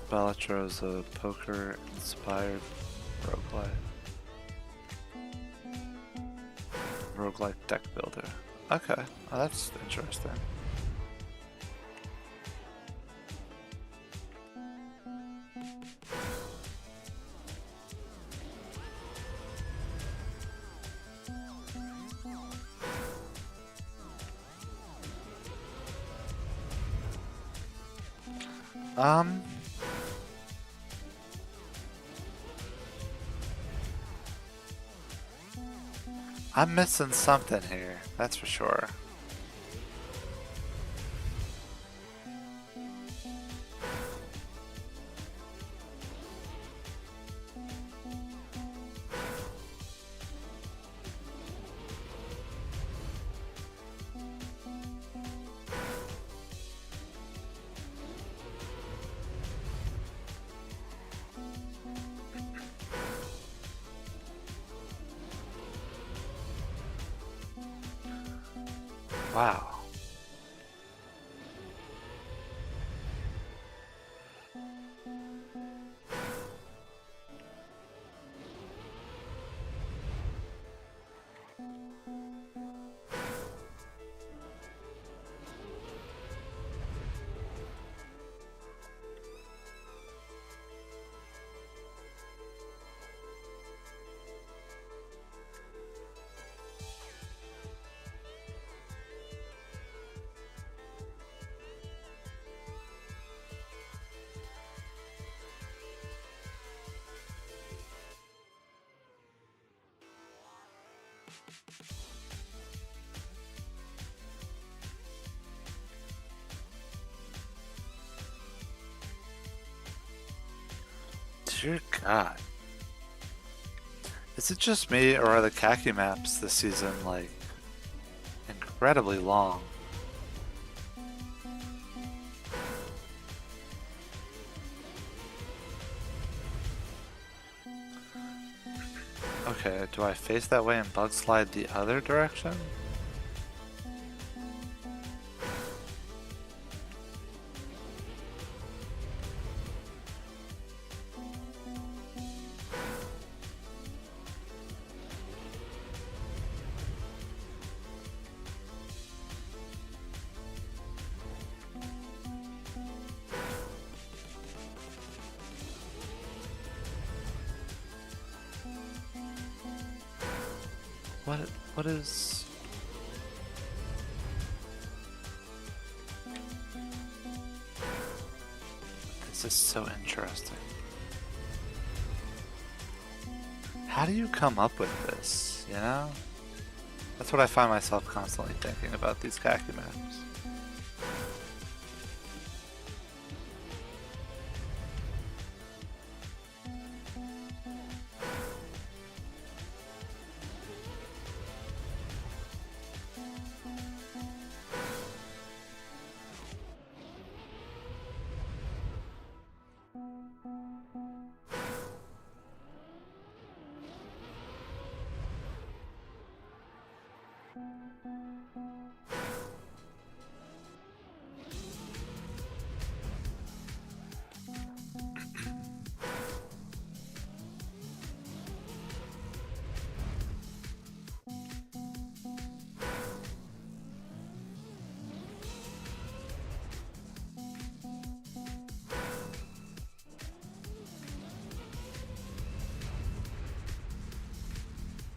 Balatro is a poker-inspired roguelike deck builder. Okay, oh, that's interesting. I'm missing something here, that's for sure. Wow. Dear God. Is it just me, or are the Kacky maps this season, like, incredibly long? Okay, do I face that way and bug slide the other direction? What is... This is so interesting. How do you come up with this, you know? That's what I find myself constantly thinking about these Kacky maps.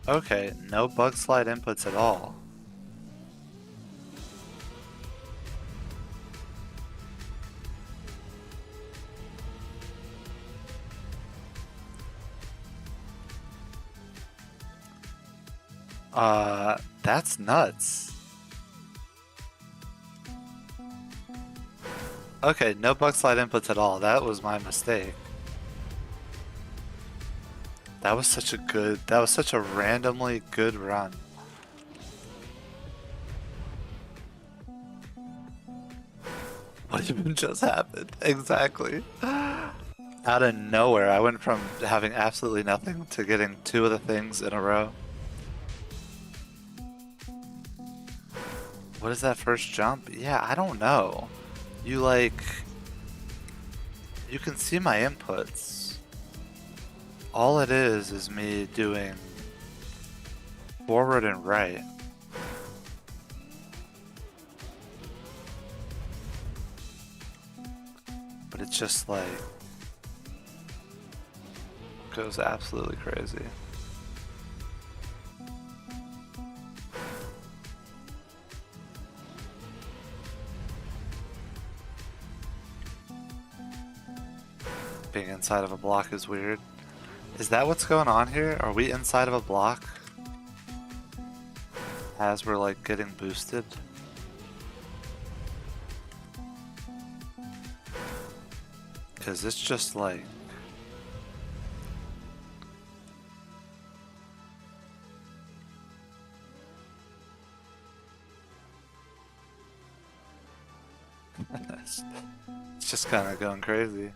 Okay, no bug slide inputs at all. That's nuts. Okay, no bug slide inputs at all. That was my mistake. That was such a randomly good run. What even just happened? Exactly. Out of nowhere, I went from having absolutely nothing to getting two of the things in a row. What is that first jump? Yeah, I don't know. You can see my inputs. All it is me doing forward and right. But it's just like goes absolutely crazy. Being inside of a block is weird. Is that what's going on here? Are we inside of a block as we're like getting boosted? Because it's just like... it's just kind of going crazy.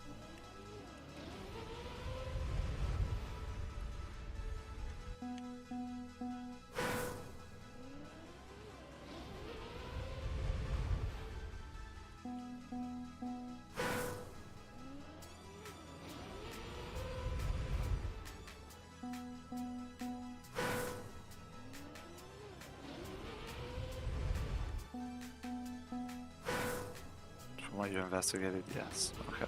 what you investigated? Yes. Okay.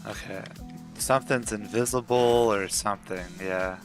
Okay. Something's invisible or something, yeah.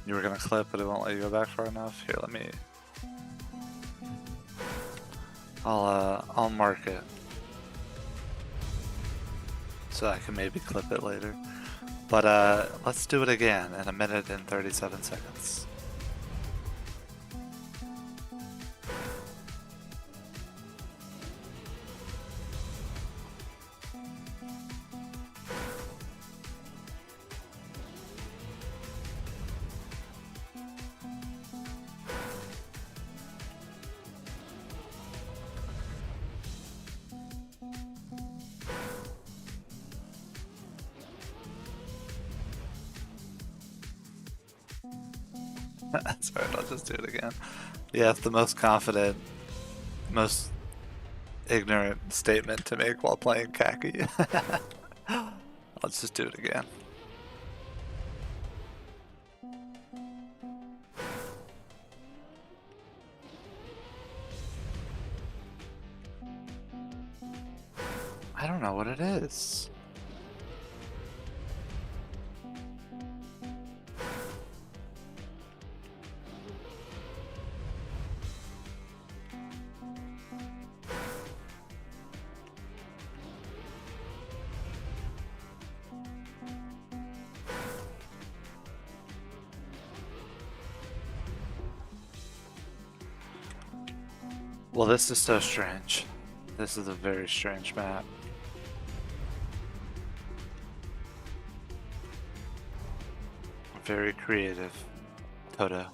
You were gonna clip, but it won't let you go back far enough. Here, let me. I'll mark it so I can maybe clip it later. But let's do it again in 1 minute and 37 seconds. Sorry, I'll just do it again. Yeah, it's the most confident, most ignorant statement to make while playing Kacky. I'll just do it again. I don't know what it is. Well, this is so strange. This is a very strange map. Very creative, Toto.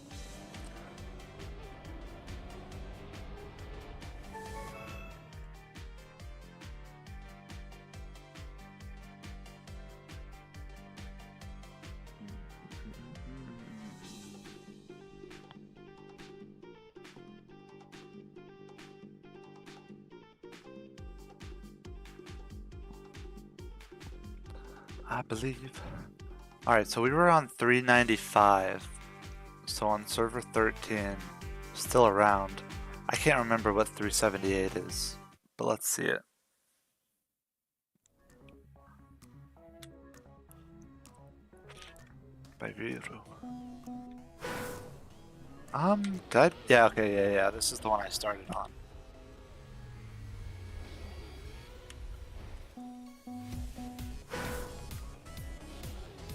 I believe. Alright, so we were on 395. So on server 13, still around. I can't remember what 378 is, but let's see it. By Viru. Did I? Yeah, okay, yeah. This is the one I started on.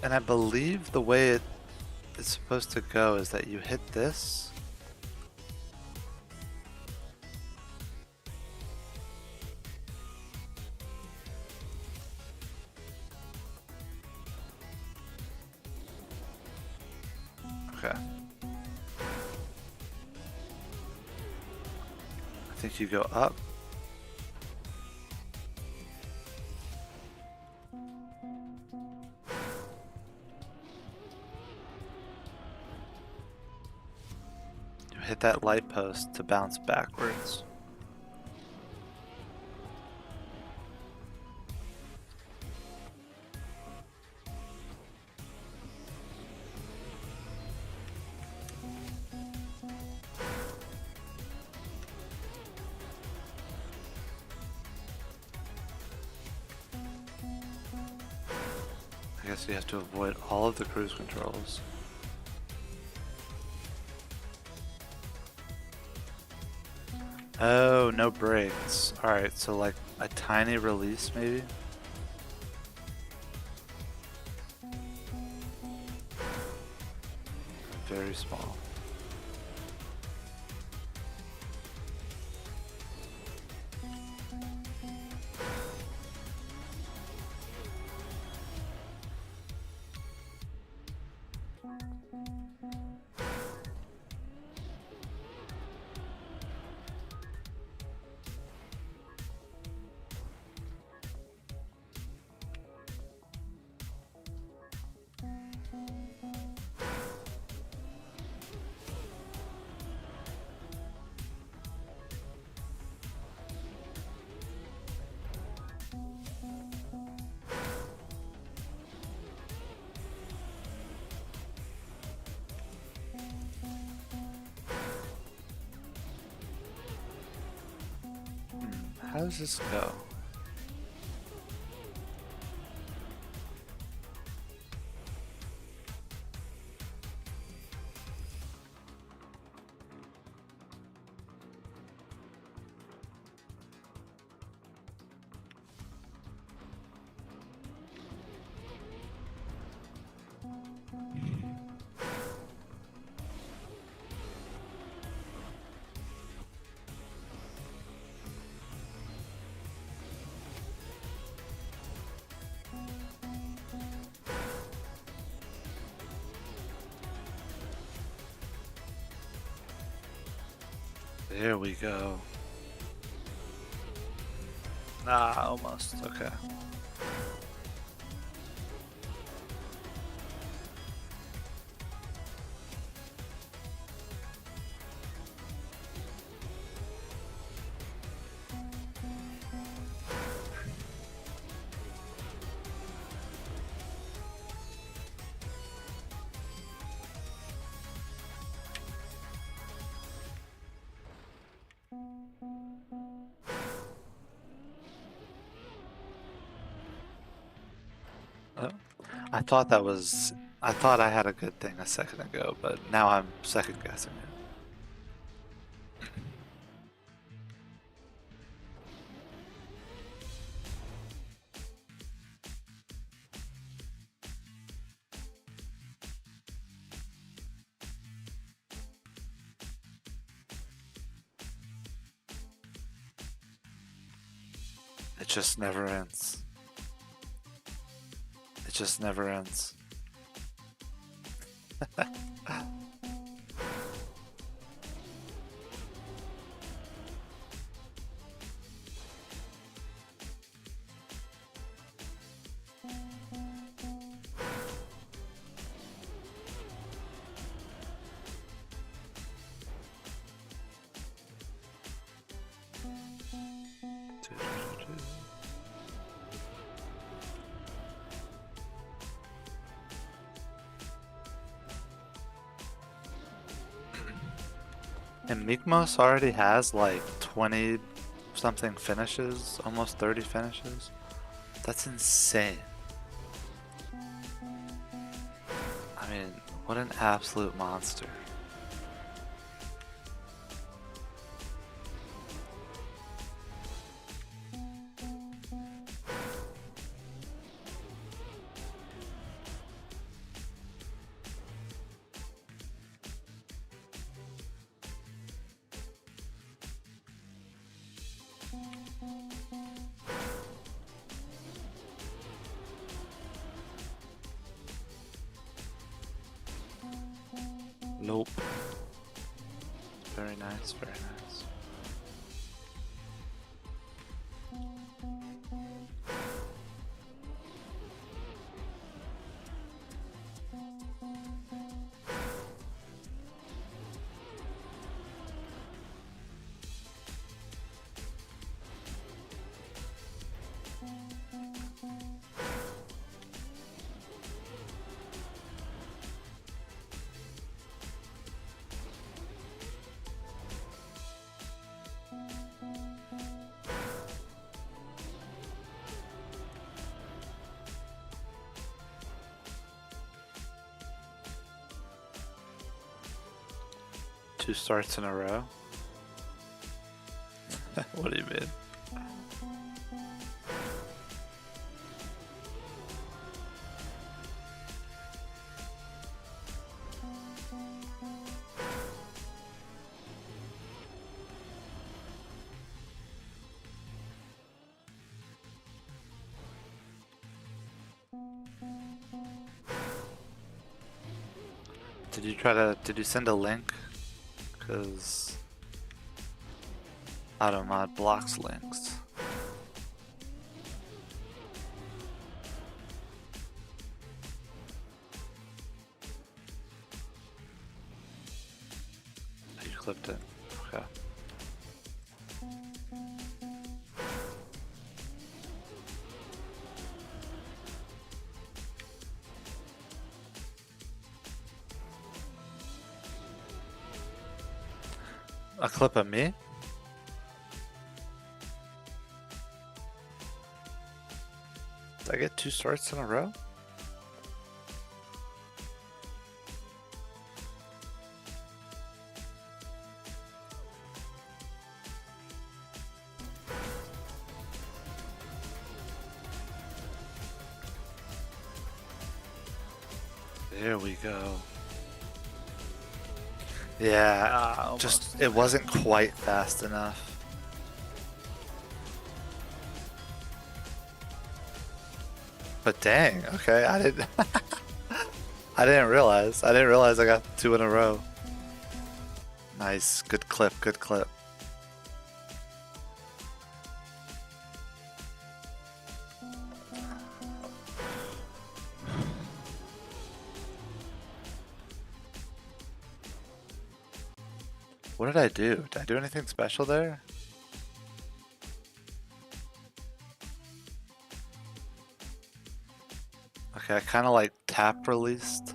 And I believe the way it is supposed to go is that you hit this. Okay. I think you go up. Hit that light post to bounce backwards. I guess you have to avoid all of the cruise controls. Oh, no brakes. Alright, so like a tiny release maybe? very small. How does this go? There we go. Ah, almost. Okay. Oh, I thought that was. I thought I had a good thing a second ago, but now I'm second guessing it. It just never ends. It just never ends. And Mikmos already has like 20 something finishes, almost 30 finishes. That's insane. I mean, what an absolute monster. Nope. Very nice, very nice. Two starts in a row? What do you mean? did you send a link? Because AutoMod blocks links. You clipped it. Okay. A clip of me? Did I get 2 starts in a row? There we go. Yeah, just it wasn't quite fast enough. But dang, okay, I didn't I didn't realize. I didn't realize I got 2 in a row. Nice, good clip, good clip. What did I do? Did I do anything special there? Okay, I kind of like tap released.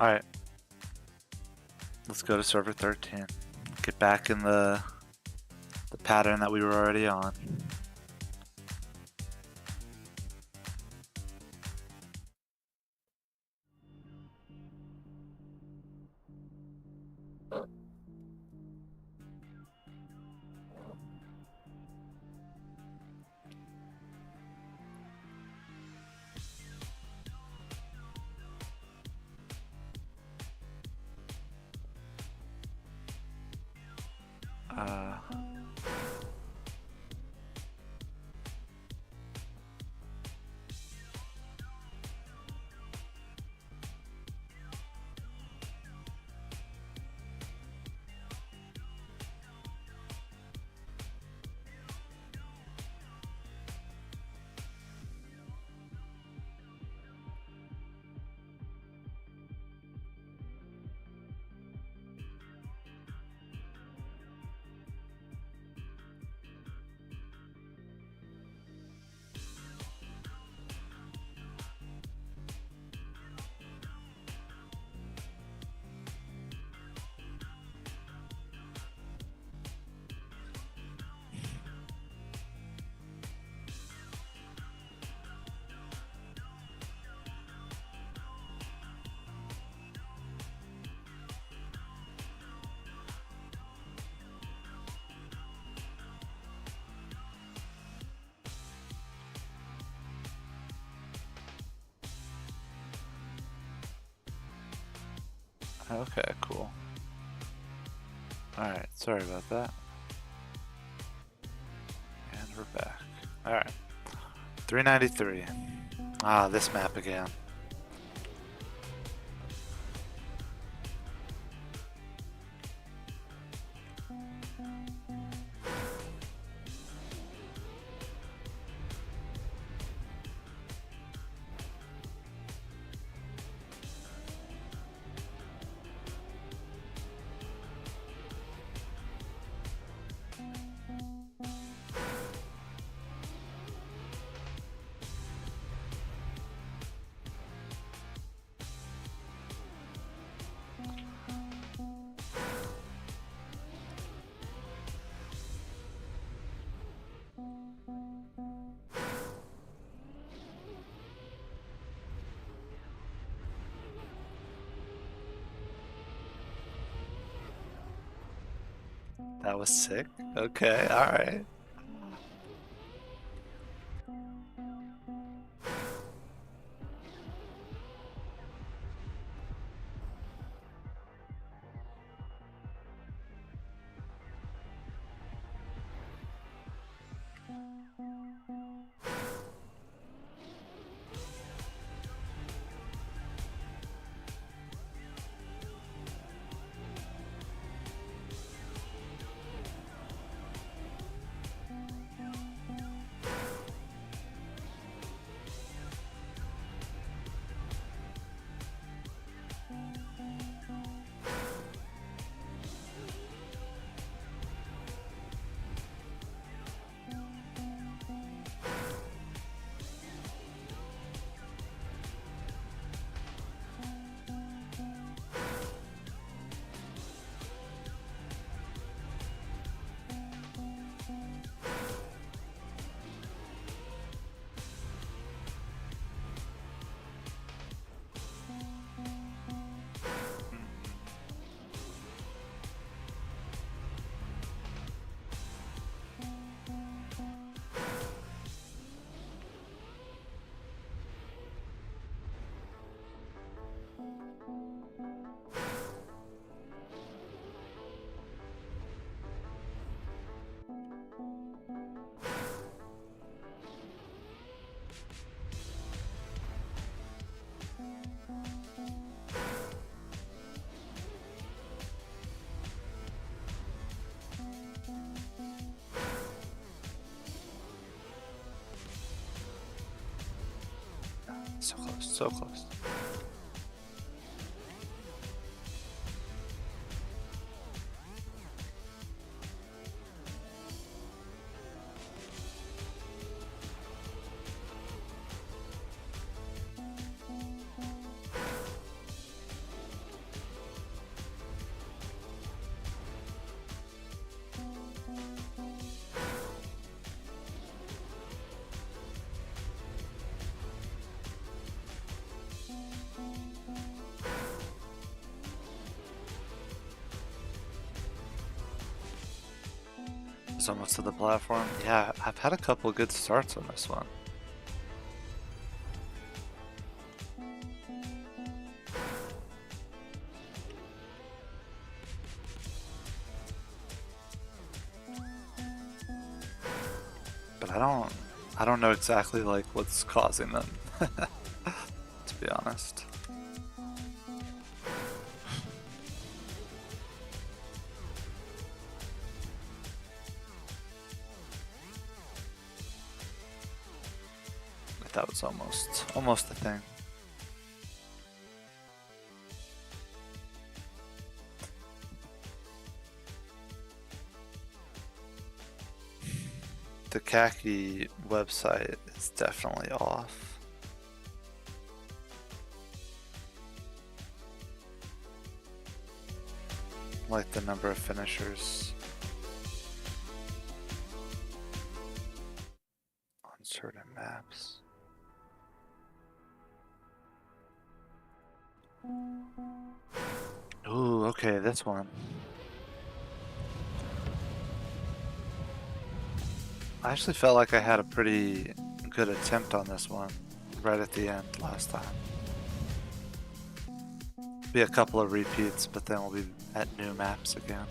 Alright. Let's go to server 13. Get back in the pattern that we were already on. Okay, cool. Alright, sorry about that. And we're back. Alright. 393. Ah, this map again. That was sick. Okay, alright. So close, so close. It's almost to the platform. Yeah, I've had a couple good starts on this one. But I don't know exactly like what's causing them, to be honest. But that was almost the thing. The Kacky website is definitely off. Like the number of finishers on certain maps. Ooh, okay, this one. I actually felt like I had a pretty good attempt on this one right at the end last time. Be a couple of repeats, but then we'll be at new maps again.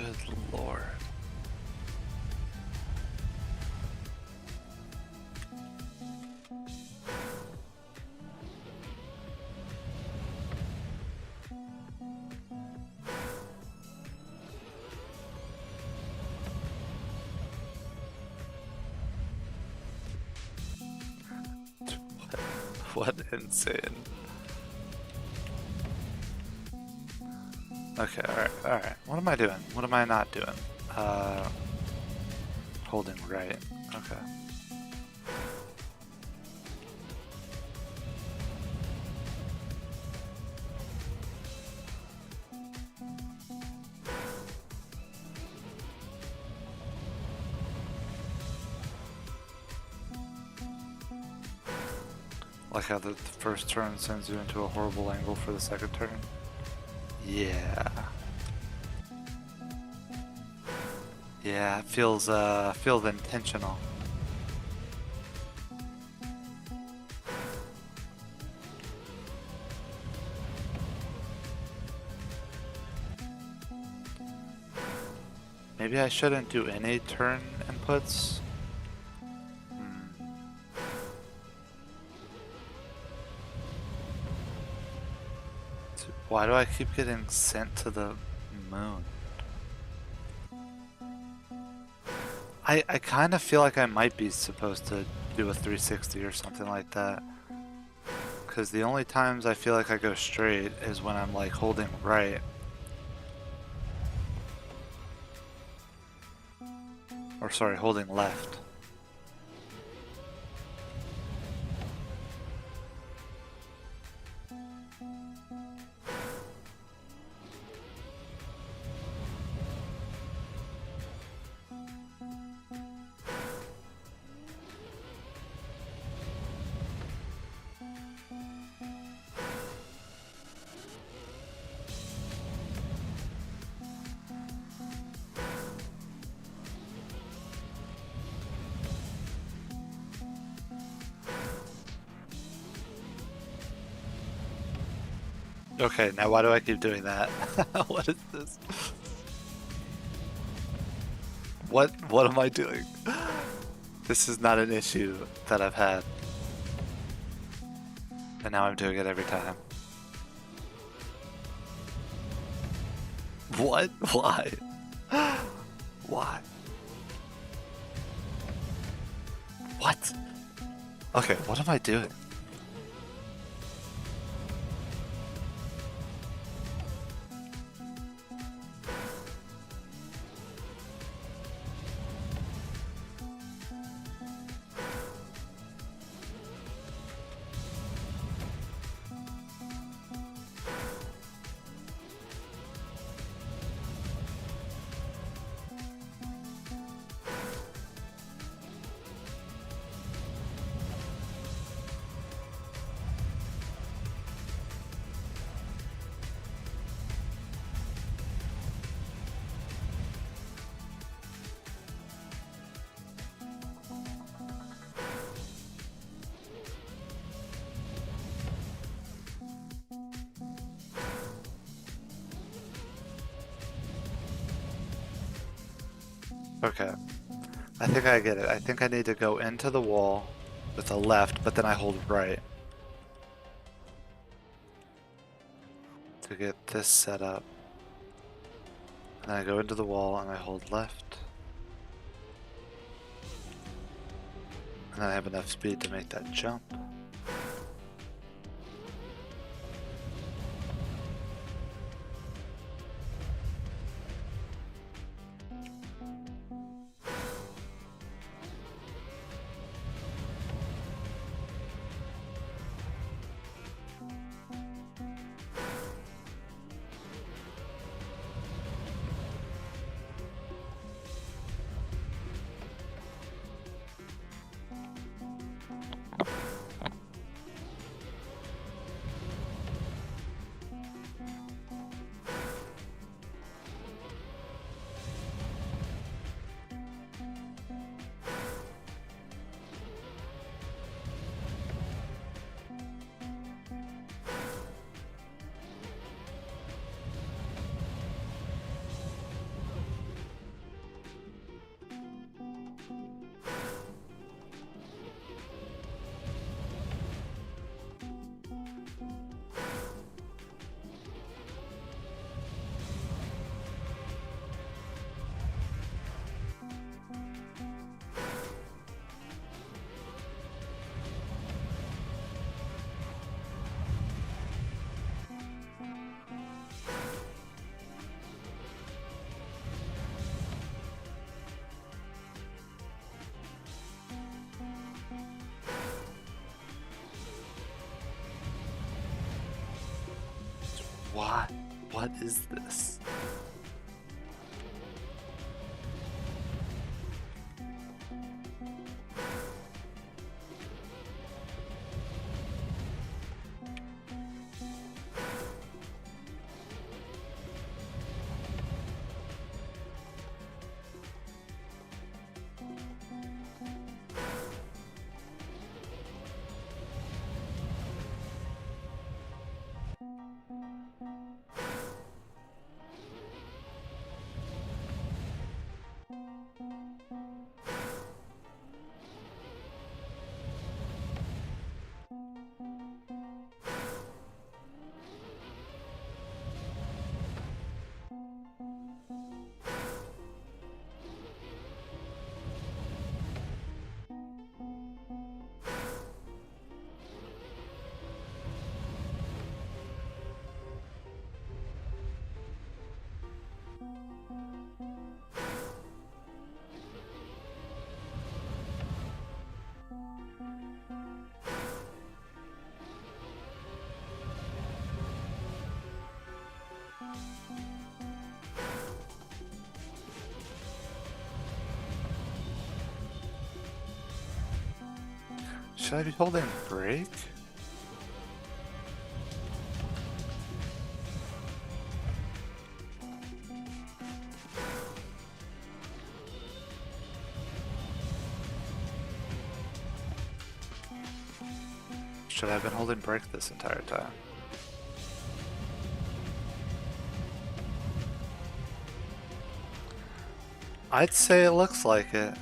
Good lord. What insane. Okay, alright. What am I doing? What am I not doing? Holding right. Okay. Like how the first turn sends you into a horrible angle for the second turn? Yeah. Yeah, it feels intentional. Maybe I shouldn't do any turn inputs. Why do I keep getting sent to the moon? I kind of feel like I might be supposed to do a 360 or something like that. Because the only times I feel like I go straight is when I'm like holding right. Or sorry, holding left. Okay, now why do I keep doing that? What is this? What am I doing? This is not an issue that I've had. And now I'm doing it every time. What? Why? Why? What? Okay, what am I doing? Okay, I think I get it. I think I need to go into the wall with a left, but then I hold right to get this set up. And then I go into the wall and I hold left. And then I have enough speed to make that jump. Why? What is this? Should I be holding break? Should I have been holding break this entire time? I'd say it looks like it.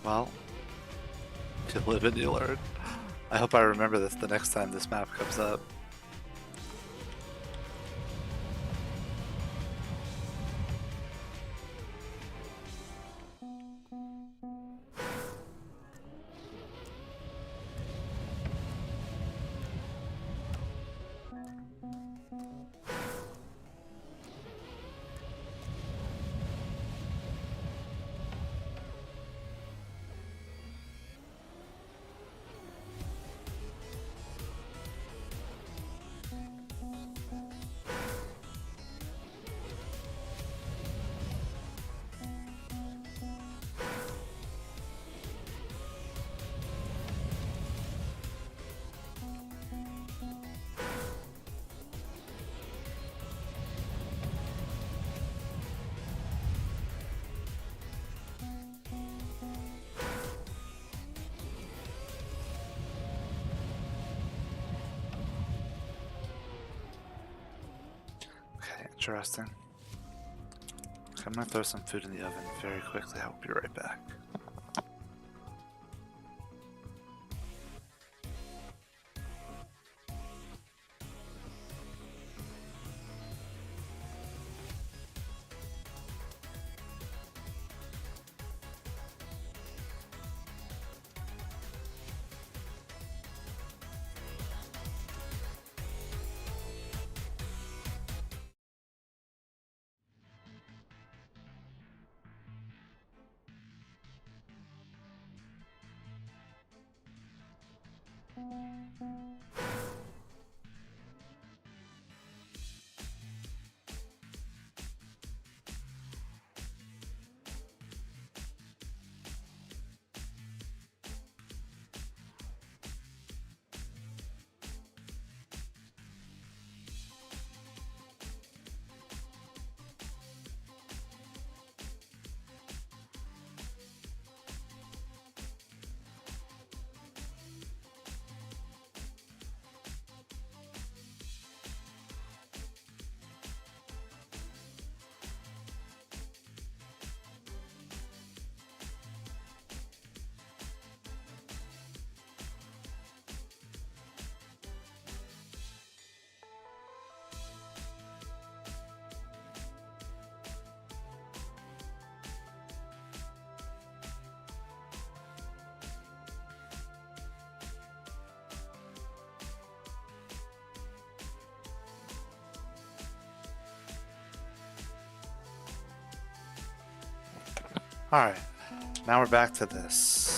Well, you live and you learn. I hope I remember this the next time this map comes up. Okay, interesting. Okay, I'm gonna throw some food in the oven very quickly. I'll be right back. Alright, now we're back to this.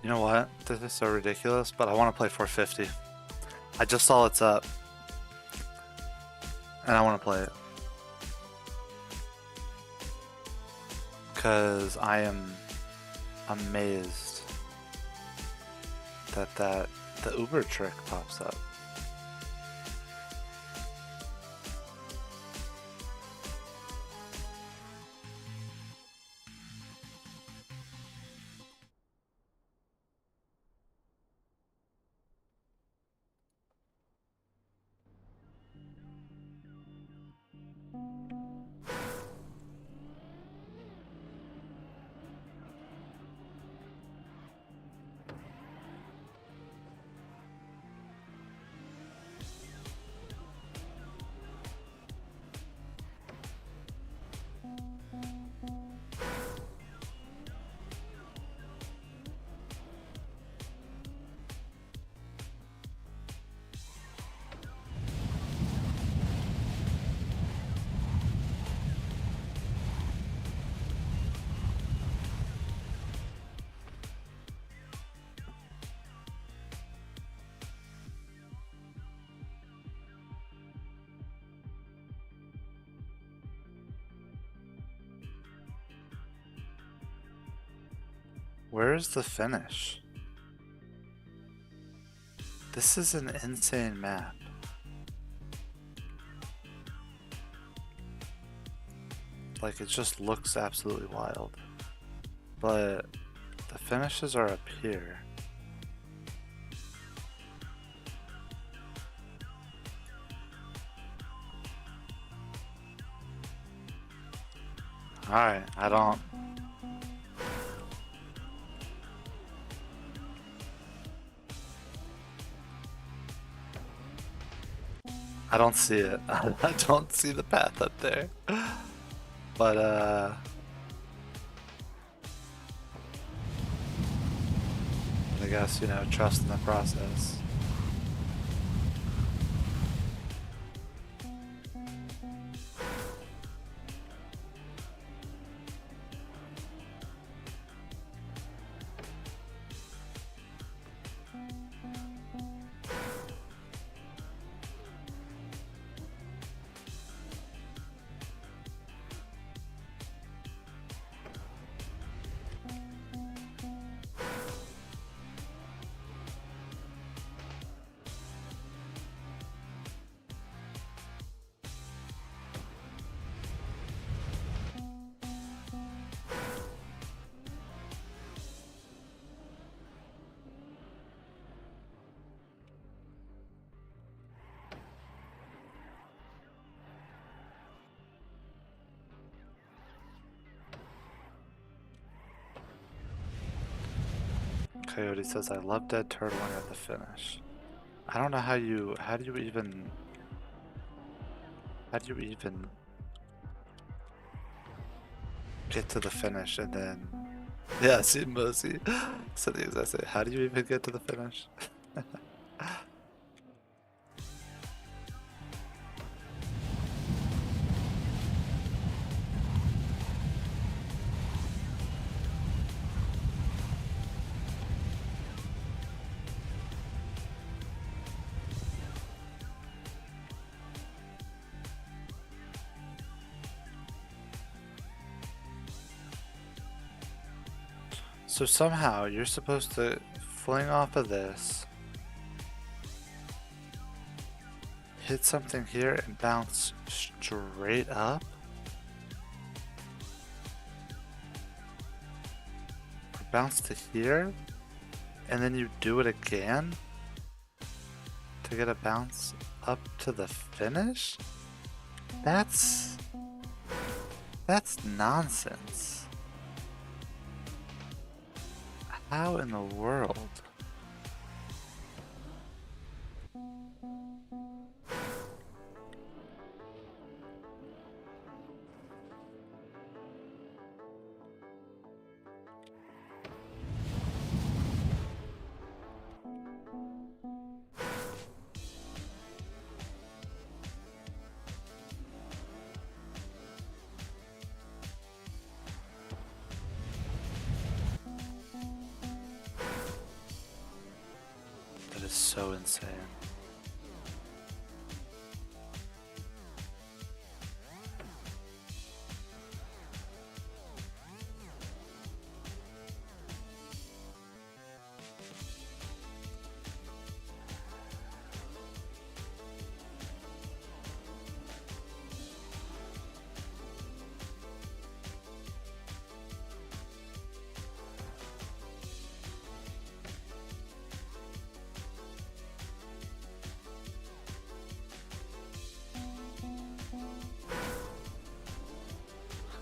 You know what? This is so ridiculous, but I want to play 450. I just saw it's up. And I want to play it. Because I am amazed that the Uber trick pops up. Where is the finish? This is an insane map. Like, it just looks absolutely wild. But the finishes are up here. Alright, I don't see it. I don't see the path up there. But I guess, you know, trust in the process. Coyote says, I love dead turtling at the finish. I don't know how do you even get to the finish and then, yeah, see Mosey said the exact same. How do you even get to the finish? So somehow you're supposed to fling off of this, hit something here, and bounce straight up? Or bounce to here, and then you do it again to get a bounce up to the finish? That's nonsense. How in the world? That is so insane.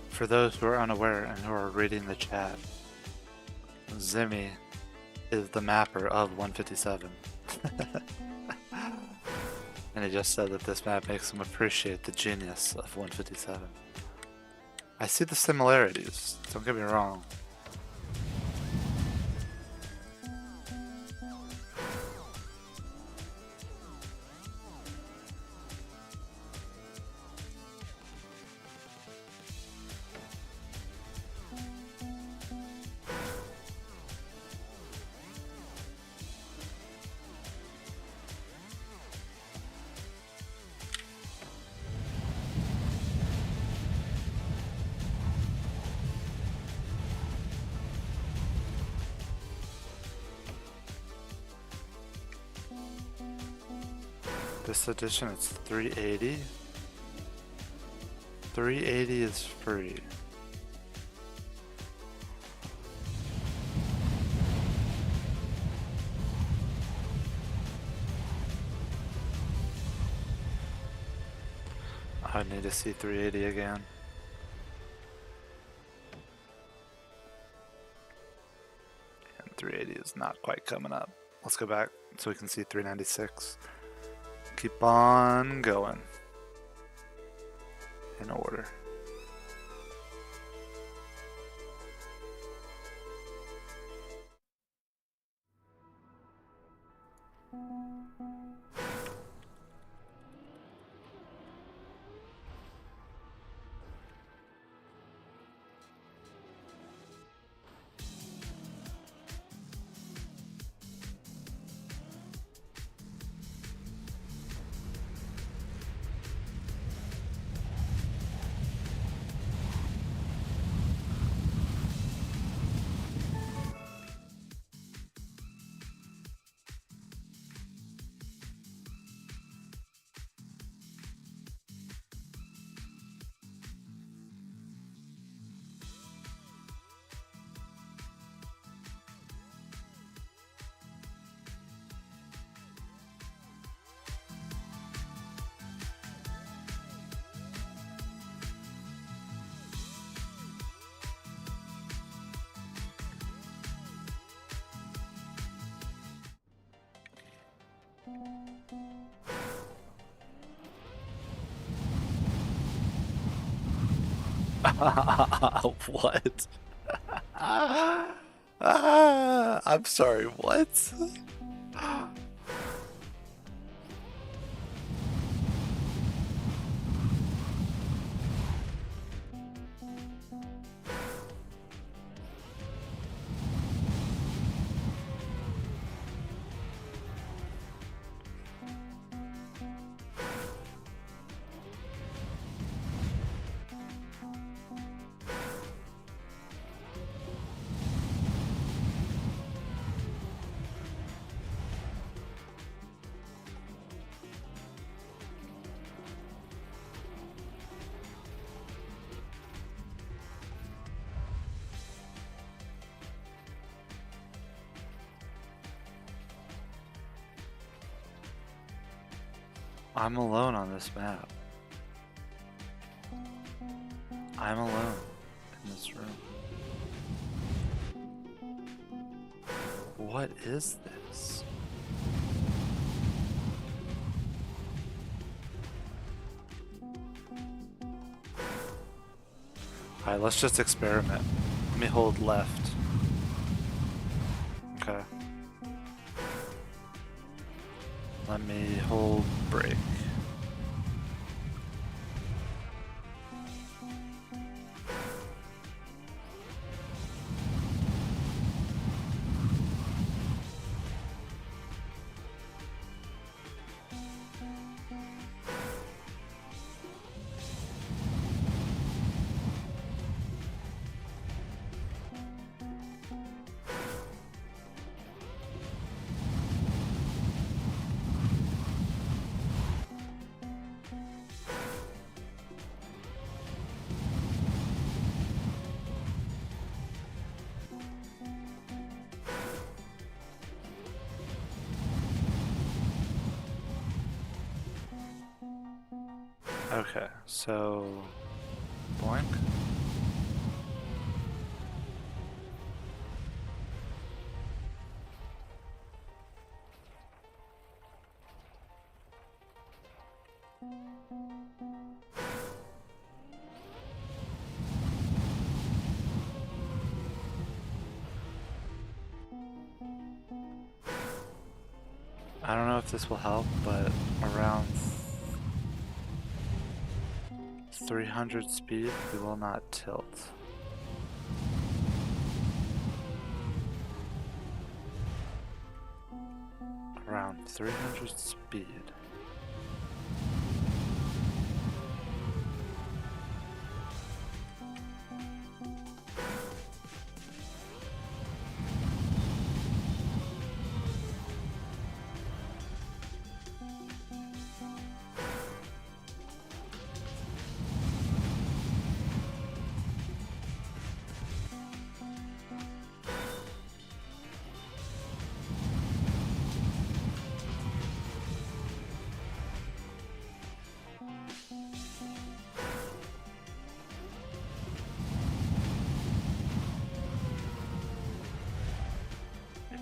For those who are unaware and who are reading the chat, Zimmy is the mapper of 157. And he just said that this map makes him appreciate the genius of 157. I see the similarities, don't get me wrong. This edition, it's 380. 380 is free. I need to see 380 again. And 380 is not quite coming up. Let's go back so we can see 396. Keep on going. In order. What? I'm sorry, what? I'm alone on this map. I'm alone in this room. What is this? Alright, let's just experiment. Let me hold left. Okay. Let me hold break. Okay, so boink. I don't know if this will help, but around 300 speed, we will not tilt. Around 300 speed.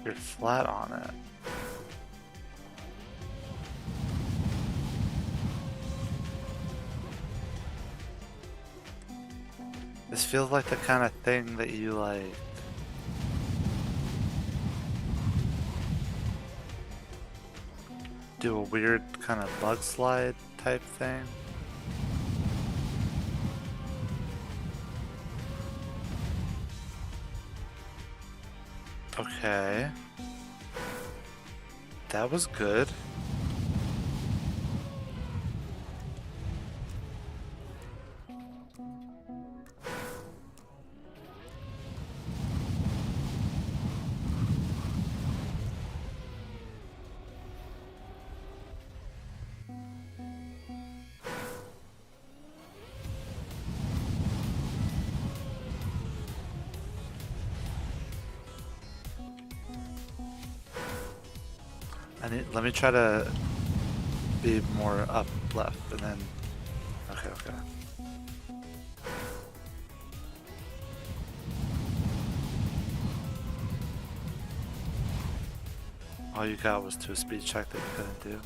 You're flat on it. This feels like the kind of thing that you like do a weird kind of bug slide type thing. Okay. That was good. Let me try to be more up left and then okay. All you got was to a speed check that you couldn't do.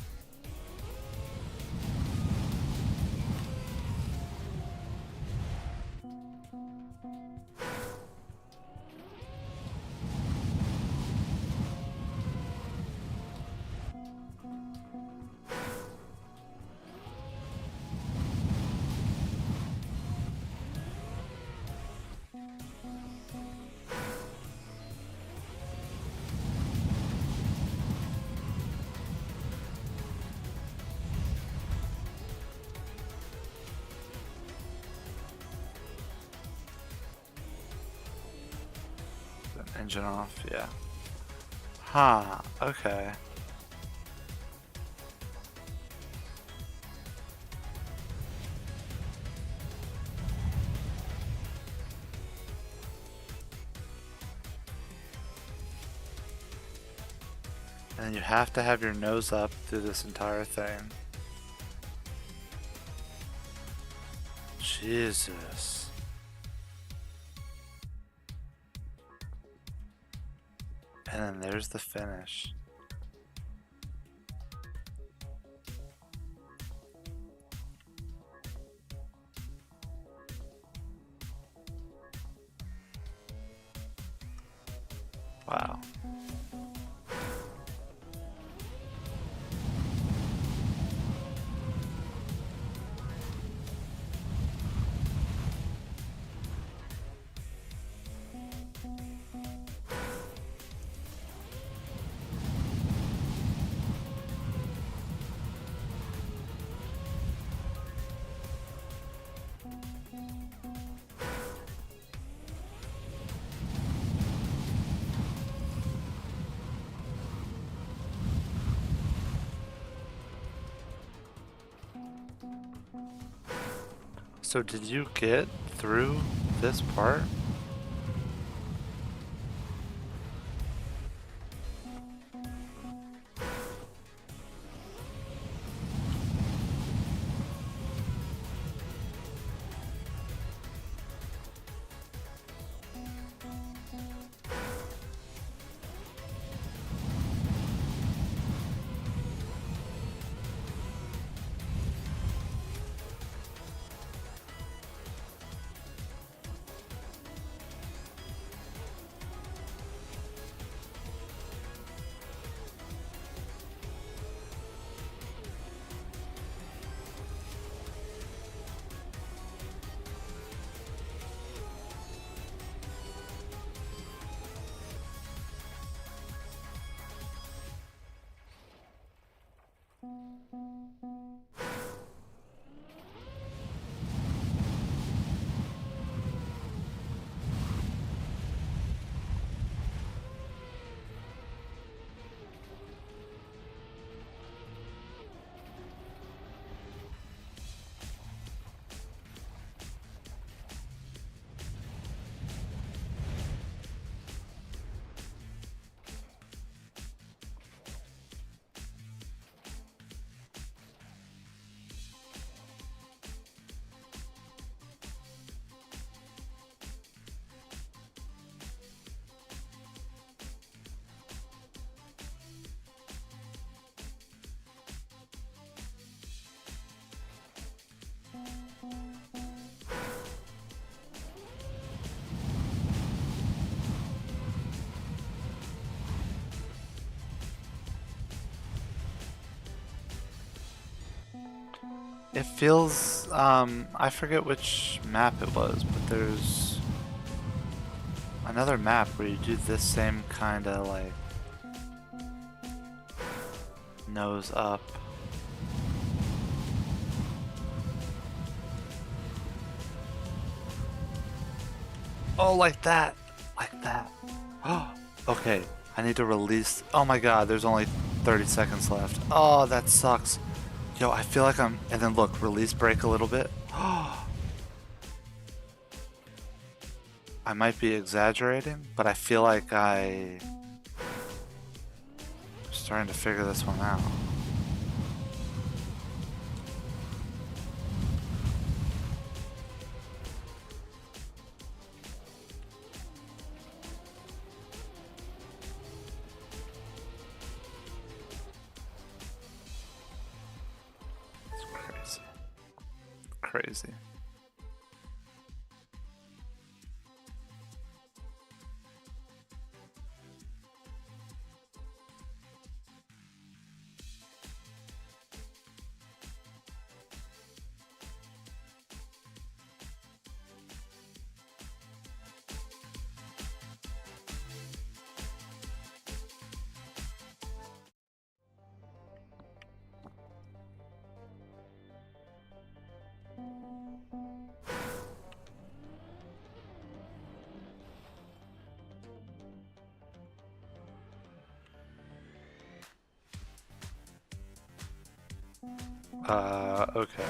Engine off, yeah. Huh, okay. And you have to have your nose up through this entire thing. Jesus. And then there's the finish. Wow. So did you get through this part? It feels, I forget which map it was, but there's another map where you do this same kind of like nose up. Oh, like that, like that. Oh, okay. I need to release. Oh my god, there's only 30 seconds left. Oh, that sucks. Yo, I feel like I'm. And then look, release break a little bit. Oh, I might be exaggerating, but I feel like I'm starting to figure this one out. It's crazy. Crazy. Okay.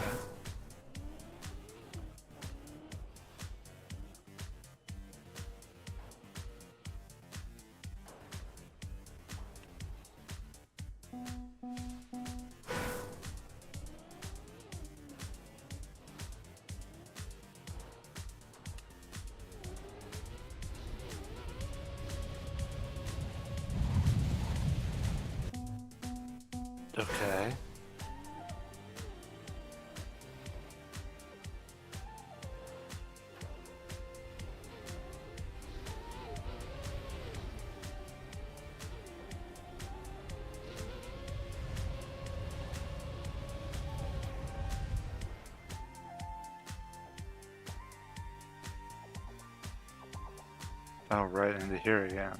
Okay. Oh, right into here again.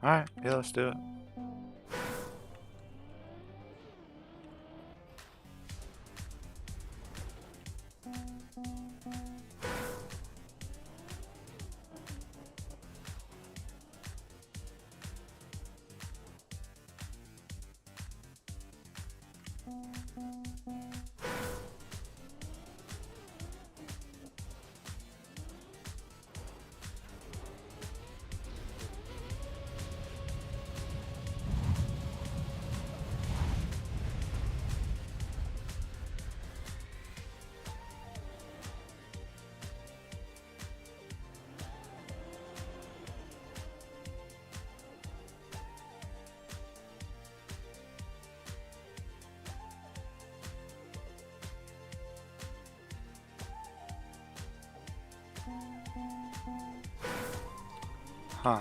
Alright, yeah, let's do it. Huh.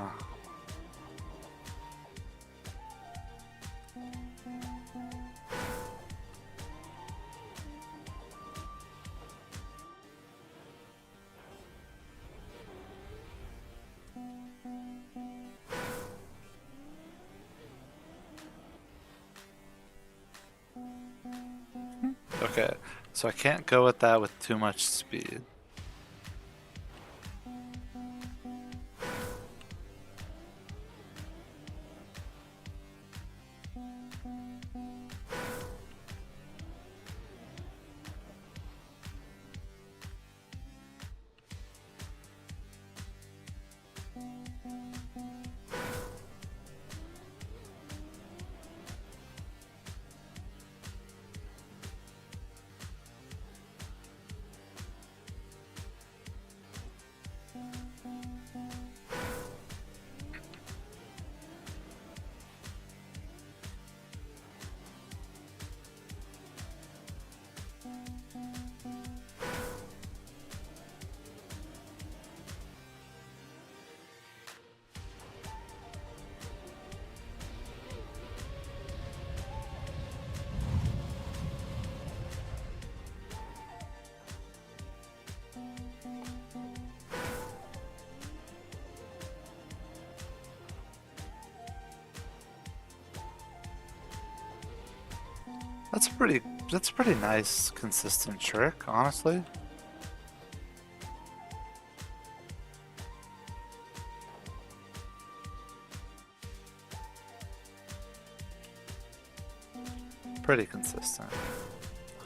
Okay, so I can't go with that with too much speed. That's a pretty nice, consistent trick, honestly. Pretty consistent.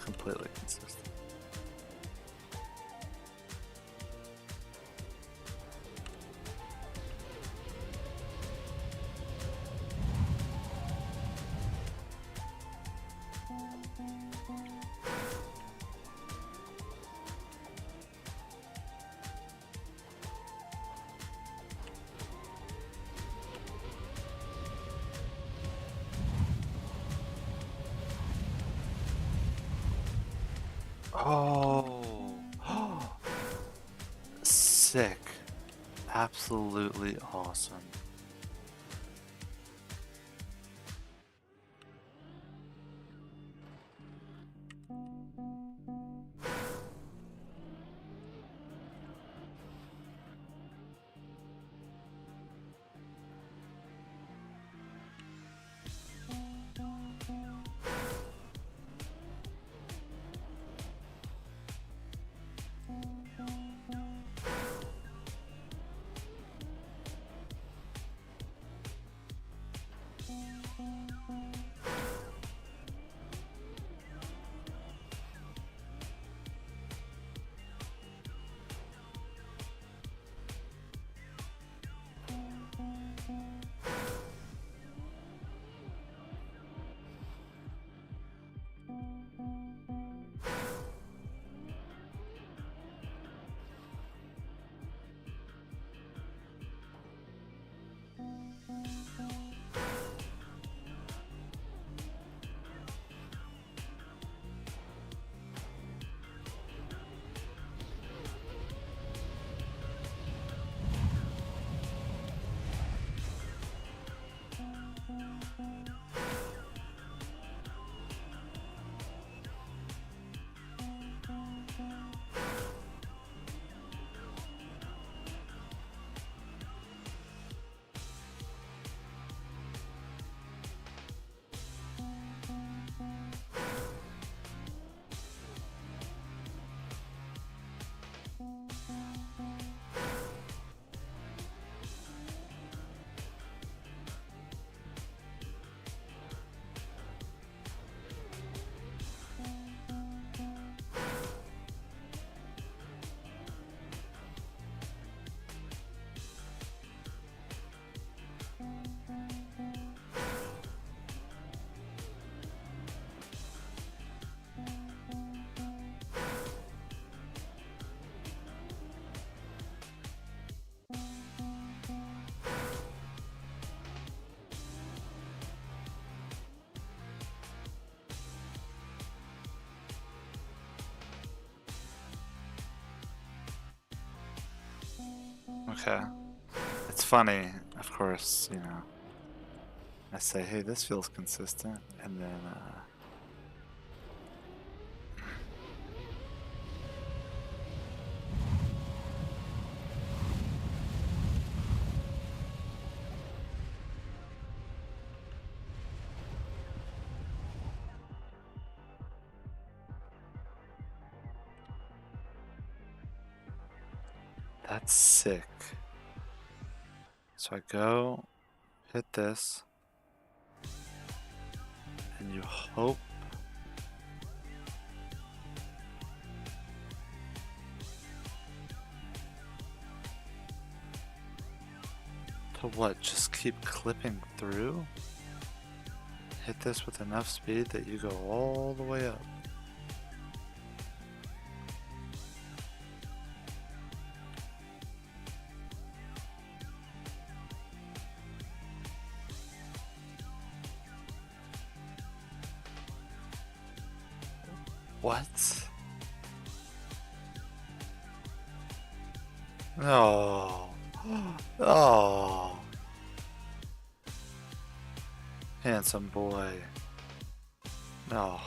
Completely consistent. Oh, sick. Absolutely awesome. Okay. It's funny, of course, you know. I say, hey, this feels consistent, and then, that's sick. So I go, hit this, and you hope. To what? Just keep clipping through? Hit this with enough speed that you go all the way up. What? No. Oh. Handsome boy. No.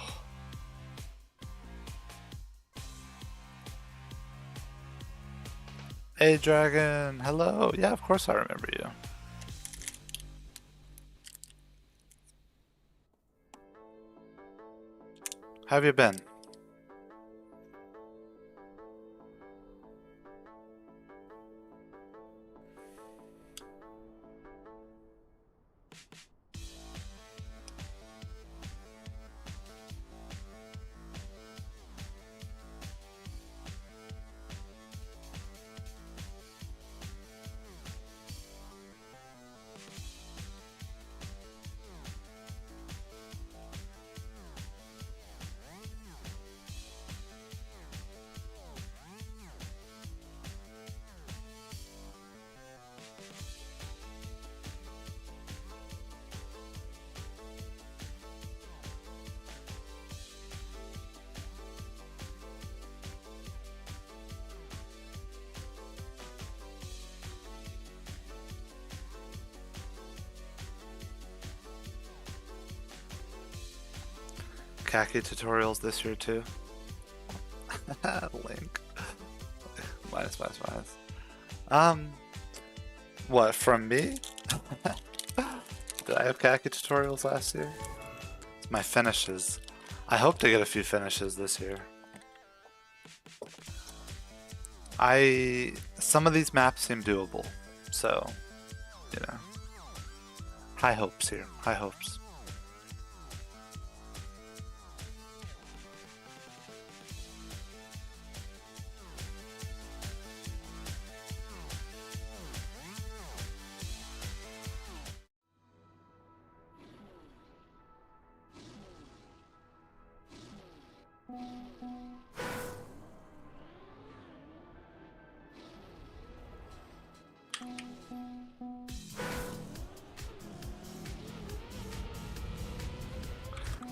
Hey, Dragon. Hello. Yeah, of course I remember you. How have you been? Kacky tutorials this year too. Link. Minus. What, from me? Did I have Kacky tutorials last year? My finishes. I hope to get a few finishes this year. Some of these maps seem doable, so, you know. High hopes here, high hopes.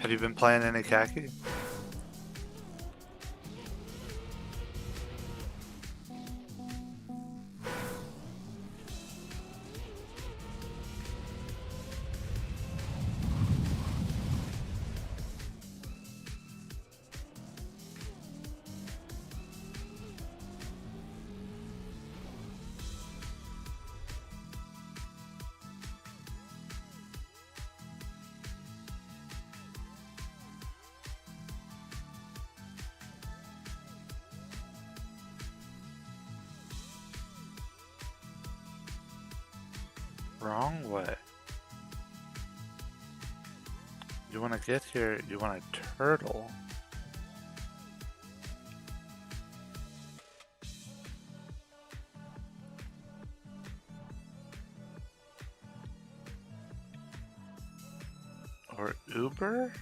Have you been playing any Kacky? Wrong way. You want to get here, you want a turtle. Or Uber?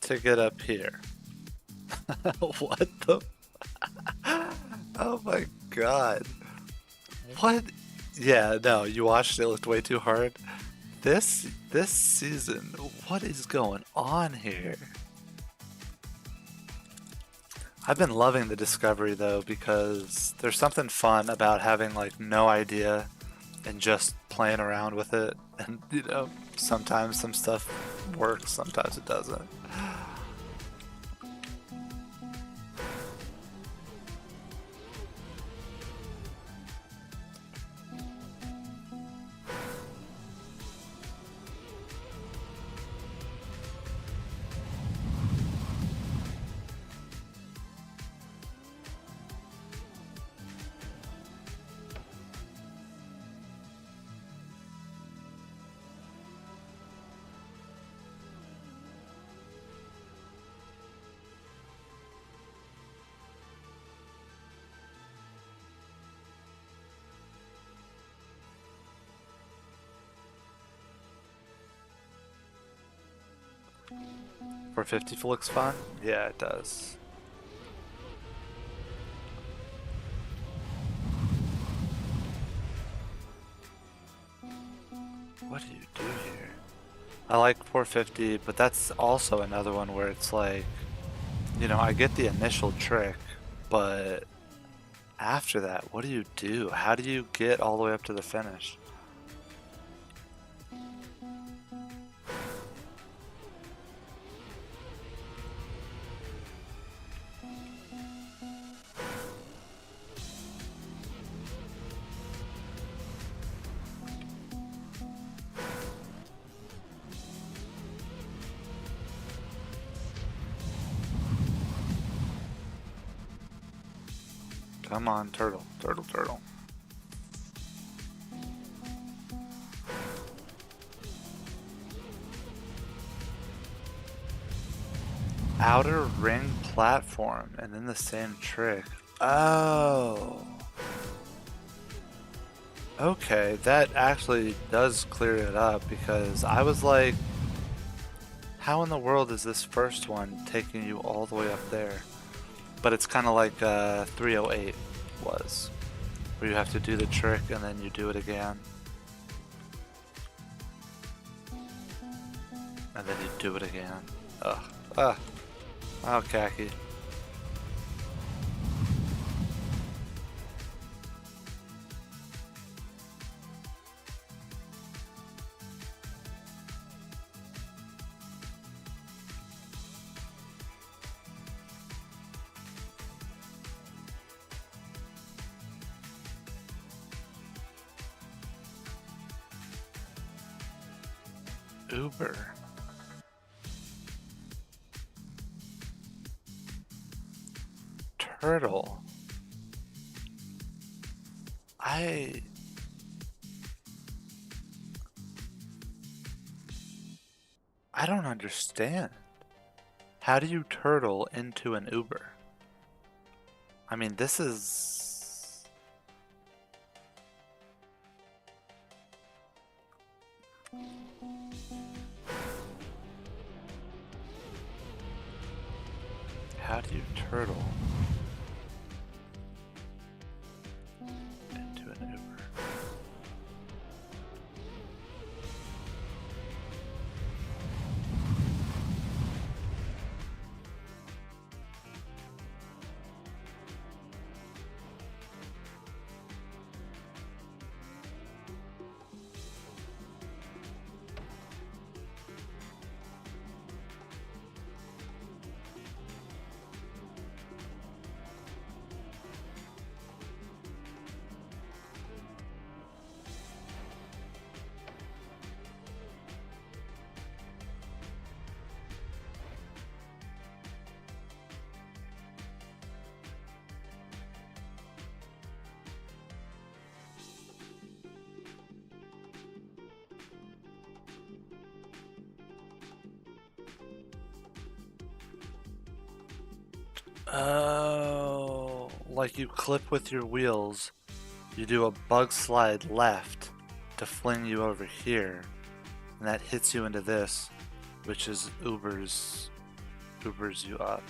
To get up here. What the? Oh my god. What? Yeah, no, you watched it, looked way too hard. This season, what is going on here? I've been loving the discovery though because there's something fun about having like no idea and just playing around with it. And sometimes some stuff works, sometimes it doesn't. For 50 looks fun? Yeah, it does. What do you do here? I like 450, but that's also another one where it's like, I get the initial trick, but after that, what do you do? How do you get all the way up to the finish? Come on, turtle, turtle, turtle. Outer ring platform and then the same trick. Oh. Okay, that actually does clear it up because I was like, how in the world is this first one taking you all the way up there? But it's kind of like 308 was, where you have to do the trick and then you do it again. And then you do it again. Ugh. Ah. Oh, Kacky. Uber. Turtle. I don't understand. How do you turtle into an Uber? I mean, this is... How do you turtle into an Uber? Oh, like you clip with your wheels, you do a bug slide left to fling you over here, and that hits you into this, which is Ubers you up.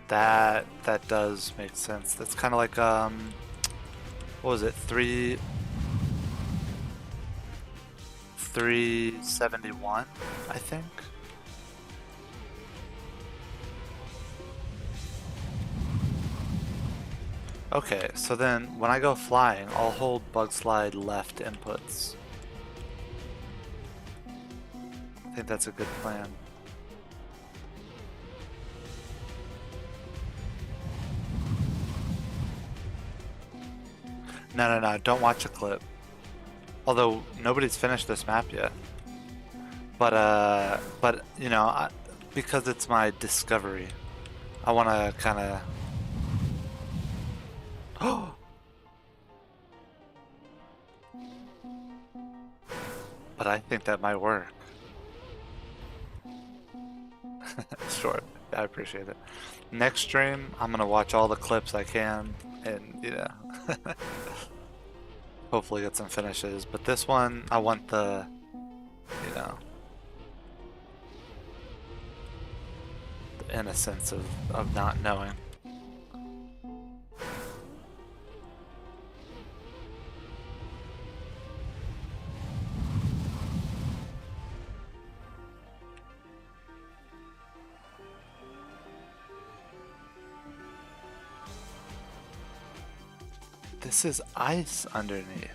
That does make sense. That's kind of like what was it? 371, I think. Okay, so then when I go flying, I'll hold bug slide left inputs. I think that's a good plan. No, don't watch a clip. Although nobody's finished this map yet. But you know, because it's my discovery, I want to kind of. Oh, but I think that might work. Sure, I appreciate it. Next stream, I'm gonna watch all the clips I can, and you know, hopefully get some finishes. But this one, I want the, you know, the innocence of not knowing. This is ice underneath.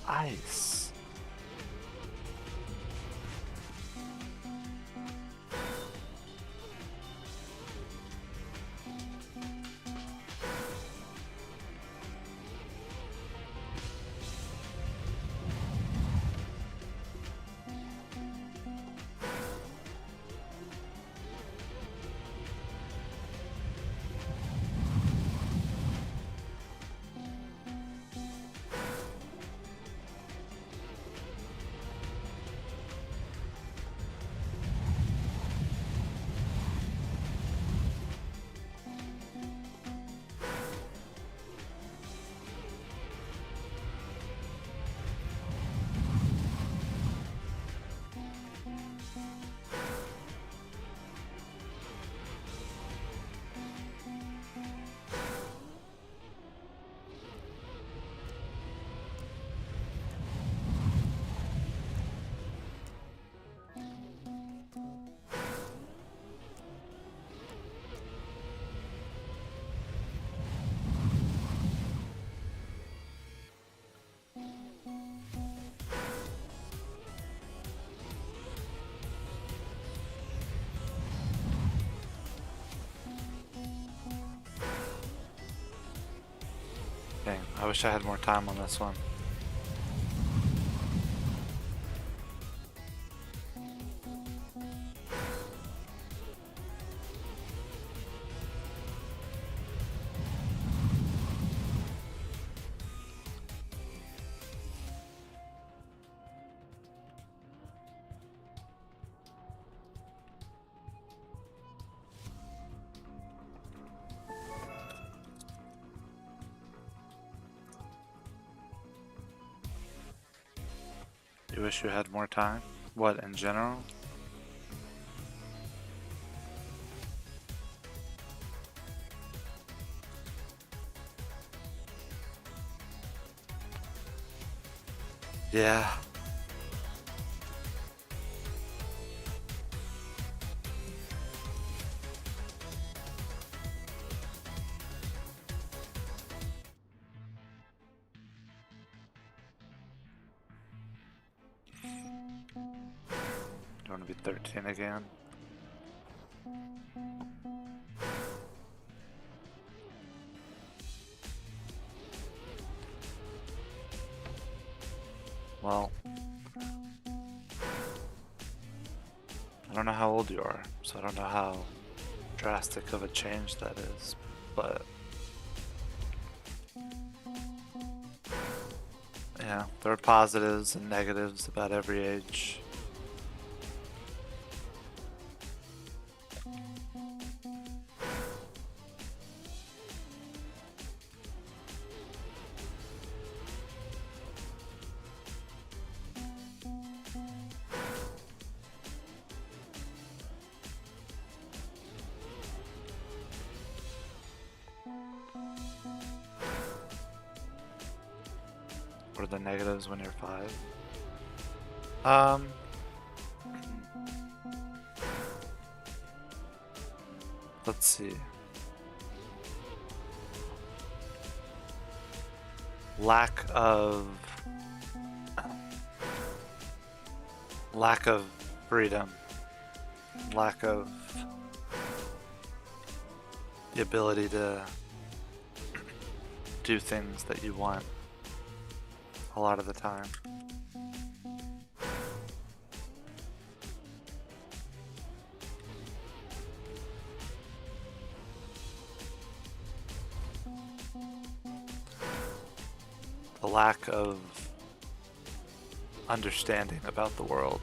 Ice. Dang, I wish I had more time on this one. You wish you had more time? What, in general? Yeah. You want to be 13 again? Well, I don't know how old you are, so I don't know how drastic of a change that is, but yeah, there are positives and negatives about every age. What are the negatives when you're 5? Um, let's see. Lack of freedom, lack of the ability to do things that you want a lot of the time. The lack of understanding about the world,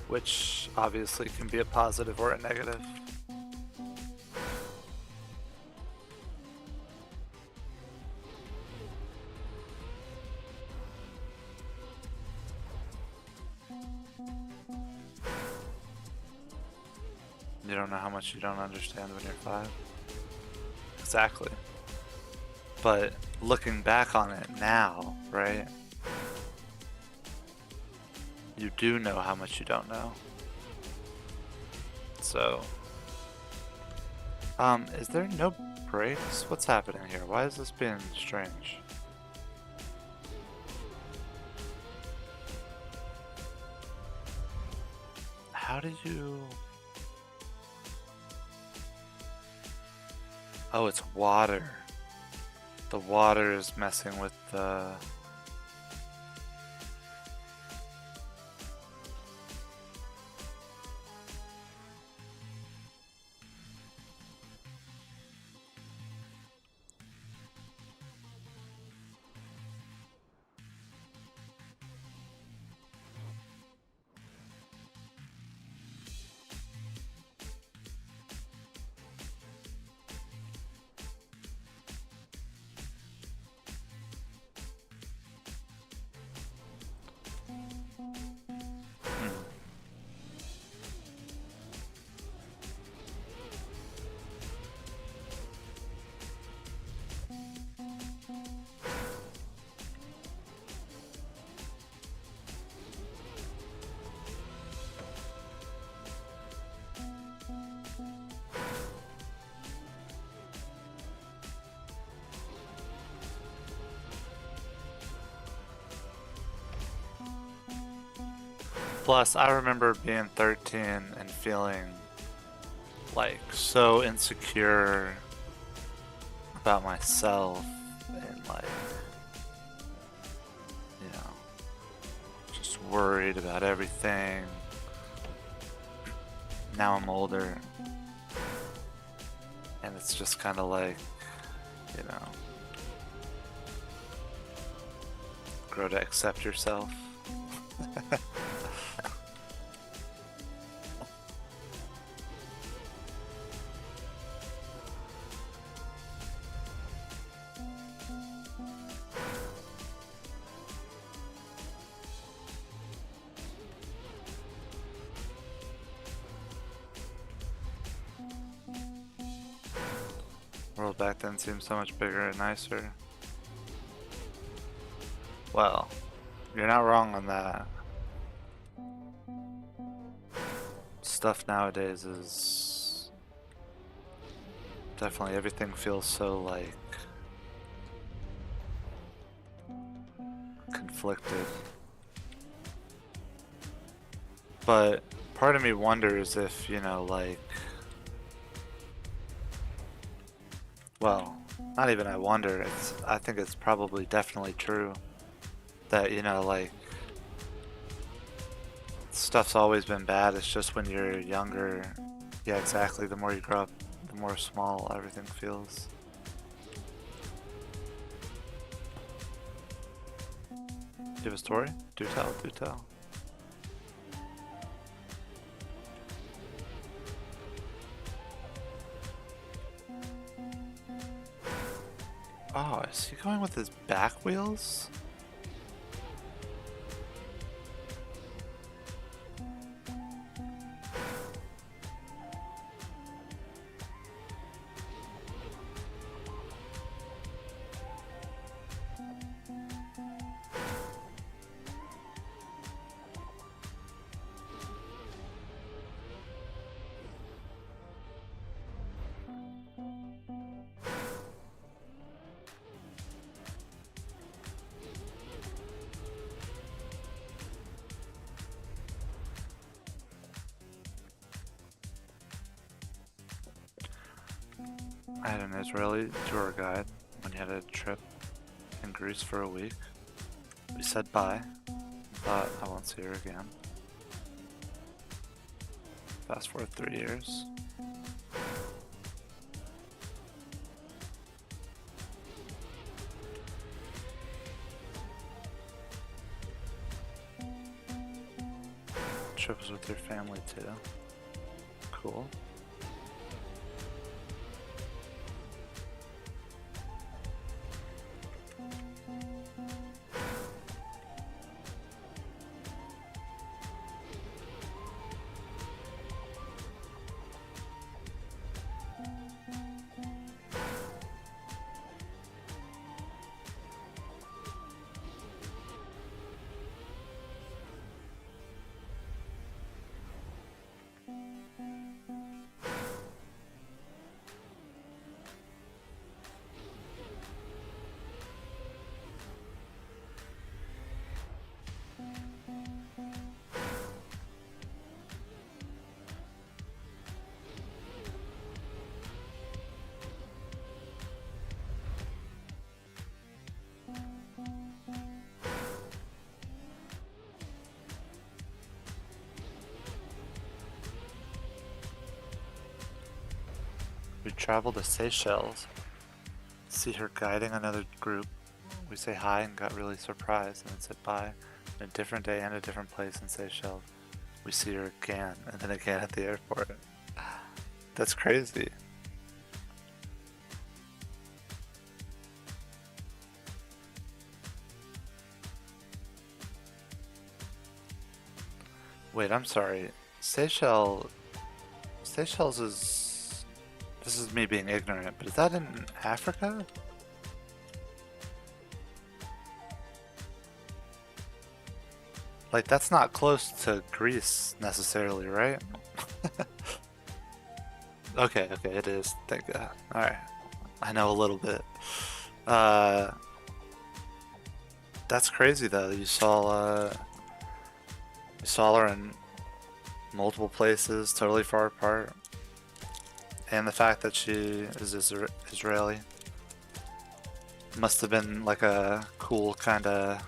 which obviously can be a positive or a negative. You don't know how much you don't understand when you're 5. Exactly. But looking back on it now, right? You do know how much you don't know. So, is there no breaks? What's happening here? Why is this being strange? How did you... Oh, it's water. The water is messing with the... Plus, I remember being 13 and feeling like so insecure about myself and like, you know, just worried about everything. Now I'm older and it's just kind of like, you know, grow to accept yourself. World back then seemed so much bigger and nicer. Well, you're not wrong on that. Stuff nowadays is definitely, everything feels so like conflicted. But part of me wonders if, you know, like, well, not even I wonder, I think it's probably definitely true that, you know, like, stuff's always been bad. It's just when you're younger, yeah, exactly, the more you grow up, the more small everything feels. Do you have a story? Do tell, do tell. Oh, is he going with his back wheels? I had an Israeli tour guide when he had a trip in Greece for a week. We said bye. Thought I won't see her again. Fast forward 3 years. Trip was with your family too. Cool. We traveled to Seychelles. See her guiding another group. We say hi and got really surprised and then said bye. On a different day and a different place in Seychelles. We see her again and then again at the airport. That's crazy. Wait, I'm sorry. Seychelles is... This is me being ignorant, but is that in Africa? Like, that's not close to Greece necessarily, right? Okay, it is. Thank God. Alright. I know a little bit. That's crazy though. You saw her in multiple places, totally far apart. And the fact that she is Israeli must have been like a cool kind of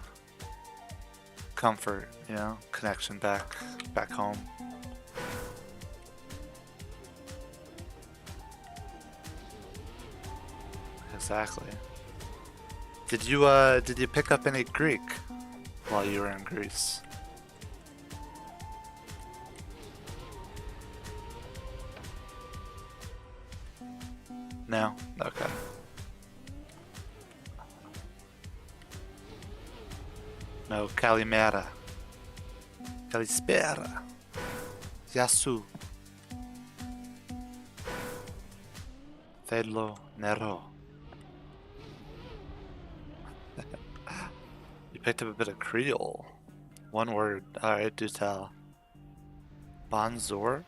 comfort, you know, connection back home. Exactly. Did you pick up any Greek while you were in Greece? No? Okay. No, Kalimera. Kalispera. Yasu. Fedlo Nero. You picked up a bit of Creole. One word. Alright, do tell. Bonjour?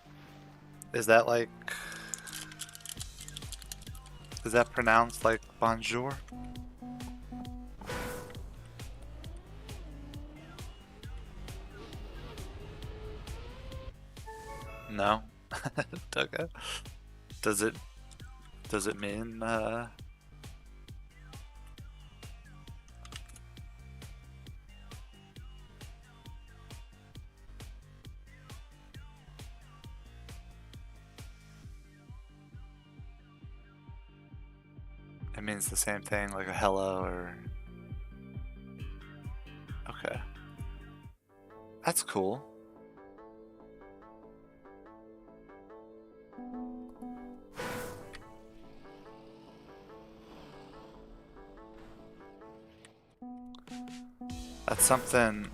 Is that like... Is that pronounced like bonjour? No? Okay. Does it mean it means the same thing, like a hello or... Okay. That's cool. That's something...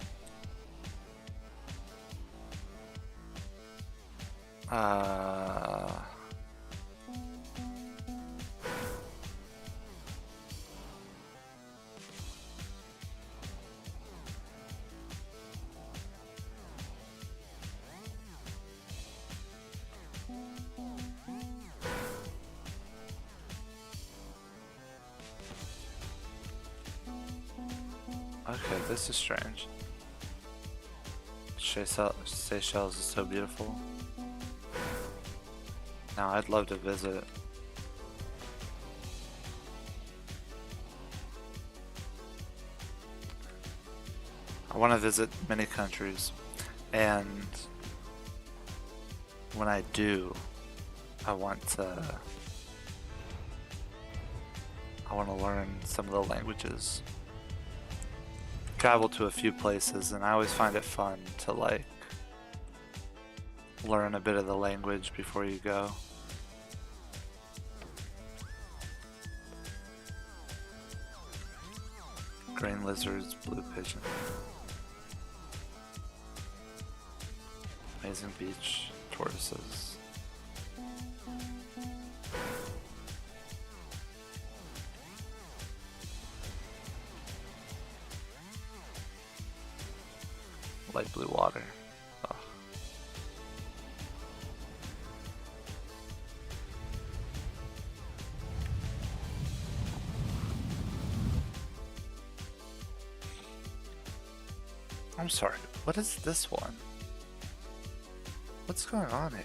Okay, this is strange. Seychelles is so beautiful. Now I'd love to visit. I want to visit many countries, and when I do, I want to learn some of the languages. Travel to a few places, and I always find it fun to like learn a bit of the language before you go. Green lizards, blue pigeon. Amazing beach, tortoises. Light blue water. Oh. I'm sorry, what is this one? What's going on here?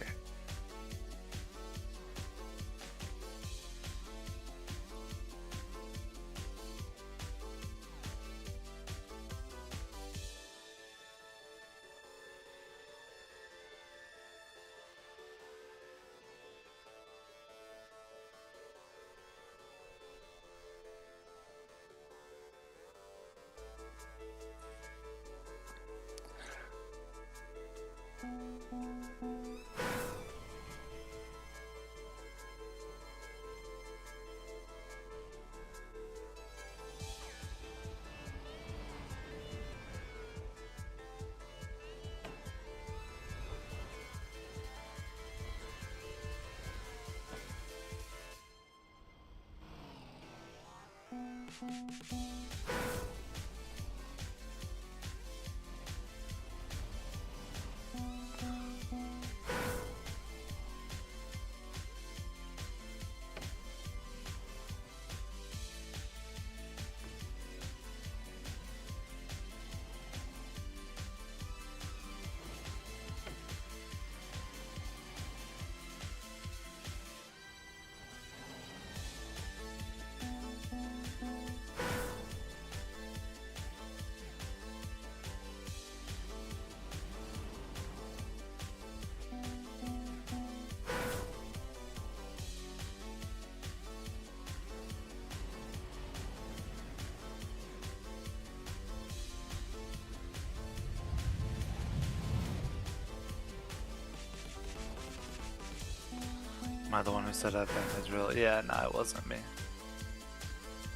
Am I the one who said I've been Israel? Yeah, no, it wasn't me.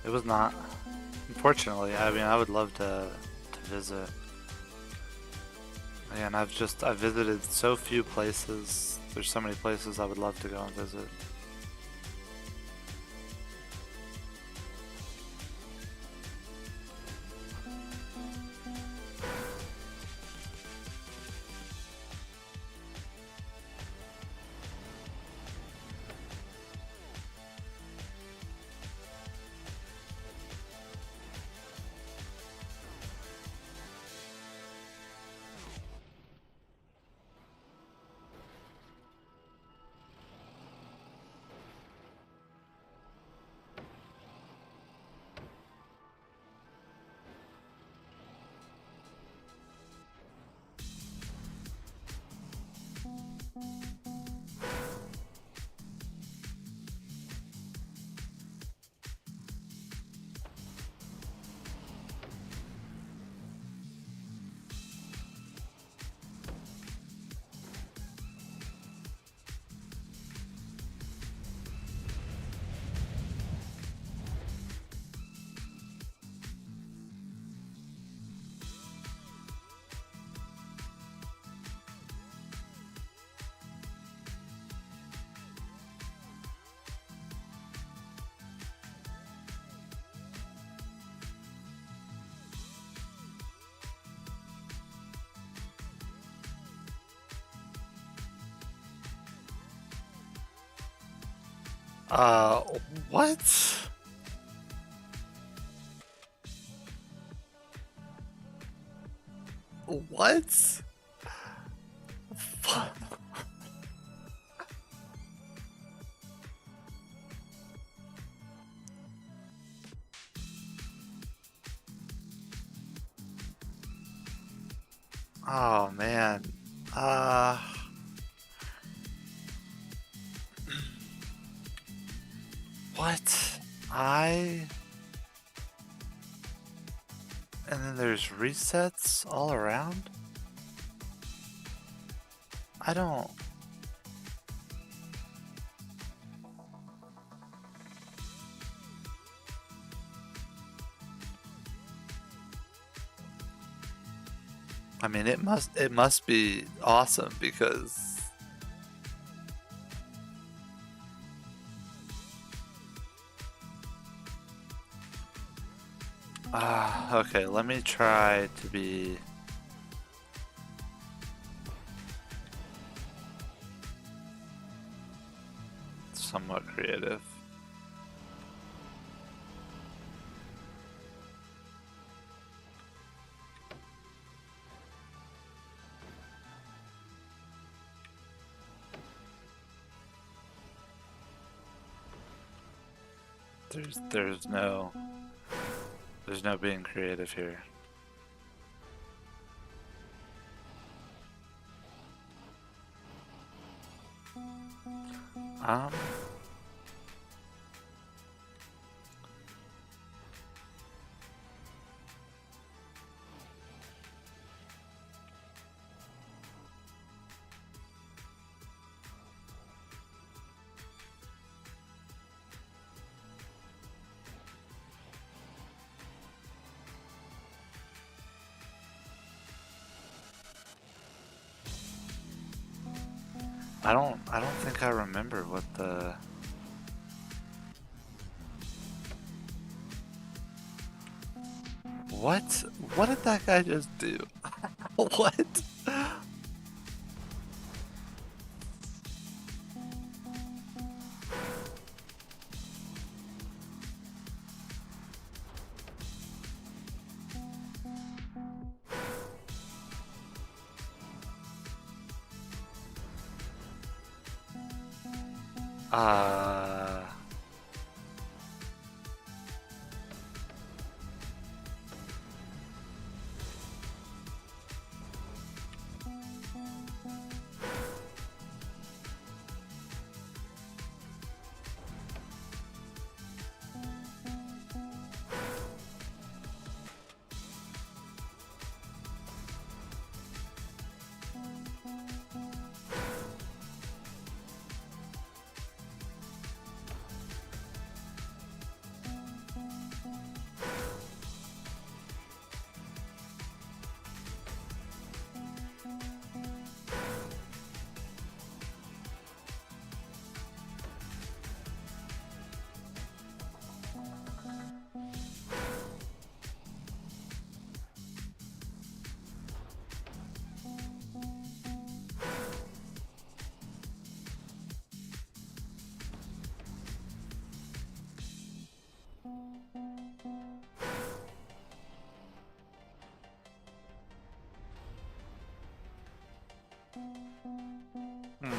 It was not. Unfortunately, I mean, I would love to visit. And I've visited so few places. There's so many places I would love to go and visit. Uh, what? What? Fuck. Oh man. Uh, what? I. And then there's resets all around? I don't. I mean, it must be awesome because okay, let me try to be somewhat creative. There's no being creative here. Um I don't think I remember what the what what did that guy just do? What? Uh hmm.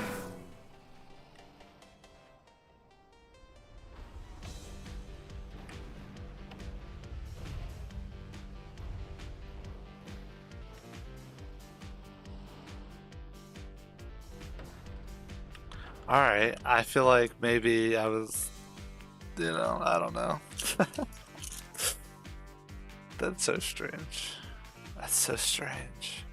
All right. I feel like maybe I was, I don't know. That's so strange. That's so strange.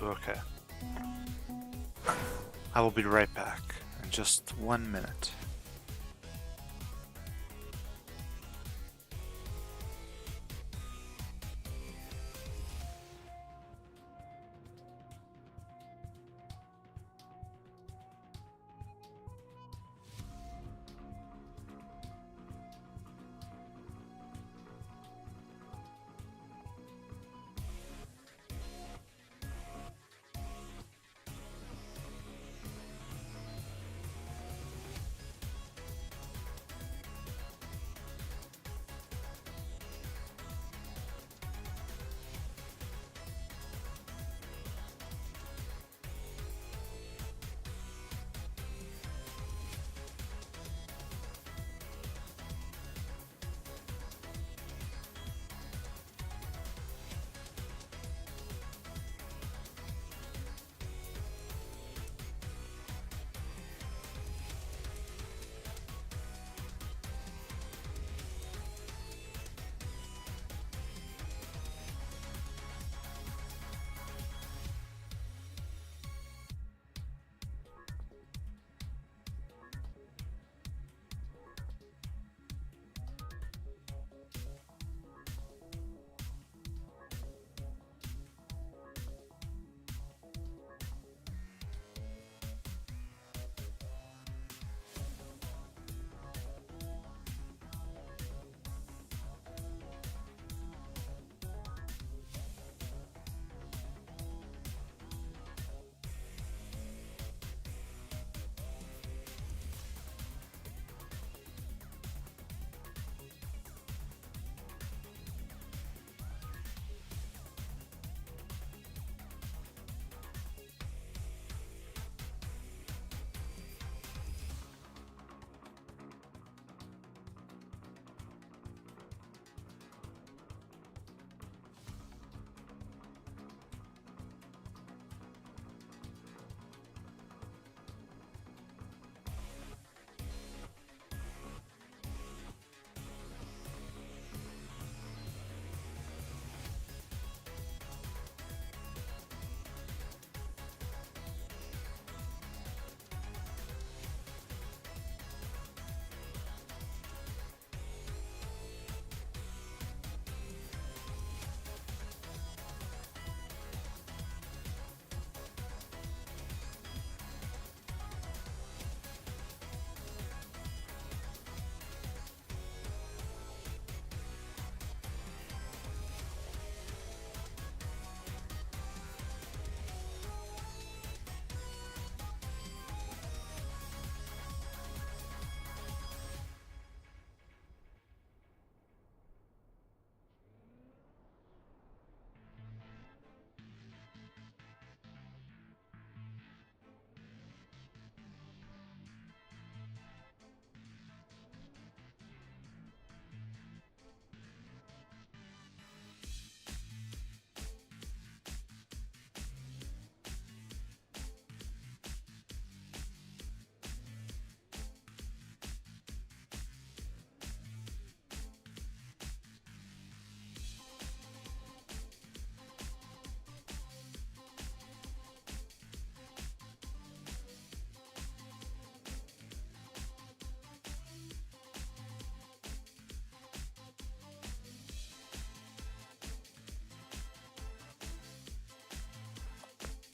Okay. I will be right back in just 1 minute.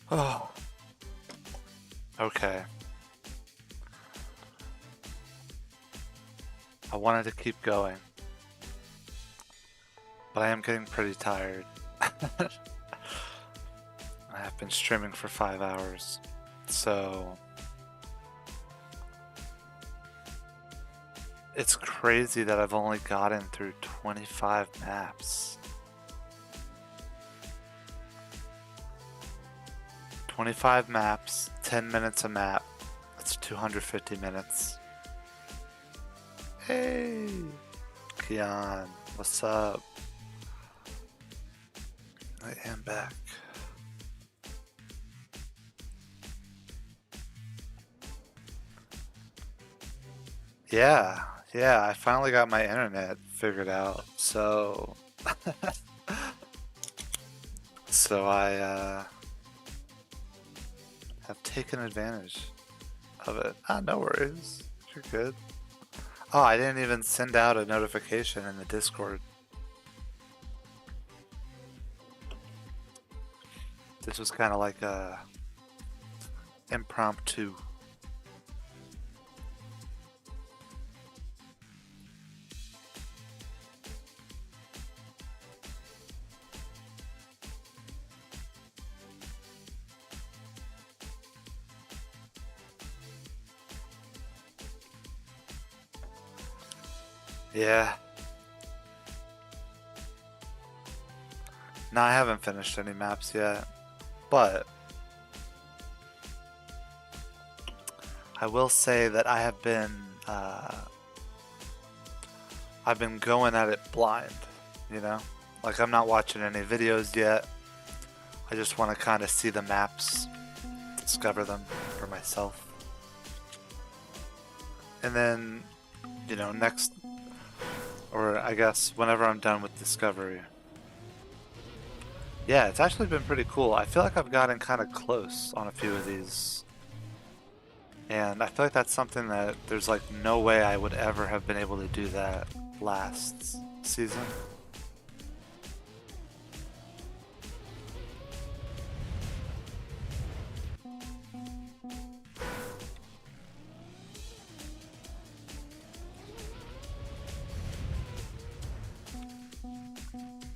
Oh, okay. I wanted to keep going, but I am getting pretty tired. I have been streaming for 5 hours, so it's crazy that I've only gotten through 25 maps. 25 maps, 10 minutes a map. That's 250 minutes. Hey, Kian, what's up? I am back. Yeah, I finally got my internet figured out. So, so have taken advantage of it. Ah, no worries. You're good. Oh, I didn't even send out a notification in the Discord. This was kind of like a impromptu. Yeah. No, I haven't finished any maps yet, but I will say that I've been going at it blind, you know? Like I'm not watching any videos yet. I just want to kind of see the maps, discover them for myself. And then, you know, next, or I guess whenever I'm done with Discovery. Yeah, it's actually been pretty cool. I feel like I've gotten kind of close on a few of these. And I feel like that's something that there's like no way I would ever have been able to do that last season.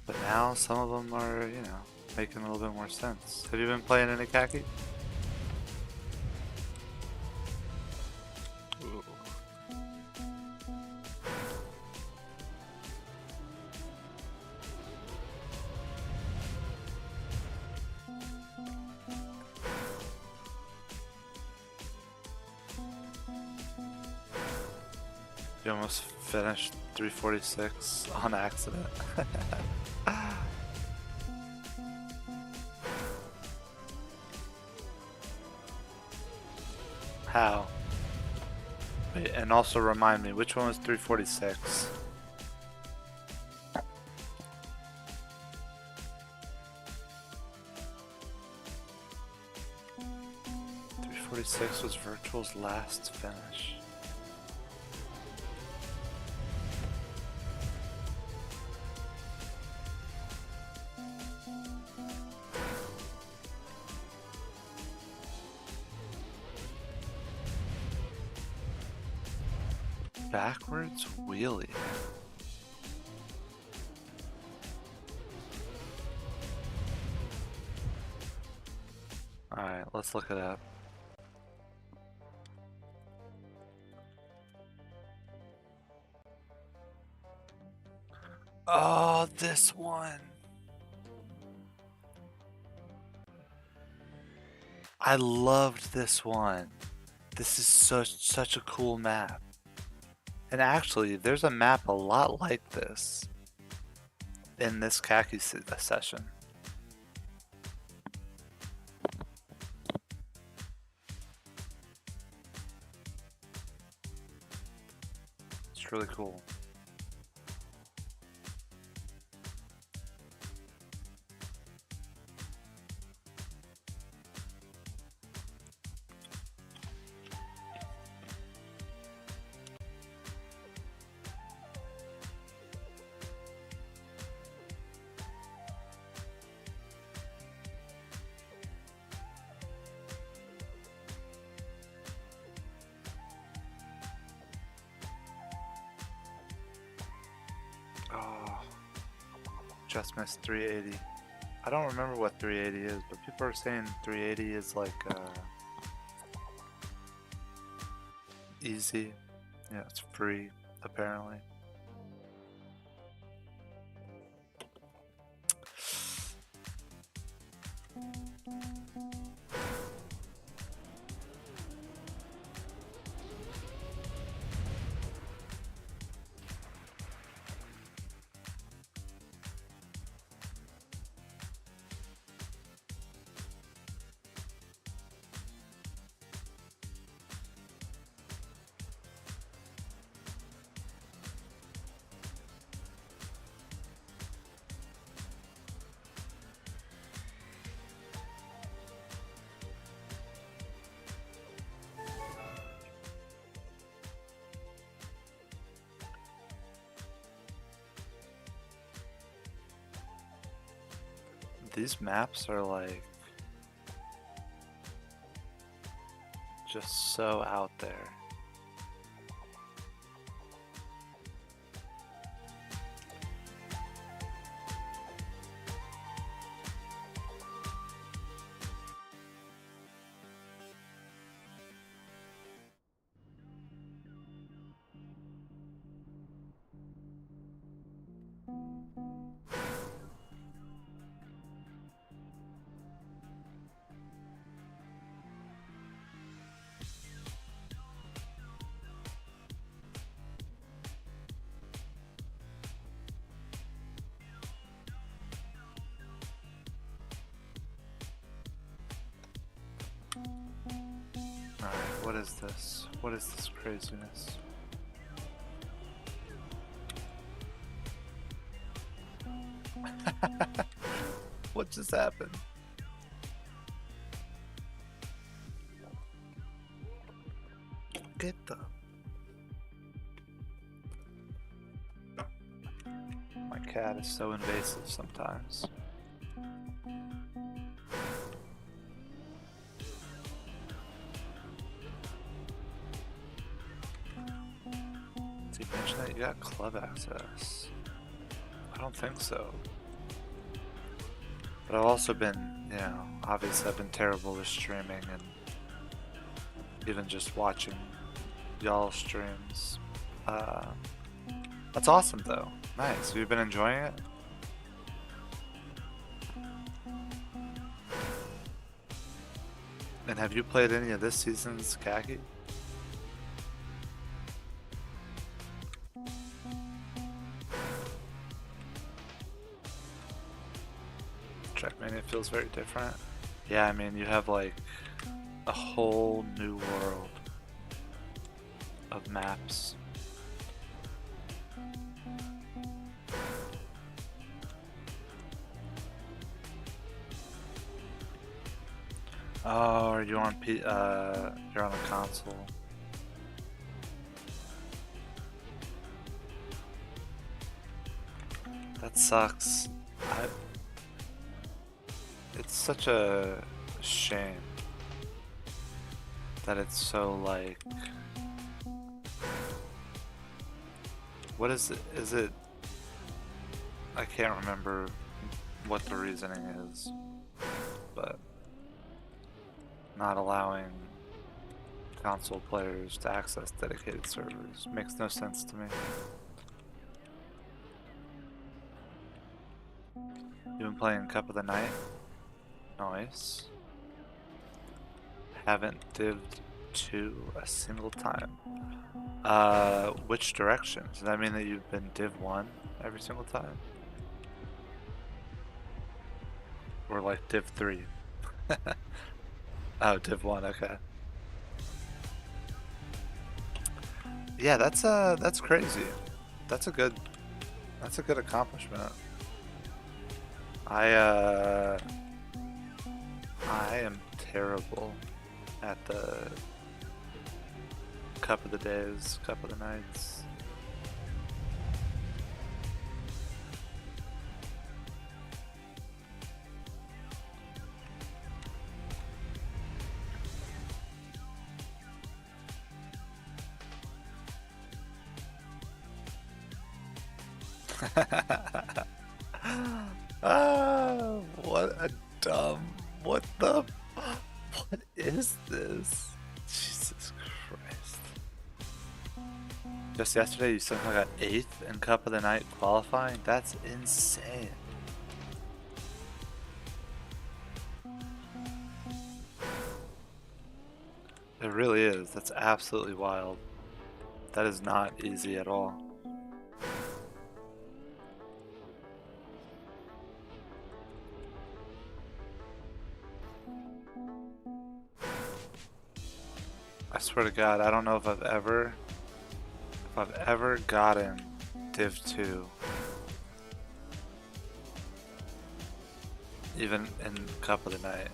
But now some of them are, you know, making a little bit more sense. Have you been playing any Kacky? Ooh. You almost finished 346 on accident. How? Wait, and also remind me, which one was 346? Was Virtual's last finish. Backwards wheelie. Alright, let's look it up. Oh, this one. I loved this one. This is such a cool map. And actually, there's a map a lot like this in this Kacky session. It's really cool. Oh, just missed 380. I don't remember what 380 is, but people are saying 380 is like easy. Yeah, it's free apparently. These maps are like just so out there. Alright, what is this? What is this craziness? What just happened? Get the... My cat is so invasive sometimes. Did you mention that you got club access? I don't think so. But I've also been, you know, obviously I've been terrible with streaming and even just watching y'all streams. That's awesome though. Nice. Have you been enjoying it? And have you played any of this season's Kacky? Trackmania feels very different. Yeah, I mean, you have like a whole new world of maps. Oh, are you on you're on a console. That sucks. It's such a shame that it's so like... What is it? Is it... I can't remember what the reasoning is, but not allowing console players to access dedicated servers makes no sense to me. You've been playing Cup of the Night? Nice. Haven't dived 2 a single time. Which direction? Does that mean that you've been div 1 every single time? Or like div 3? Oh, div 1, okay. Yeah, that's crazy. That's a good accomplishment. I am terrible at the Cup of the Days, Cup of the Nights. What is this? Jesus Christ. Just yesterday you somehow got 8th in Cup of the Night qualifying? That's insane. It really is. That's absolutely wild. That is not easy at all. I swear to God, I don't know if I've ever gotten Div 2. Even in Cup of the Night.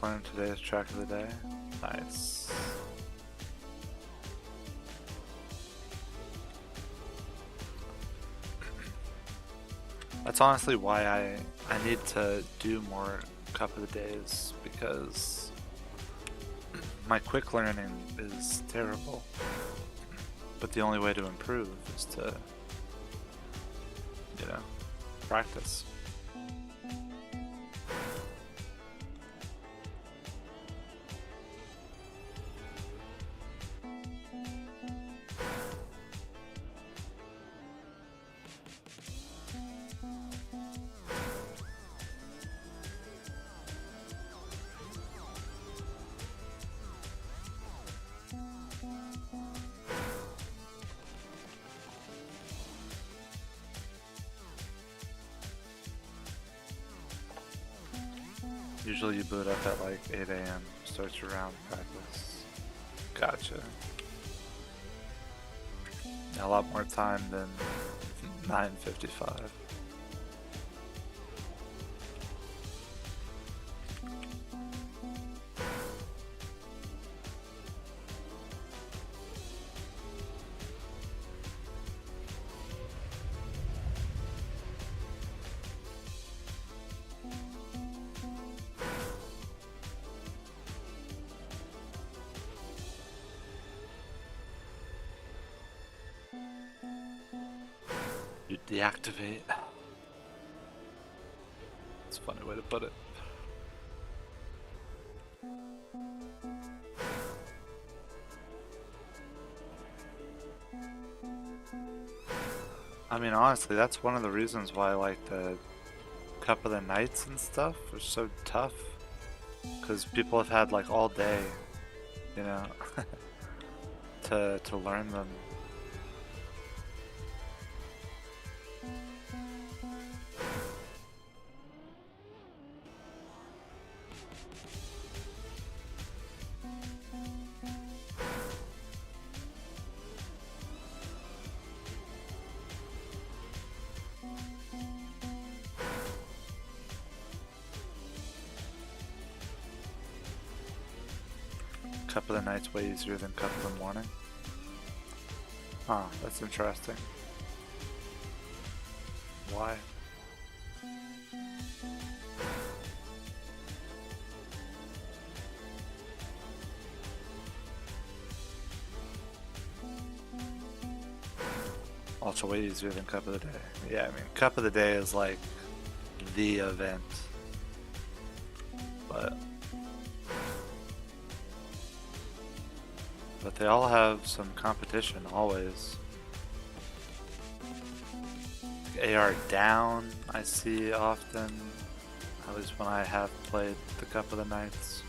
learn today's track of the day. Nice. That's honestly why I need to do more cup of the days, because my quick learning is terrible. But the only way to improve is to, you know, practice. Usually you boot up at like 8 AM, start your round practice. Gotcha. A lot more time than 9:55. You deactivate. It's a funny way to put it. I mean, honestly, that's one of the reasons why I like the Cup of the Nights and stuff are so tough. Because people have had like all day, you know, to learn them. Cup of the Night's way easier than Cup of the Morning. Huh, that's interesting. Why? Also way easier than Cup of the Day. Yeah, I mean, Cup of the Day is like the event. But they all have some competition, always. AR down, I see often, at least when I have played the Cup of the Nights.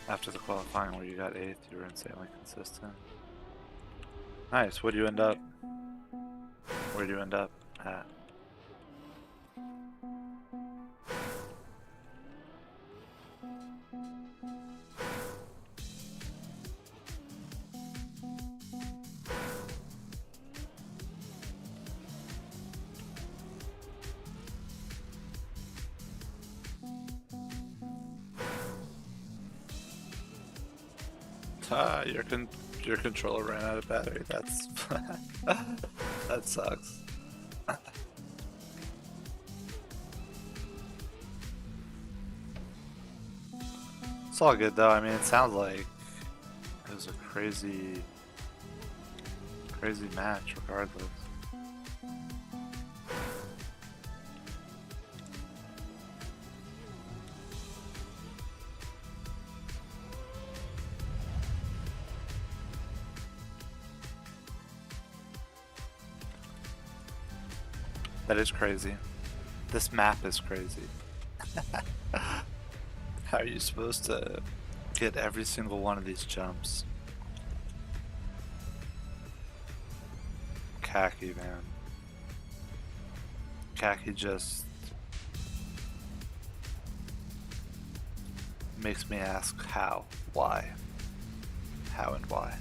After the qualifying where you got 8th, you were insanely consistent. Nice, where'd you end up? Where'd you end up at? Your controller ran out of battery. That's that sucks. It's all good though. I mean, it sounds like it was a crazy match, regardless. That is crazy. This map is crazy. How are you supposed to get every single one of these jumps? Kacky, man. Kacky just makes me ask how, why, how and why.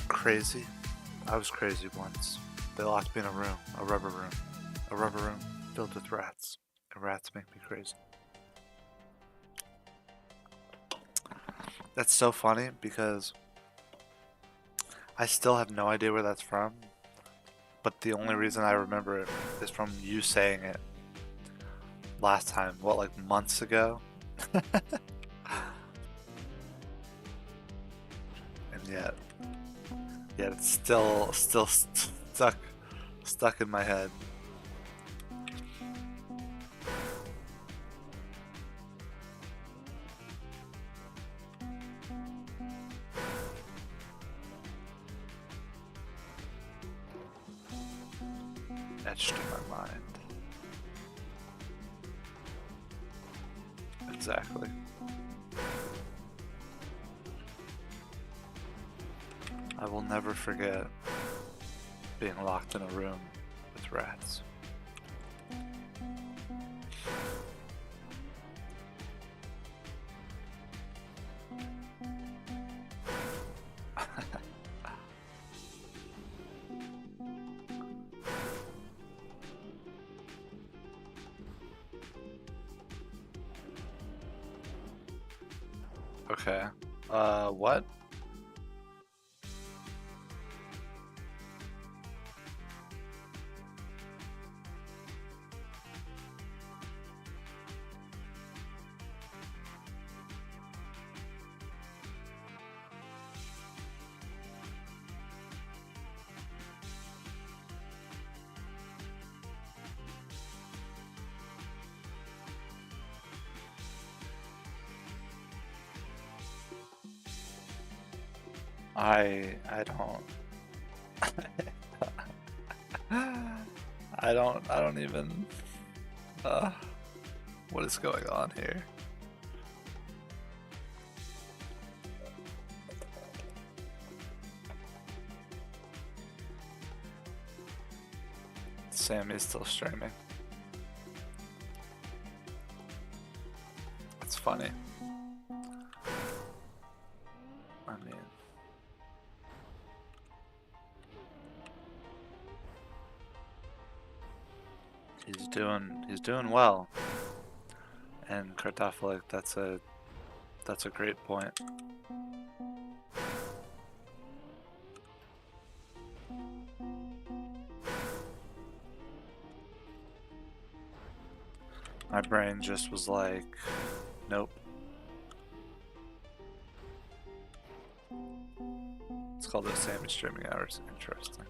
Crazy? I was crazy once. They locked me in a room, a rubber room filled with rats. And rats make me crazy. That's so funny because I still have no idea where that's from, but the only reason I remember it is from you saying it last time, what, like months ago? And yet it's still stuck in my head. Etched in my mind. Exactly. I will never forget being locked in a room with rats. Okay. What? I don't. I don't even. What is going on here? Sam is still streaming. It's funny. I mean, he's doing well. And Kartoffelic, that's a great point. My brain just was like, nope. It's called the Sammy streaming hours. Interesting.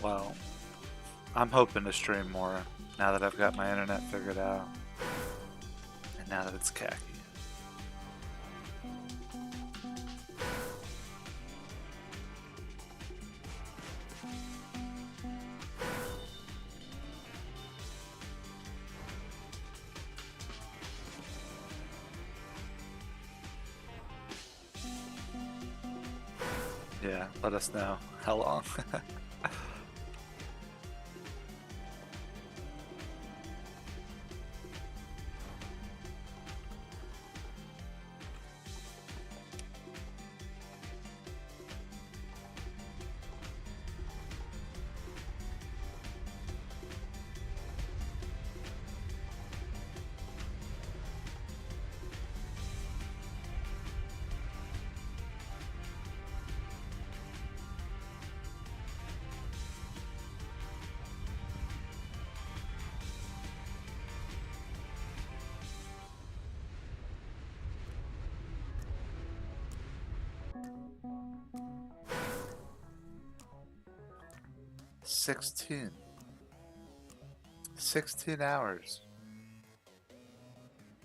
Well, I'm hoping to stream more now that I've got my internet figured out. And now that it's Kacky. Yeah, let us know how long. 16. 16 hours.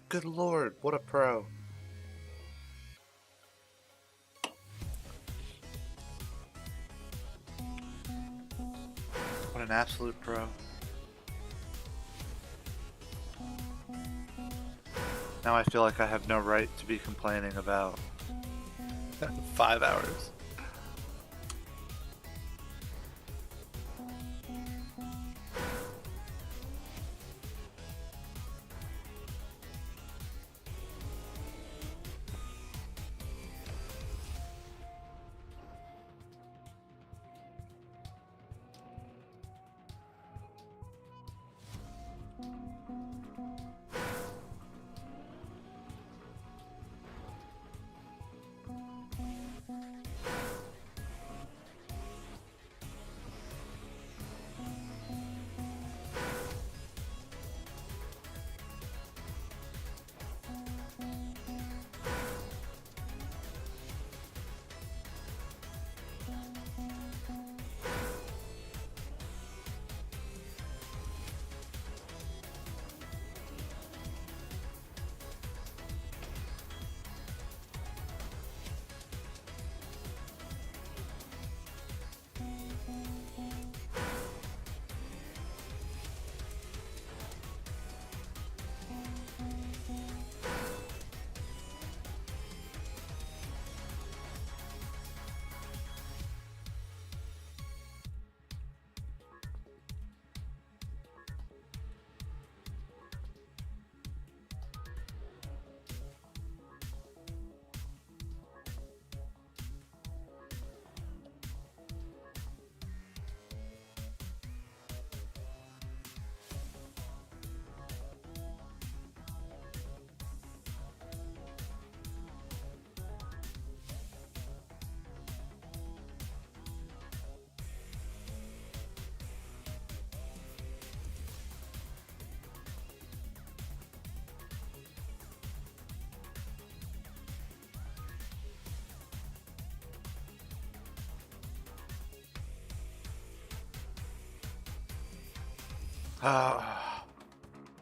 Good lord, what a pro. What an absolute pro. Now I feel like I have no right to be complaining about 5 hours.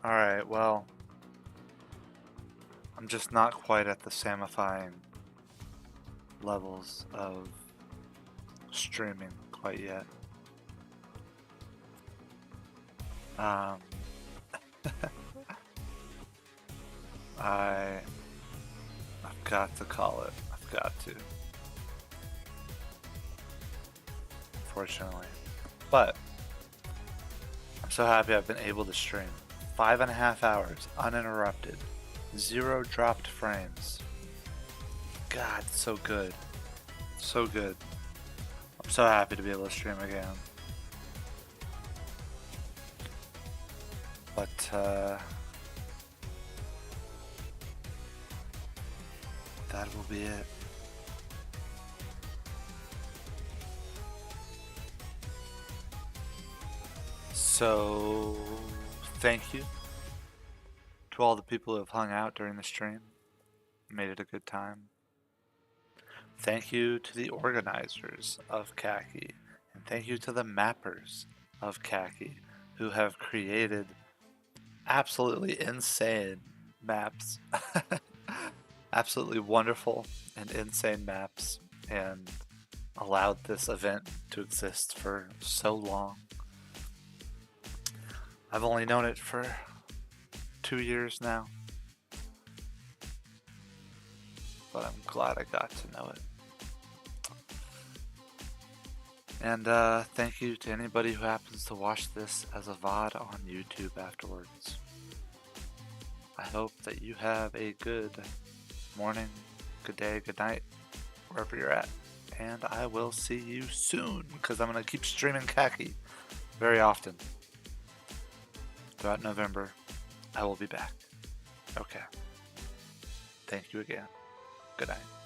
Alright, well, I'm just not quite at the samifying levels of streaming quite yet. I've got to call it. I've got to. Fortunately. But I'm so happy I've been able to stream 5.5 hours uninterrupted. 0 dropped frames. God, so good. So good. I'm so happy to be able to stream again. But, that will be it. So, thank you to all the people who have hung out during the stream. Made it a good time. Thank you to the organizers of Kacky, and thank you to the mappers of Kacky who have created absolutely insane maps. Absolutely wonderful and insane maps, and allowed this event to exist for so long. I've only known it for 2 years now, but I'm glad I got to know it. And thank you to anybody who happens to watch this as a VOD on YouTube afterwards. I hope that you have a good morning, good day, good night, wherever you're at. And I will see you soon, because I'm going to keep streaming Kacky very often. Throughout November, I will be back. Okay. Thank you again. Good night.